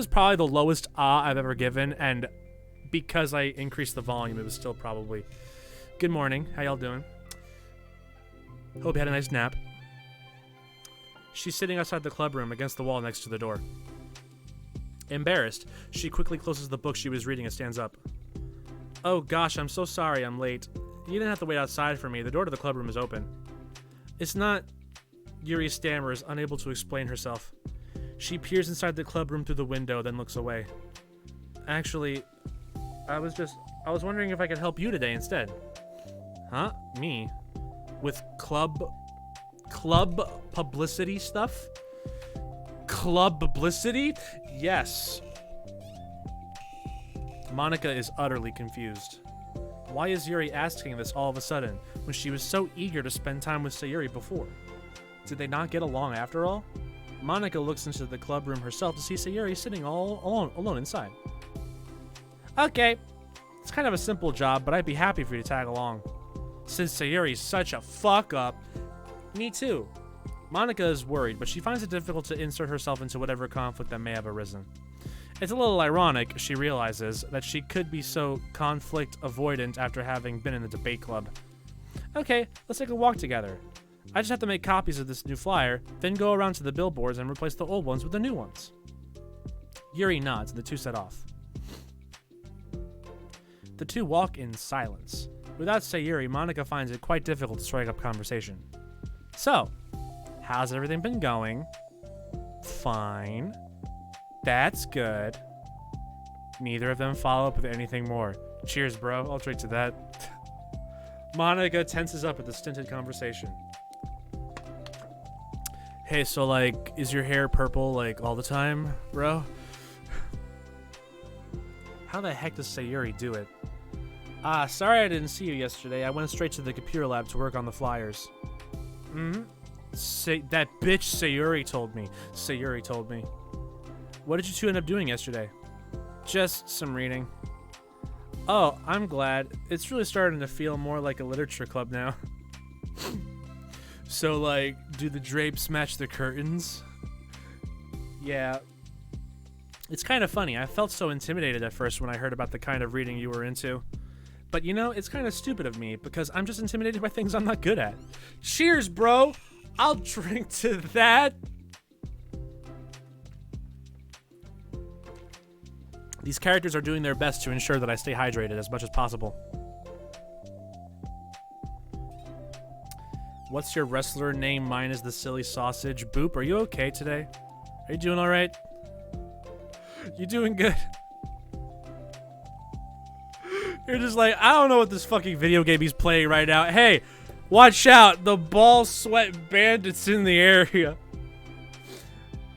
probably the lowest I've ever given, and because I increased the volume, it was still probably. Good morning. How y'all doing? Hope you had a nice nap. She's sitting outside the club room against the wall next to the door. Embarrassed, she quickly closes the book she was reading and stands up. Oh gosh, I'm so sorry I'm late. You didn't have to wait outside for me. The door to the club room is open. It's not... Yuri stammers, unable to explain herself. She peers inside the club room through the window, then looks away. Actually, I was wondering if I could help you today instead. Huh? Me? With club publicity stuff? Club publicity? Yes. Monika is utterly confused. Why is Yuri asking this all of a sudden, when she was so eager to spend time with Sayuri before? Did they not get along after all? Monika looks into the club room herself to see Sayuri sitting all alone inside. Okay. It's kind of a simple job, but I'd be happy for you to tag along. Since Sayuri's such a fuck-up. Me too. Monika is worried, but she finds it difficult to insert herself into whatever conflict that may have arisen. It's a little ironic, she realizes, that she could be so conflict avoidant after having been in the debate club. Okay, let's take a walk together. I just have to make copies of this new flyer, then go around to the billboards and replace the old ones with the new ones. Yuri nods and the two set off. The two walk in silence. Without Sayuri, Monika finds it quite difficult to strike up conversation. So, how's everything been going? Fine. That's good. Neither of them follow up with anything more. Cheers, bro. I'll drink to that. Monika tenses up at the stinted conversation. Hey, so, like, is your hair purple, like, all the time, bro? How the heck does Sayuri do it? Sorry I didn't see you yesterday. I went straight to the computer lab to work on the flyers. That bitch Sayuri told me. Sayuri told me. What did you two end up doing yesterday? Just some reading. Oh, I'm glad. It's really starting to feel more like a literature club now. So, like, do the drapes match the curtains? Yeah. It's kind of funny. I felt so intimidated at first when I heard about the kind of reading you were into. But, you know, it's kind of stupid of me because I'm just intimidated by things I'm not good at. Cheers, bro! I'll drink to that! These characters are doing their best to ensure that I stay hydrated as much as possible. What's your wrestler name? Mine is the silly sausage. Boop, are you okay today? Are you doing alright? You doing good? You're just like, I don't know what this fucking video game he's playing right now. Hey, watch out. The ball sweat bandits in the area.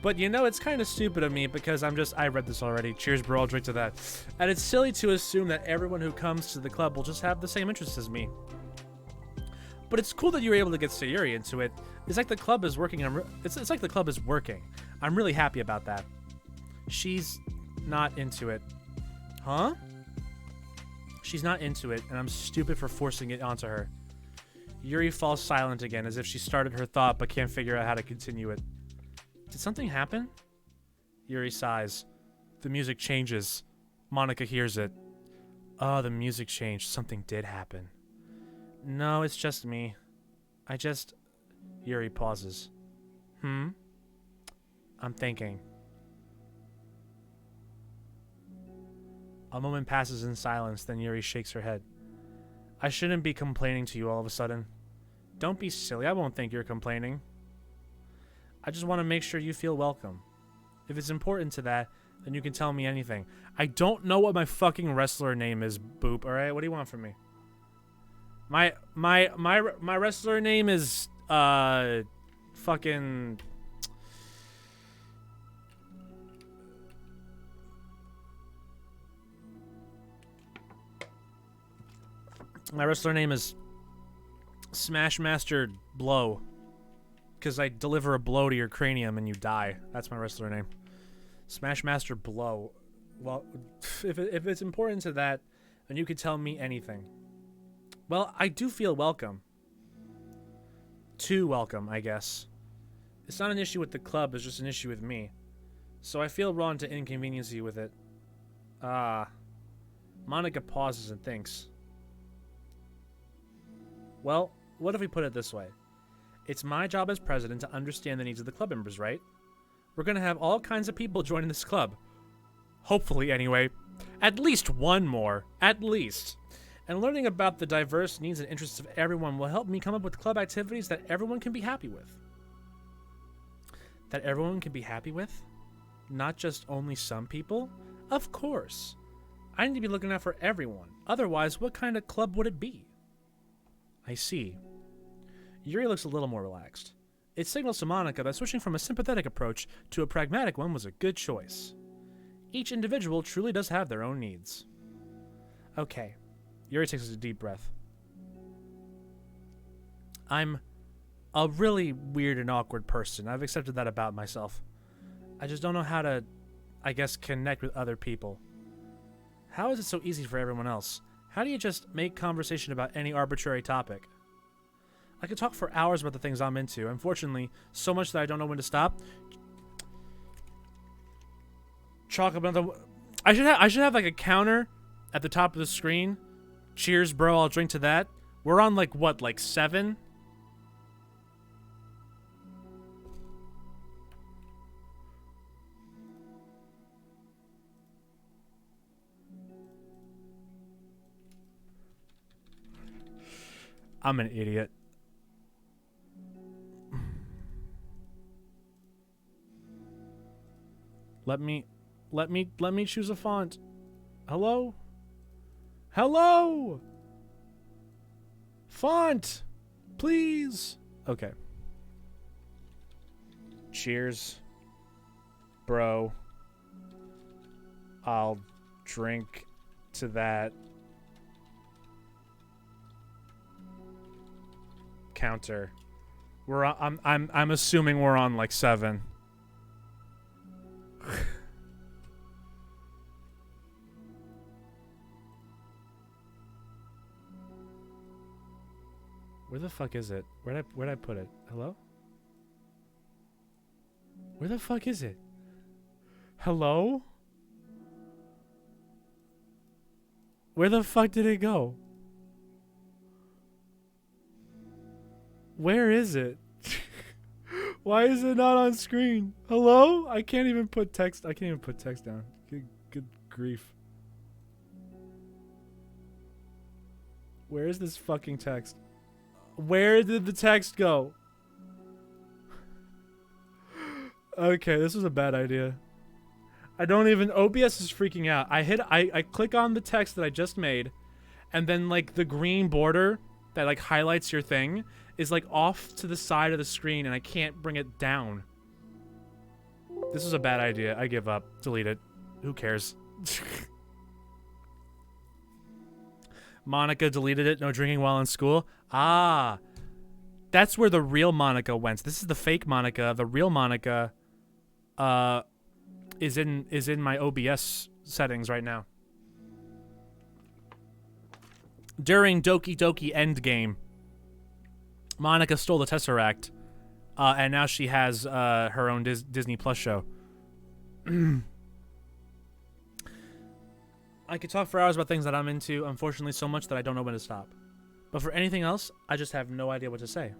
But you know, it's kind of stupid of me because I read this already. Cheers, bro. I'll drink to that. And it's silly to assume that everyone who comes to the club will just have the same interests as me. But it's cool that you were able to get Sayuri into it. It's like the club is working. It's like the club is working. I'm really happy about that. She's not into it. Huh? She's not into it, and I'm stupid for forcing it onto her. Yuri falls silent again, as if she started her thought but can't figure out how to continue it. Did something happen? Yuri sighs. The music changes. Monika hears it. Oh, the music changed. Something did happen. No, it's just me. Yuri pauses. I'm thinking. A moment passes in silence, then Yuri shakes her head. I shouldn't be complaining to you all of a sudden. Don't be silly, I won't think you're complaining. I just want to make sure you feel welcome. If it's important to that, then you can tell me anything. I don't know what my fucking wrestler name is, Boop, alright? What do you want from me? My wrestler name is, fucking... My wrestler name is Smashmaster Blow. Because I deliver a blow to your cranium and you die. That's my wrestler name. Smashmaster Blow. Well, if it's important to that, then you could tell me anything. Well, I do feel welcome. Too welcome, I guess. It's not an issue with the club, it's just an issue with me. So I feel wrong to inconvenience you with it. Monika pauses and thinks. Well, what if we put it this way? It's my job as president to understand the needs of the club members, right? We're gonna have all kinds of people joining this club. Hopefully, anyway. At least one more. At least. And learning about the diverse needs and interests of everyone will help me come up with club activities that everyone can be happy with. That everyone can be happy with? Not just only some people? Of course. I need to be looking out for everyone. Otherwise, what kind of club would it be? I see. Yuri looks a little more relaxed. It signals to Monica that switching from a sympathetic approach to a pragmatic one was a good choice. Each individual truly does have their own needs. Okay. Yuri takes a deep breath. I'm a really weird and awkward person. I've accepted that about myself. I just don't know how to, I guess, connect with other people. How is it so easy for everyone else? How do you just make conversation about any arbitrary topic? I could talk for hours about the things I'm into. Unfortunately, so much that I don't know when to stop. Talk about the. I should have like a counter at the top of the screen. Cheers, bro. I'll drink to that. We're on like what, like 7? I'm an idiot. Let me choose a font. Hello? Hello? Font! Please! Okay. Cheers. Bro. I'll drink to that. Counter. We're on, I'm assuming we're on like 7. Where the fuck is it? Where'd I put it? Hello? Where the fuck is it? Hello? Where the fuck did it go? Where is it? Why is it not on screen? Hello? I can't even put text. I can't even put text down. Good grief. Where is this fucking text? Where did the text go? Okay, this was a bad idea. I don't even... OBS is freaking out. I click on the text that I just made, and then like the green border that like highlights your thing is like off to the side of the screen, and I can't bring it down. This is a bad idea. I give up. Delete it. Who cares? Monica deleted it. No drinking while in school. Ah, that's where the real Monica went. This is the fake Monica. The real Monica, is in my OBS settings right now. During Doki Doki Endgame, Monica stole the Tesseract, and now she has her own Disney Plus show. I could talk for hours about things that I'm into, unfortunately so much that I don't know when to stop. But for anything else, I just have no idea what to say.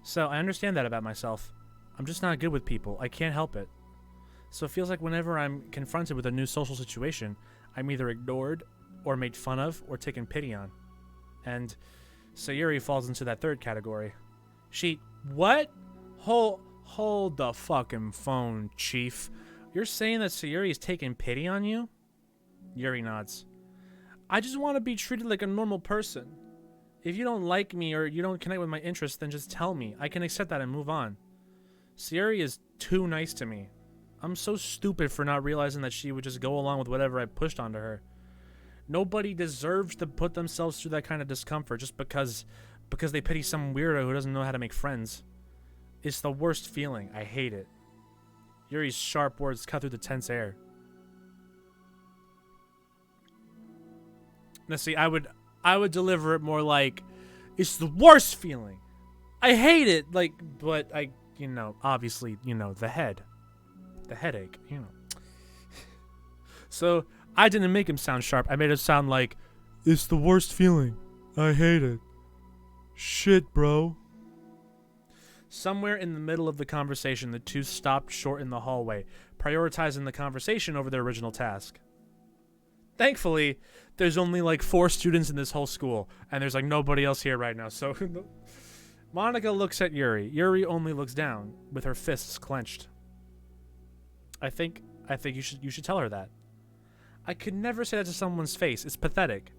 So I understand that about myself. I'm just not good with people. I can't help it. So it feels like whenever I'm confronted with a new social situation, I'm either ignored or made fun of or taken pity on. And Sayuri falls into that third category. What? Hold the fucking phone, Chief. You're saying that Sayuri is taking pity on you? Yuri nods. I just want to be treated like a normal person. If you don't like me or you don't connect with my interests, then just tell me. I can accept that and move on. Sayuri is too nice to me. I'm so stupid for not realizing that she would just go along with whatever I pushed onto her. Nobody deserves to put themselves through that kind of discomfort just because they pity some weirdo who doesn't know how to make friends. It's the worst feeling. I hate it. Yuri's sharp words cut through the tense air. Now see, I would deliver it more like, it's the worst feeling. I hate it. Like, but I, obviously, the headache, So I didn't make him sound sharp. I made it sound like, it's the worst feeling. I hate it. Shit, bro. Somewhere in the middle of the conversation, the two stopped short in the hallway, prioritizing the conversation over their original task. Thankfully, there's only like 4 students in this whole school, and there's like nobody else here right now. So Monika looks at Yuri. Yuri only looks down, with her fists clenched. I think you should tell her that. I could never say that to someone's face. It's pathetic.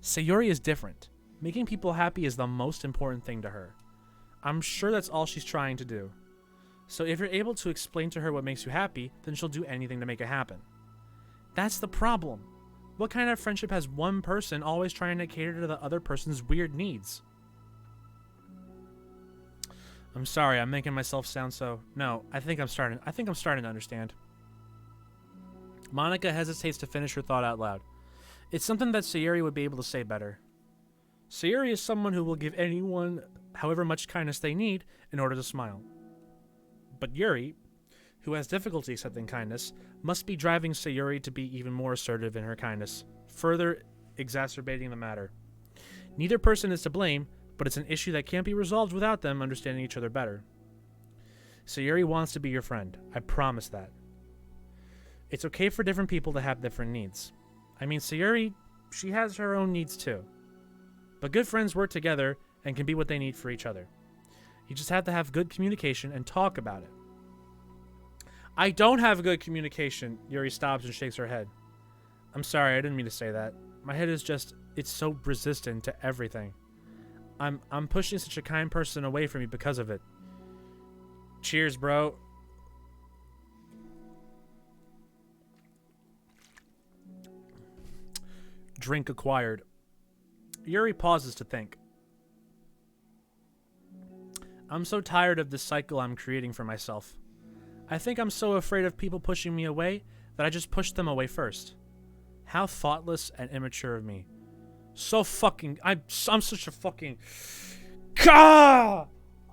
Sayuri is different. Making people happy is the most important thing to her. I'm sure that's all she's trying to do. So if you're able to explain to her what makes you happy, then she'll do anything to make it happen. That's the problem. What kind of friendship has one person always trying to cater to the other person's weird needs? I'm sorry, I'm making myself sound so... No, I think I'm starting to understand. Monika hesitates to finish her thought out loud. It's something that Sayuri would be able to say better. Sayuri is someone who will give anyone however much kindness they need in order to smile. But Yuri, who has difficulty accepting kindness, must be driving Sayuri to be even more assertive in her kindness, further exacerbating the matter. Neither person is to blame, but it's an issue that can't be resolved without them understanding each other better. Sayuri wants to be your friend. I promise that. It's okay for different people to have different needs. I mean, Sayuri, she has her own needs too. But good friends work together and can be what they need for each other. You just have to have good communication and talk about it. I don't have good communication. Yuri stops and shakes her head. I'm sorry, I didn't mean to say that. My head is just, it's so resistant to everything. I'm pushing such a kind person away from me because of it. Cheers, bro. Drink acquired. Yuri pauses to think. I'm so tired of this cycle I'm creating for myself. I think I'm so afraid of people pushing me away that I just push them away first. How thoughtless and immature of me. So fucking... I'm such a fucking...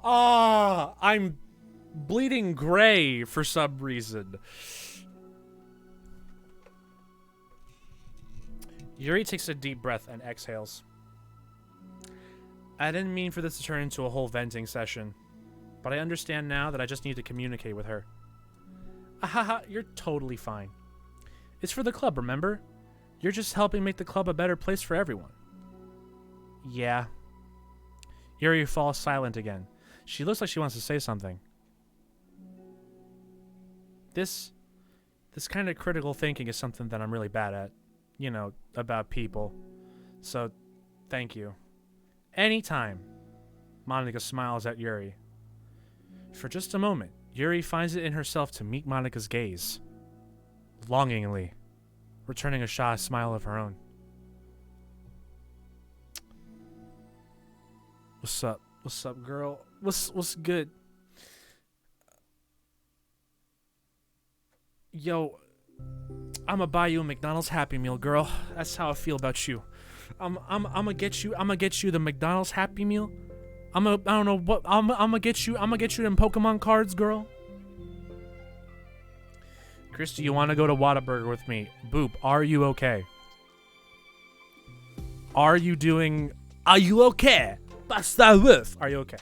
I'm bleeding gray for some reason. Yuri takes a deep breath and exhales. I didn't mean for this to turn into a whole venting session, but I understand now that I just need to communicate with her. Ahaha, you're totally fine. It's for the club, remember? You're just helping make the club a better place for everyone. Yeah. Yuri falls silent again. She looks like she wants to say something. This kind of critical thinking is something that I'm really bad at. You know, about people. So, thank you. Anytime. Monika smiles at Yuri. For just a moment, Yuri finds it in herself to meet Monika's gaze. Longingly. Returning a shy smile of her own. What's up? What's up, girl? What's good? Yo, I'ma buy you a McDonald's Happy Meal, girl. That's how I feel about you. I'ma get you the McDonald's Happy Meal. I'm gonna get you them Pokemon cards, girl. Chris, do you want to go to Whataburger with me? Boop, are you okay? Are you okay? Basta with. Are you okay?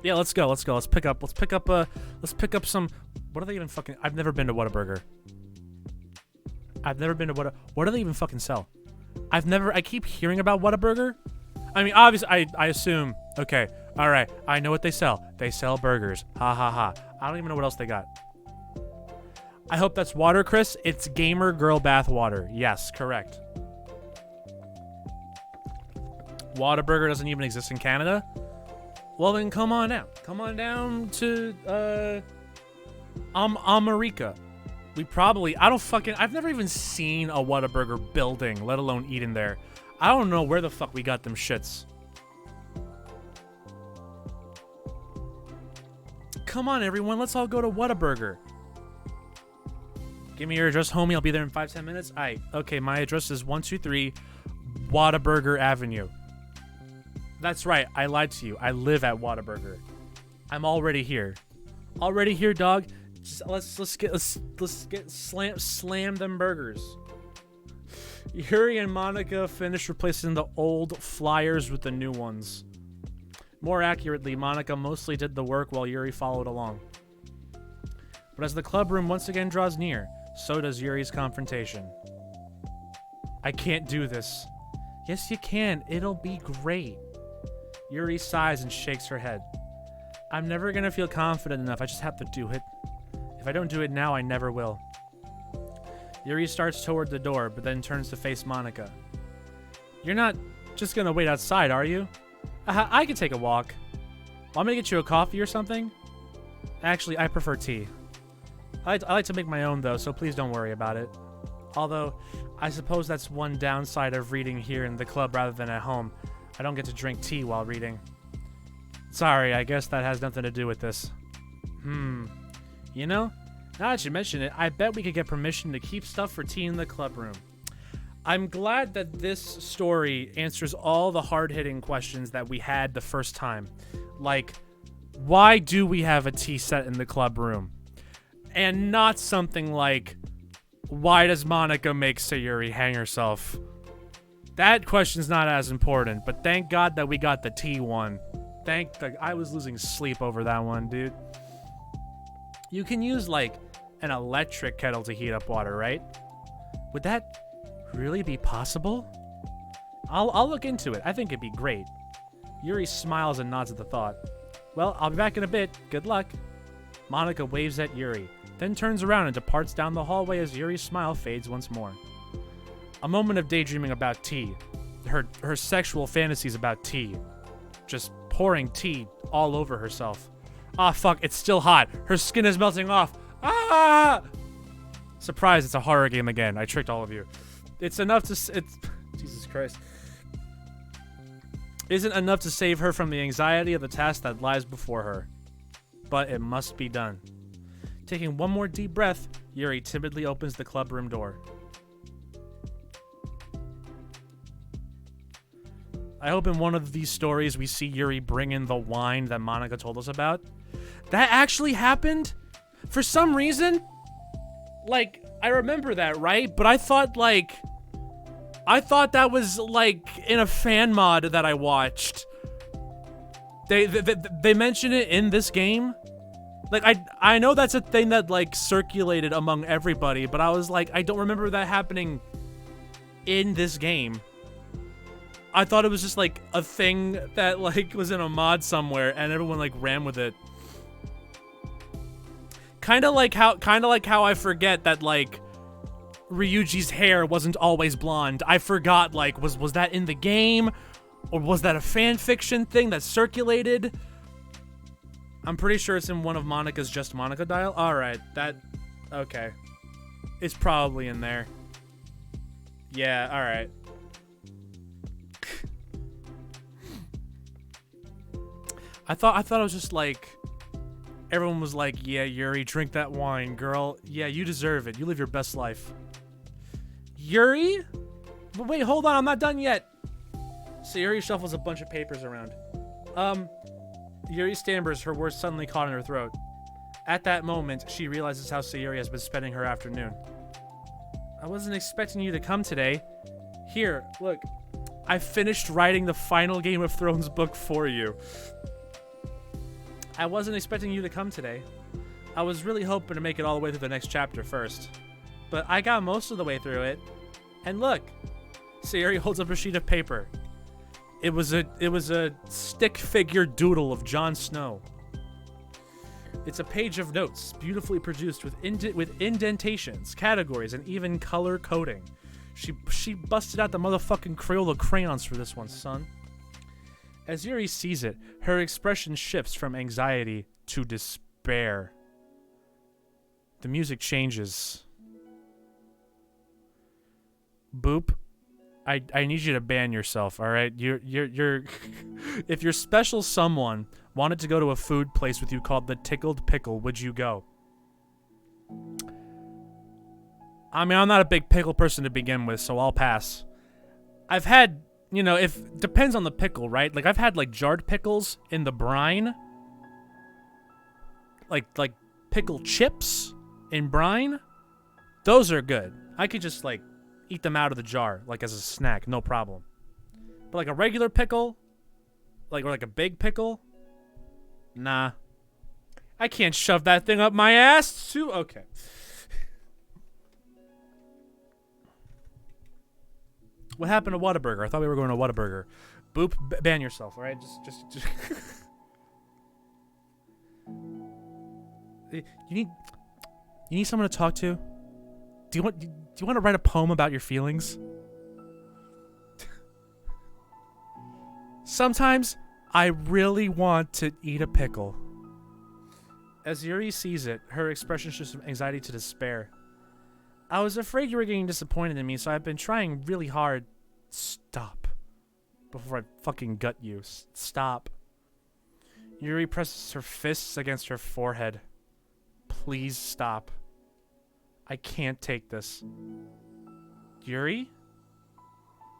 Yeah, let's go. Let's pick up some. What are they even fucking? I've never been to Whataburger. What do they even fucking sell? I keep hearing about Whataburger. I mean, obviously, I assume. Okay, all right. I know what they sell. They sell burgers. Ha ha ha. I don't even know what else they got. I hope that's water, Chris. It's gamer girl bath water. Yes, correct. Whataburger doesn't even exist in Canada. Well, then come on out. Come on down to America. I've never even seen a Whataburger building, let alone eat in there. I don't know where the fuck we got them shits. Come on, everyone. Let's all go to Whataburger. Give me your address, homie. I'll be there in 5-10 minutes. Aight. Okay, my address is 123 Whataburger Avenue. That's right. I lied to you. I live at Whataburger. I'm already here. Already here, dog. Let's get slam them burgers. Yuri and Monika finish replacing the old flyers with the new ones. More accurately, Monica mostly did the work while Yuri followed along. But as the club room once again draws near, so does Yuri's confrontation. I can't do this. Yes, you can. It'll be great. Yuri sighs and shakes her head. I'm never gonna feel confident enough. I just have to do it. If I don't do it now, I never will. Yuri starts toward the door, but then turns to face Monica. You're not just gonna wait outside, are you? I could take a walk. Want me to get you a coffee or something? Actually, I prefer tea. I like to make my own, though, so please don't worry about it. Although, I suppose that's one downside of reading here in the club rather than at home. I don't get to drink tea while reading. Sorry, I guess that has nothing to do with this. You know, now that you mention it, I bet we could get permission to keep stuff for tea in the club room. I'm glad that this story answers all the hard-hitting questions that we had the first time. Like, why do we have a tea set in the club room? And not something like, why does Monica make Sayuri hang herself? That question's not as important, but thank God that we got the tea one. I was losing sleep over that one, dude. You can use, like, an electric kettle to heat up water, right? Would that really be possible? I'll look into it. I think it'd be great. Yuri smiles and nods at the thought. Well, I'll be back in a bit. Good luck. Monica waves at Yuri, then turns around and departs down the hallway as Yuri's smile fades once more. A moment of daydreaming about tea. Her sexual fantasies about tea. Just pouring tea all over herself. Ah, fuck, it's still hot. Her skin is melting off. Ah! Surprise, it's a horror game again. I tricked all of you. It's enough to... Jesus Christ. Isn't enough to save her from the anxiety of the task that lies before her. But it must be done. Taking one more deep breath, Yuri timidly opens the club room door. I hope in one of these stories we see Yuri bring in the wine that Monica told us about. That actually happened? For some reason? Like, I remember that, right? But I thought that was, like, in a fan mod that I watched. They mention it in this game. Like, I know that's a thing that, like, circulated among everybody, but I was like, I don't remember that happening in this game. I thought it was just, like, a thing that, like, was in a mod somewhere, and everyone, like, ran with it. Kinda like how I forget that, like, Ryuji's hair wasn't always blonde. I forgot, like, was that in the game? Or was that a fan fiction thing that circulated? I'm pretty sure it's in one of Monica's Just Monica dial. Alright, okay. It's probably in there. Yeah, alright. I thought it was just like, everyone was like, yeah, Yuri, drink that wine, girl. Yeah, you deserve it. You live your best life. Yuri? But wait, hold on, I'm not done yet. So Yuri shuffles a bunch of papers around. Yuri stammers, her words suddenly caught in her throat. At that moment, she realizes how Sayuri has been spending her afternoon. I wasn't expecting you to come today. Here, look. I finished writing the final Game of Thrones book for you. I wasn't expecting you to come today. I was really hoping to make it all the way through the next chapter first. But I got most of the way through it. And look. Sayuri holds up a sheet of paper. It was a stick figure doodle of Jon Snow. It's a page of notes, beautifully produced with indentations, categories, and even color coding. She busted out the motherfucking Crayola crayons for this one, son. As Yuri sees it, her expression shifts from anxiety to despair. The music changes. Boop. I need you to ban yourself, all right? You're if your special someone wanted to go to a food place with you called the Tickled Pickle, would you go? I mean, I'm not a big pickle person to begin with, so I'll pass. I've had, you know, depends on the pickle, right? Like, I've had, like, jarred pickles in the brine. Like pickle chips in brine. Those are good. I could just, like, eat them out of the jar, like as a snack, no problem. But like a regular pickle, Like, or like a big pickle? Nah. I can't shove that thing up my ass, too. Okay. What happened to Whataburger? I thought we were going to Whataburger. Boop, ban yourself, all right? Just. You need someone to talk to? Do you want to write a poem about your feelings? Sometimes I really want to eat a pickle. As Yuri sees it, her expression shifts from anxiety to despair. I was afraid you were getting disappointed in me, so I've been trying really hard. Stop. Before I fucking gut you. Stop. Yuri presses her fists against her forehead. Please stop. I can't take this. Yuri?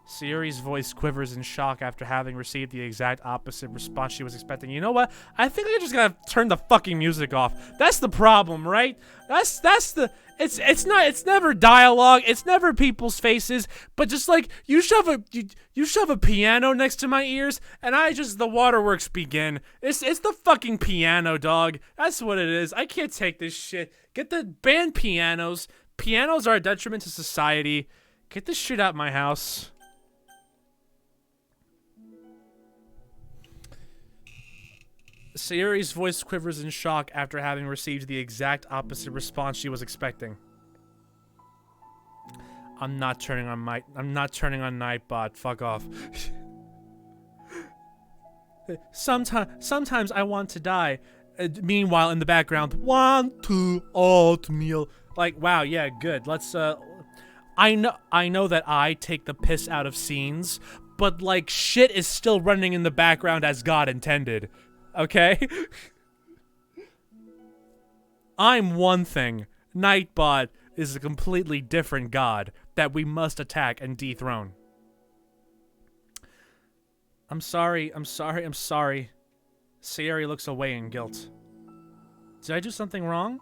Sayuri's voice quivers in shock after having received the exact opposite response she was expecting. You know what? I think I just gotta turn the fucking music off. That's the problem, right? That's the it's never dialogue, it's never people's faces, but just like you shove a piano next to my ears and the waterworks begin. It's the fucking piano, dog. That's what it is. I can't take this shit. Get the band pianos. Pianos are a detriment to society. Get this shit out of my house. Sayuri's voice quivers in shock after having received the exact opposite response she was expecting. I'm not turning on Nightbot. Fuck off. Sometimes I want to die. Meanwhile, in the background, want to oatmeal. Like, wow, yeah, good. Let's I know that I take the piss out of scenes, but like shit is still running in the background as God intended. Okay? I'm one thing. Nightbot is a completely different god that we must attack and dethrone. I'm sorry. Sayuri looks away in guilt. Did I do something wrong?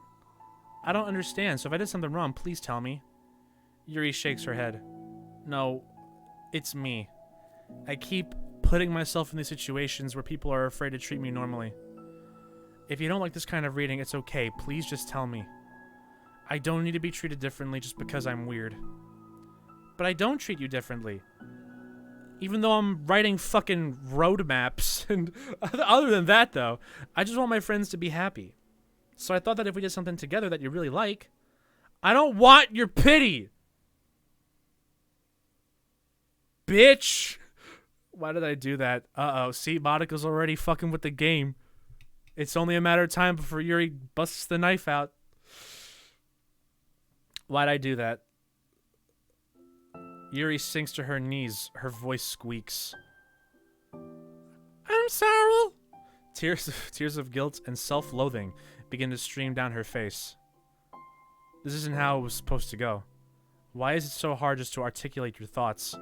I don't understand, so if I did something wrong, please tell me. Yuri shakes her head. No, it's me. I keep putting myself in these situations where people are afraid to treat me normally. If you don't like this kind of reading, it's okay. Please just tell me. I don't need to be treated differently just because I'm weird. But I don't treat you differently. Even though I'm writing fucking roadmaps. And other than that, though, I just want my friends to be happy. So I thought that if we did something together that you really like, I don't want your pity. Bitch. Why did I do that? Uh-oh. See, Monika's already fucking with the game. It's only a matter of time before Yuri busts the knife out. Why'd I do that? Yuri sinks to her knees. Her voice squeaks. I'm sorry. Tears of guilt and self-loathing begin to stream down her face. This isn't how it was supposed to go. Why is it so hard just to articulate your thoughts?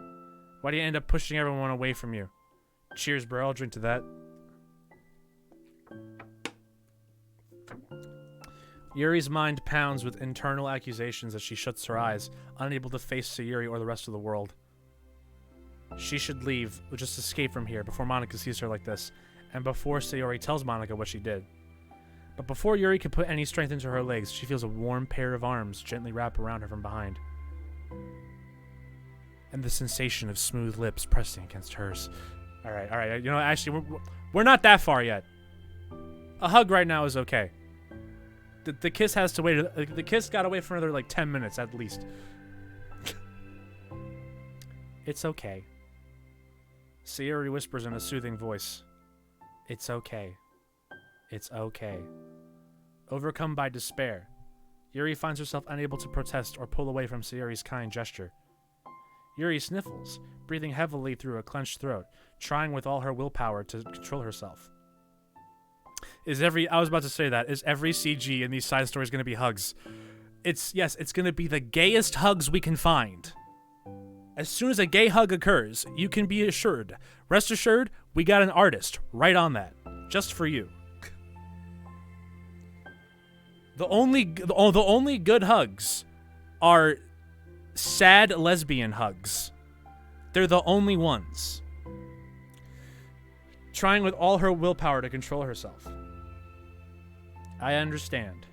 Why do you end up pushing everyone away from you? Cheers, bro. I'll drink to that. Yuri's mind pounds with internal accusations as she shuts her eyes, unable to face Sayuri or the rest of the world. She should leave, or just escape from here before Monika sees her like this, and before Sayuri tells Monika what she did. But before Yuri can put any strength into her legs, she feels a warm pair of arms gently wrap around her from behind. And the sensation of smooth lips pressing against hers. Alright. You know, actually, we're not that far yet. A hug right now is okay. The kiss has to wait. The kiss gotta wait for another, like, 10 minutes at least. It's okay. Sayuri whispers in a soothing voice. It's okay. It's okay. Overcome by despair, Yuri finds herself unable to protest or pull away from Sayuri's kind gesture. Yuri sniffles, breathing heavily through a clenched throat, trying with all her willpower to control herself. I was about to say that. Is every CG in these side stories going to be hugs? It's going to be the gayest hugs we can find. As soon as a gay hug occurs, you can be assured. Rest assured, we got an artist right on that. Just for you. The only good hugs are sad lesbian hugs. They're the only ones. trying with all her willpower to control herself. I understand.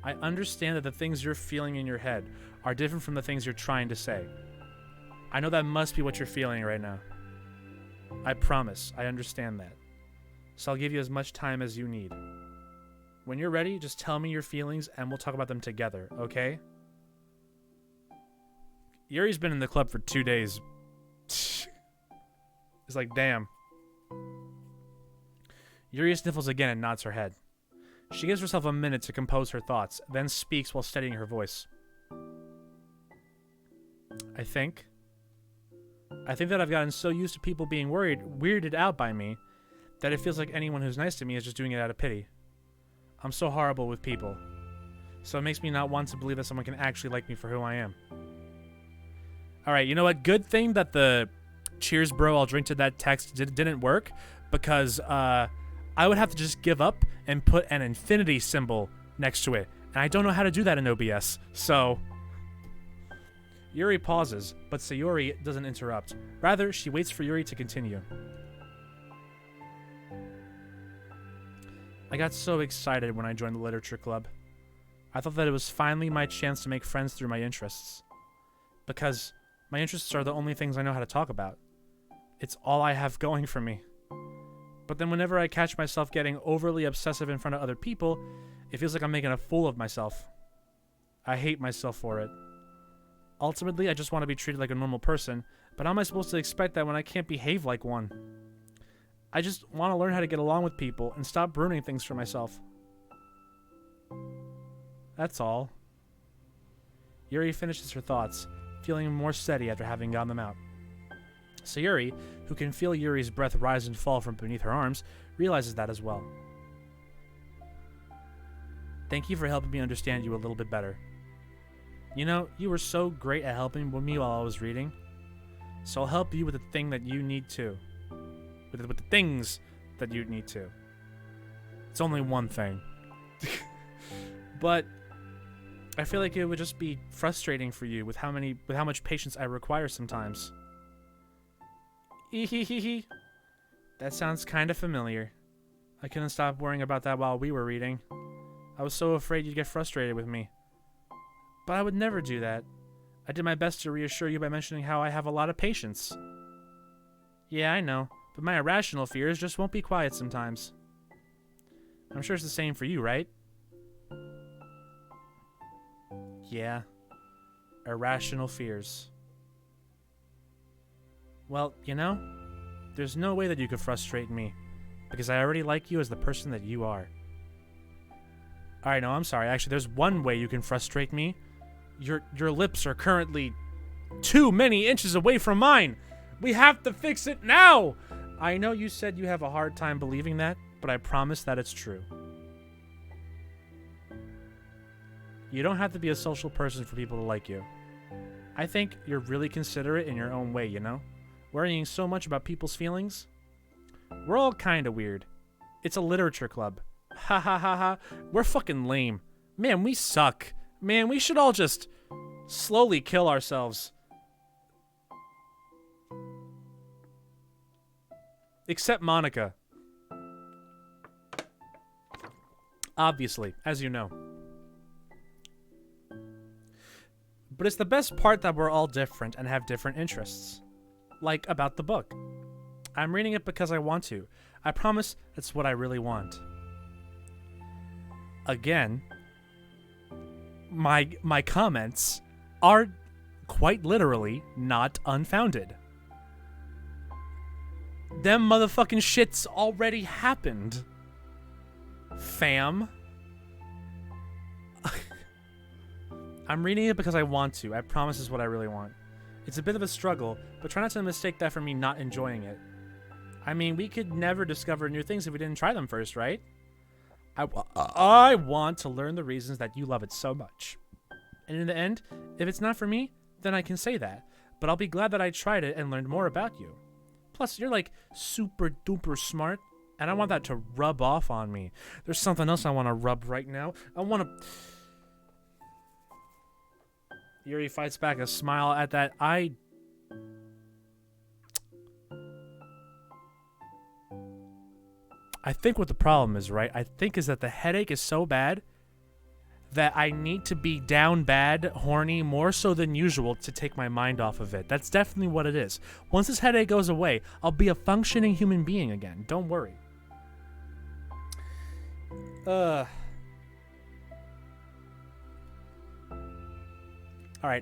I understand that the things you're feeling in your head are different from the things you're trying to say. I know that must be what you're feeling right now. I promise, I understand that. So I'll give you as much time as you need. When you're ready, just tell me your feelings and we'll talk about them together, okay? Yuri's been in the club for 2 days. It's like, damn. Yuri sniffles again and nods her head. She gives herself a minute to compose her thoughts, then speaks while steadying her voice. I think that I've gotten so used to people being weirded out by me, that it feels like anyone who's nice to me is just doing it out of pity. I'm so horrible with people. So it makes me not want to believe that someone can actually like me for who I am. Alright, you know what? Good thing that the cheers bro, I'll drink to that text didn't work, because I would have to just give up and put an infinity symbol next to it. And I don't know how to do that in OBS, so... Yuri pauses, but Sayori doesn't interrupt. Rather, she waits for Yuri to continue. I got so excited when I joined the literature club. I thought that it was finally my chance to make friends through my interests. Because my interests are the only things I know how to talk about. It's all I have going for me. But then whenever I catch myself getting overly obsessive in front of other people, it feels like I'm making a fool of myself. I hate myself for it. Ultimately, I just want to be treated like a normal person, but how am I supposed to expect that when I can't behave like one? I just want to learn how to get along with people and stop ruining things for myself. That's all. Yuri finishes her thoughts, feeling more steady after having gotten them out. Sayori, who can feel Yuri's breath rise and fall from beneath her arms, realizes that as well. Thank you for helping me understand you a little bit better. You know, you were so great at helping me while I was reading. So I'll help you with the thing that you need to. With the things that you need to. It's only one thing. But I feel like it would just be frustrating for you with how much patience I require sometimes. Ehehehe. That sounds kind of familiar. I couldn't stop worrying about that while we were reading. I was so afraid you'd get frustrated with me. But I would never do that. I did my best to reassure you by mentioning how I have a lot of patience. Yeah, I know, but my irrational fears just won't be quiet sometimes. I'm sure it's the same for you, right? Yeah. Irrational fears. Well, you know, there's no way that you could frustrate me, because I already like you as the person that you are. Alright, no, I'm sorry. Actually, there's one way you can frustrate me. Your lips are currently too many inches away from mine. We have to fix it now. I know you said you have a hard time believing that, but I promise that it's true. You don't have to be a social person for people to like you. I think you're really considerate in your own way, you know? Worrying so much about people's feelings. We're all kind of weird. It's a literature club. Ha ha ha ha. We're fucking lame. Man, we suck. Man, we should all just slowly kill ourselves. Except Monica. Obviously, as you know. But it's the best part that we're all different and have different interests. Like about the book. I'm reading it because I want to. I promise that's what I really want. Again, my comments are quite literally not unfounded. Them motherfucking shits already happened. Fam. I'm reading it because I want to. I promise it's what I really want. It's a bit of a struggle, but try not to mistake that for me not enjoying it. I mean, we could never discover new things if we didn't try them first, right? I want to learn the reasons that you love it so much. And in the end, if it's not for me, then I can say that. But I'll be glad that I tried it and learned more about you. Plus, you're like super duper smart, and I want that to rub off on me. There's something else I want to rub right now. I want to... Yuri fights back a smile at that. I think what the problem is, right? I think is that the headache is so bad that I need to be down bad, horny, more so than usual to take my mind off of it. That's definitely what it is. Once this headache goes away, I'll be a functioning human being again. Don't worry. Alright,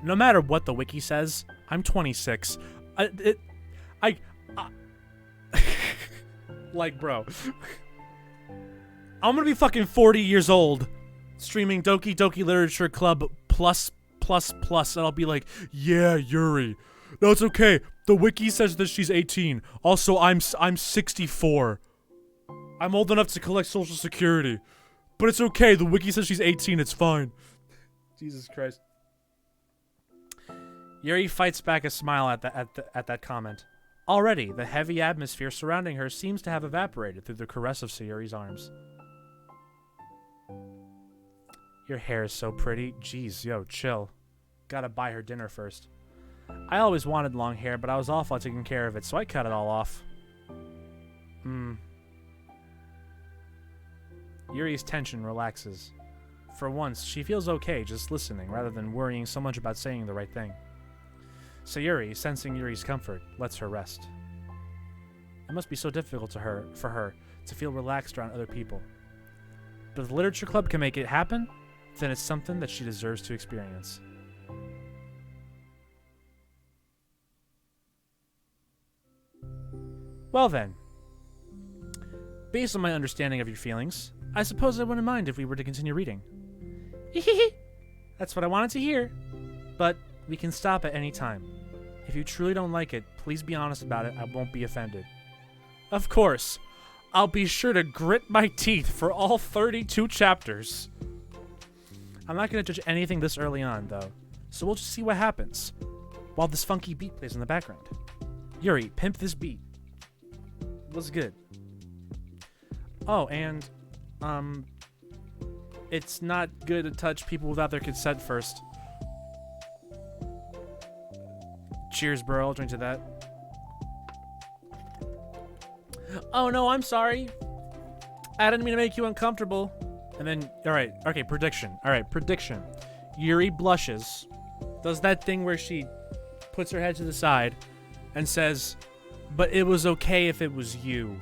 no matter what the wiki says, I'm 26. Like, bro. I'm gonna be fucking 40 years old streaming Doki Doki Literature Club plus, and I'll be like, yeah, Yuri. No, it's okay. The wiki says that she's 18. Also, I'm 64. I'm old enough to collect Social Security. But it's okay. The wiki says she's 18. It's fine. Jesus Christ. Yuri fights back a smile at that comment. Already, the heavy atmosphere surrounding her seems to have evaporated through the caress of Sayuri's arms. Your hair is so pretty. Jeez, yo, chill. Gotta buy her dinner first. I always wanted long hair, but I was awful at taking care of it, so I cut it all off. Yuri's tension relaxes. For once, she feels okay just listening, rather than worrying so much about saying the right thing. Sayuri, sensing Yuri's comfort, lets her rest. It must be so difficult for her to feel relaxed around other people. But if the literature club can make it happen, then it's something that she deserves to experience. Well then, based on my understanding of your feelings, I suppose I wouldn't mind if we were to continue reading. That's what I wanted to hear. But we can stop at any time. If you truly don't like it, please be honest about it. I won't be offended. Of course, I'll be sure to grit my teeth for all 32 chapters. I'm not going to judge anything this early on, though, so we'll just see what happens while this funky beat plays in the background. Yuri, pimp this beat. What's good? Oh, and, it's not good to touch people without their consent first. Cheers, bro. I'll drink to that. Oh, no, I'm sorry. I didn't mean to make you uncomfortable. And then, alright, okay, prediction. Alright, prediction. Yuri blushes, does that thing where she puts her head to the side and says, but it was okay if it was you.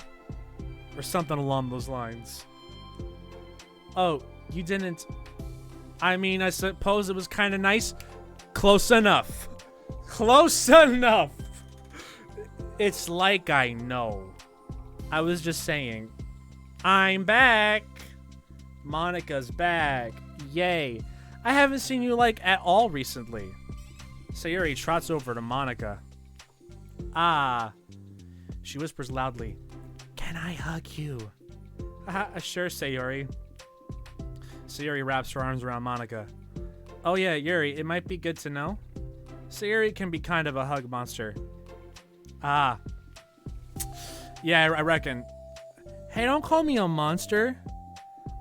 Or something along those lines. Oh, you didn't... I mean, I suppose it was kind of nice. Close enough. Close enough. It's like I know. I was just saying. I'm back. Monika's back. Yay. I haven't seen you, like, at all recently. Sayuri trots over to Monika. Ah. She whispers loudly. Can I hug you? Sure, Sayuri. Sayuri wraps her arms around Monika. Oh yeah, Yuri, it might be good to know. Sayuri can be kind of a hug monster. Ah. Yeah, I reckon. Hey, don't call me a monster.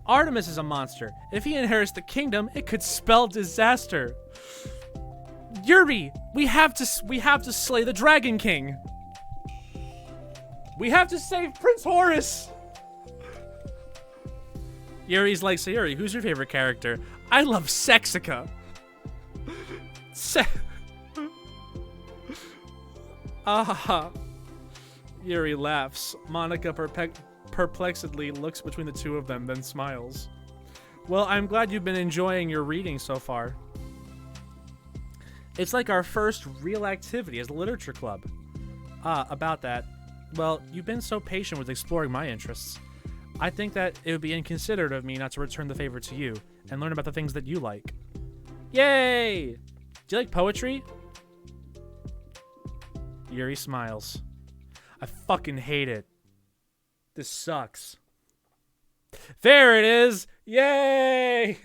Artemis is a monster. If he inherits the kingdom, it could spell disaster. Yuri, we have to slay the Dragon King. We have to save Prince Horus. Yuri's like, Sayuri, who's your favorite character? I love Sexica. Yuri laughs. Monika perplexedly looks between the two of them, then smiles. Well, I'm glad you've been enjoying your reading so far. It's like our first real activity as a literature club. About that. Well, you've been so patient with exploring my interests. I think that it would be inconsiderate of me not to return the favor to you and learn about the things that you like. Yay! Do you like poetry? Yuri smiles. I fucking hate it. This sucks. There it is! Yay!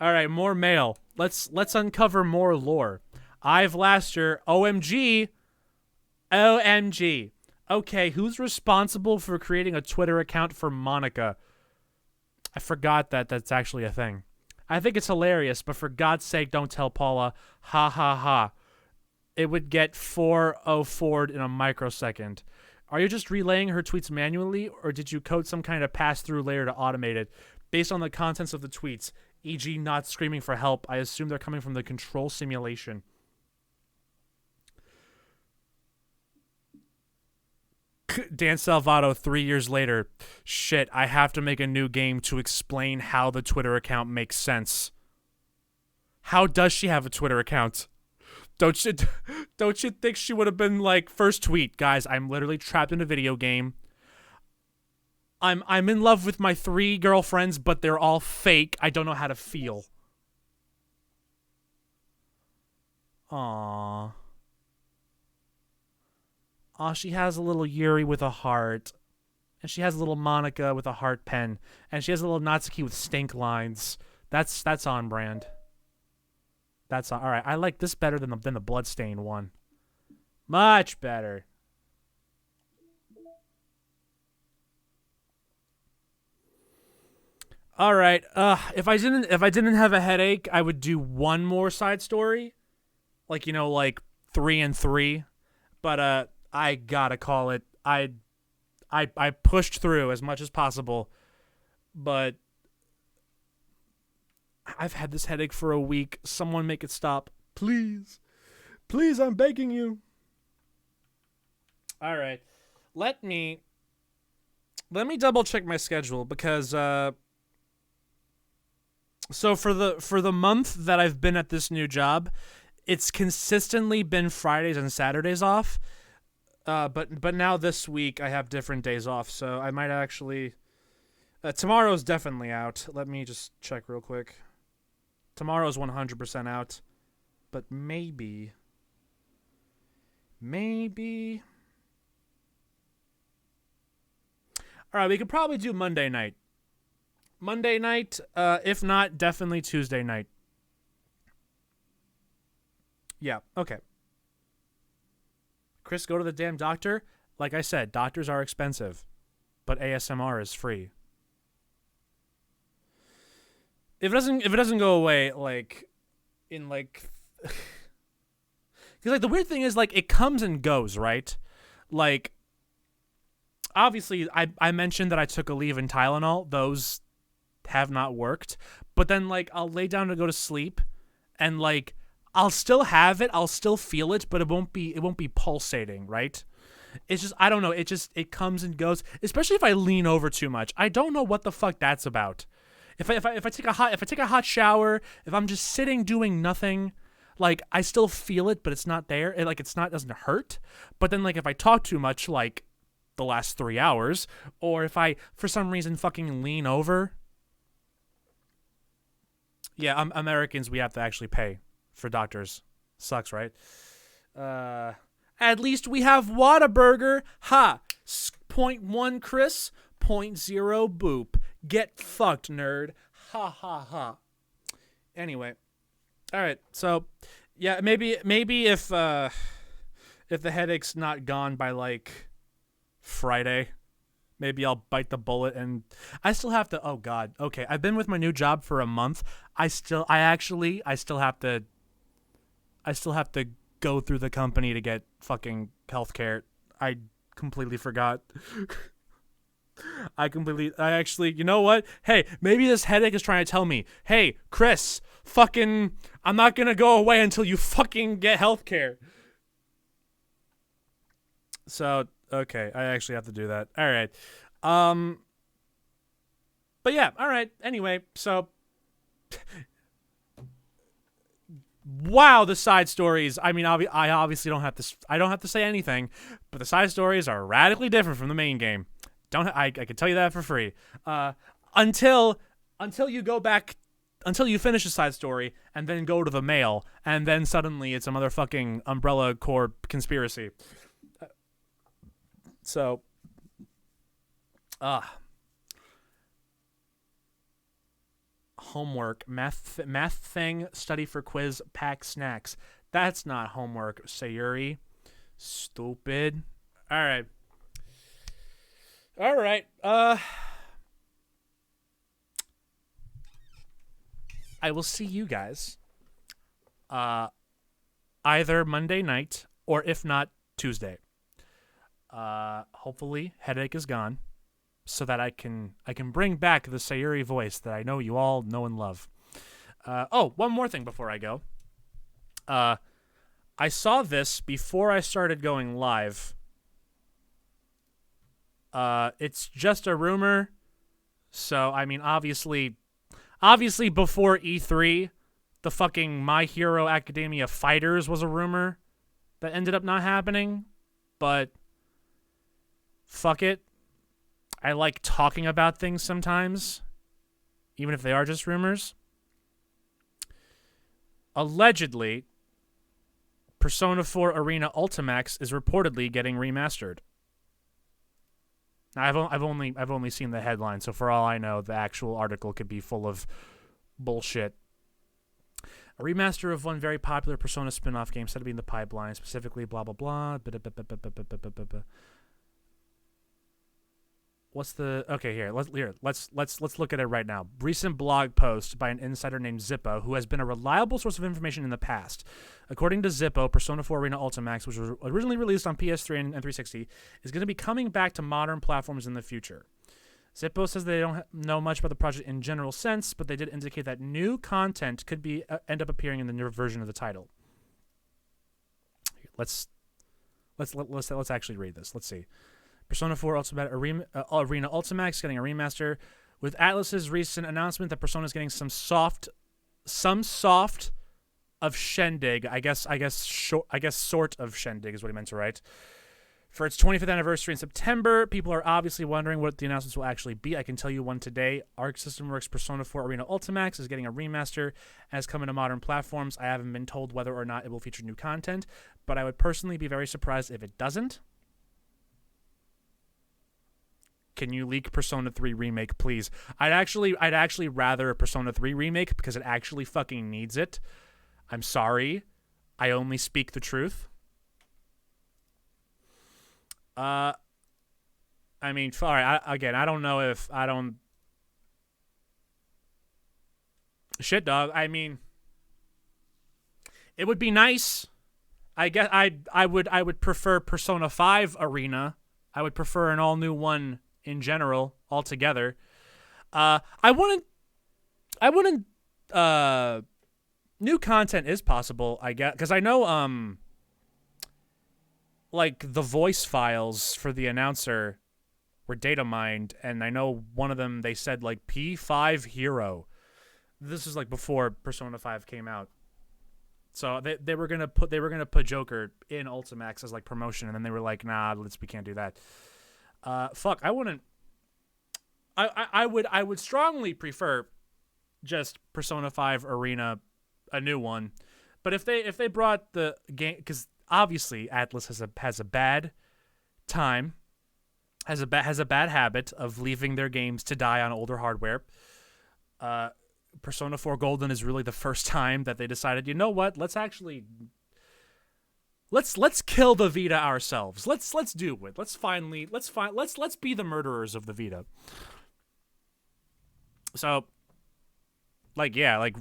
Alright, more mail. Let's uncover more lore. I've Laster, OMG! OMG. Okay, who's responsible for creating a Twitter account for Monika? I forgot that that's actually a thing. I think it's hilarious, but for God's sake, don't tell Paula. Ha ha ha. It would get 404'd in a microsecond. Are you just relaying her tweets manually, or did you code some kind of pass-through layer to automate it? Based on the contents of the tweets, e.g. not screaming for help, I assume they're coming from the control simulation. Dan Salvato 3 years later. Shit, I have to make a new game to explain how the Twitter account makes sense. How does she have a Twitter account? Don't you think she would have been like, first tweet, guys, I'm literally trapped in a video game. I'm in love with my 3 girlfriends, but they're all fake. I don't know how to feel. Aww. Aw, she has a little Yuri with a heart. And she has a little Monica with a heart pen. And she has a little Natsuki with stink lines. That's on brand. That's all right. I like this better than the Bloodstain one. Much better. All right. If I didn't have a headache, I would do one more side story, like, you know, like 3 and 3. But I gotta call it. I pushed through as much as possible, but I've had this headache for a week. Someone make it stop. Please. Please, I'm begging you. All right. Let me double check my schedule because so for the month that I've been at this new job, it's consistently been Fridays and Saturdays off. But now this week I have different days off, so I might actually tomorrow's definitely out. Let me just check real quick. Tomorrow's 100% out, but maybe. All right, we could probably do Monday night. If not, definitely Tuesday night. Yeah, okay. Chris, go to the damn doctor. Like I said, doctors are expensive, but ASMR is free. If it doesn't go away, like, in like, because like the weird thing is like it comes and goes, right? Like, obviously, I mentioned that I took a leave in Tylenol. Those have not worked, but then like I'll lay down to go to sleep, and like I'll still have it, I'll still feel it, but it won't be pulsating, right? It's just, I don't know, it comes and goes, especially if I lean over too much. I don't know what the fuck that's about. If I take a hot shower, if I'm just sitting doing nothing, like I still feel it, but it's not there. It doesn't hurt. But then like if I talk too much, like the last 3 hours, or if I for some reason fucking lean over, yeah, Americans, we have to actually pay for doctors. Sucks, right? At least we have Whataburger. Ha! 0.1 Chris, 0.0 Boop. Get fucked, nerd. Ha ha ha. Anyway. Alright, so yeah, maybe if the headache's not gone by like Friday, maybe I'll bite the bullet. And I still have to, oh god, okay, I've been with my new job for a month. I still have to go through the company to get fucking healthcare. I completely forgot. You know what? Hey, maybe this headache is trying to tell me, hey, Chris, fucking, I'm not gonna go away until you fucking get healthcare. So, okay, I actually have to do that. All right. But yeah, all right. Anyway, so wow, the side stories. I mean, I obviously don't have to say anything, but the side stories are radically different from the main game. I can tell you that for free. Until you go back, until you finish a side story and then go to the mail, and then suddenly it's a motherfucking Umbrella Corp conspiracy. So, homework, math thing, study for quiz, pack snacks. That's not homework, Sayuri. Stupid. All right. I will see you guys either Monday night or if not Tuesday. Hopefully, headache is gone, so that I can bring back the Sayuri voice that I know you all know and love. One more thing before I go. I saw this before I started going live. It's just a rumor. So, I mean, obviously before E3, the fucking My Hero Academia Fighters was a rumor that ended up not happening. But fuck it. I like talking about things sometimes, even if they are just rumors. Allegedly, Persona 4 Arena Ultimax is reportedly getting remastered. Now, I've only seen the headline, so for all I know, the actual article could be full of bullshit. A remaster of one very popular Persona spin-off game said to be in the pipeline, specifically blah blah blah. What's the here? Let's look at it right now. Recent blog post by an insider named Zippo, who has been a reliable source of information in the past. According to Zippo, Persona 4 Arena Ultimax, which was originally released on PS3 and 360, is going to be coming back to modern platforms in the future. Zippo says they don't know much about the project in general sense, but they did indicate that new content could be end up appearing in the new version of the title. Let's actually read this. Let's see. Persona 4 Ultimate Arena Ultimax getting a remaster, with Atlus's recent announcement that Persona is getting some soft of Shindig. I guess sort of Shindig is what he meant to write. For its 25th anniversary in September, people are obviously wondering what the announcements will actually be. I can tell you one today. Arc System Works' Persona 4 Arena Ultimax is getting a remaster and has come into modern platforms. I haven't been told whether or not it will feature new content, but I would personally be very surprised if it doesn't. Can you leak Persona 3 Remake, please? I'd actually rather a Persona 3 Remake because it actually fucking needs it. I'm sorry. I only speak the truth. I mean, sorry. I don't know if I don't. Shit, dog. I mean, it would be nice. I guess I would prefer Persona 5 Arena. I would prefer an all new one in general altogether. I wouldn't new content is possible, I guess, because I know like the voice files for the announcer were data mined, and I know one of them they said like P5 Hero. This is like before Persona 5 came out. So they were gonna put Joker in Ultimax as like promotion, and then they were like, nah, we can't do that. Fuck, I wouldn't. I would strongly prefer just Persona 5 Arena, a new one. But if they brought the game, because obviously Atlus has a bad time, has a bad habit of leaving their games to die on older hardware. Persona 4 Golden is really the first time that they decided, you know what? Let's kill the Vita ourselves. Let's do it. Let's be the murderers of the Vita. So, like, yeah, like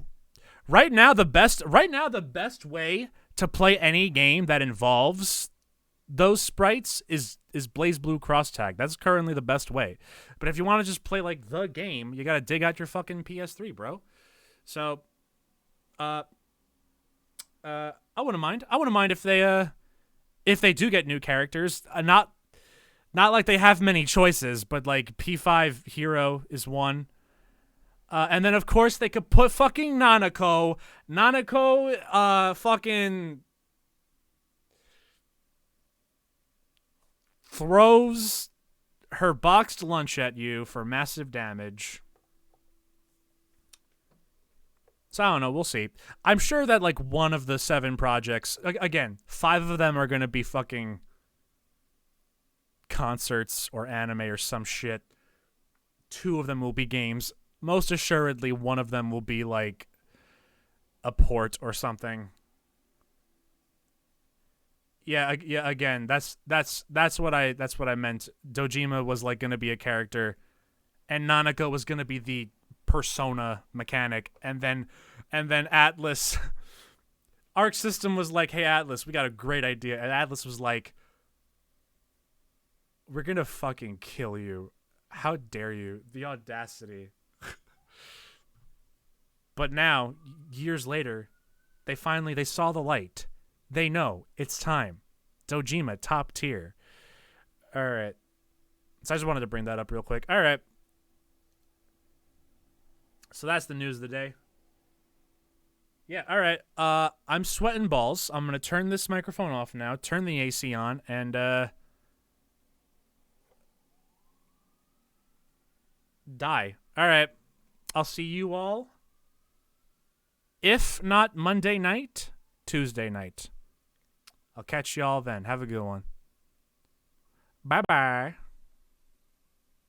right now the best way to play any game that involves those sprites is BlazBlue Cross Tag. That's currently the best way. But if you want to just play like the game, you got to dig out your fucking PS3, bro. So, I wouldn't mind. I wouldn't mind if they do get new characters. Not like they have many choices, but like P5 Hero is one. And then of course they could put fucking Nanako. Fucking throws her boxed lunch at you for massive damage. So I don't know, we'll see. I'm sure that like one of the 7 projects, again, 5 of them are going to be fucking concerts or anime or some shit. 2 of them will be games. Most assuredly, one of them will be like a port or something. Yeah. Again, that's what I meant. Dojima was like going to be a character, and Nanako was going to be the Persona mechanic, and then Atlus, Arc System was like, "Hey Atlus, we got a great idea," and Atlus was like, We're gonna fucking kill you. How dare you? The audacity. But now, years later, they saw the light. They know it's time. Dojima, top tier. All right. So I just wanted to bring that up real quick. All right. So that's the news of the day. Yeah, all right. I'm sweating balls. I'm going to turn this microphone off now, turn the AC on, and die. All right. I'll see you all. If not Monday night, Tuesday night. I'll catch y'all then. Have a good one. Bye-bye.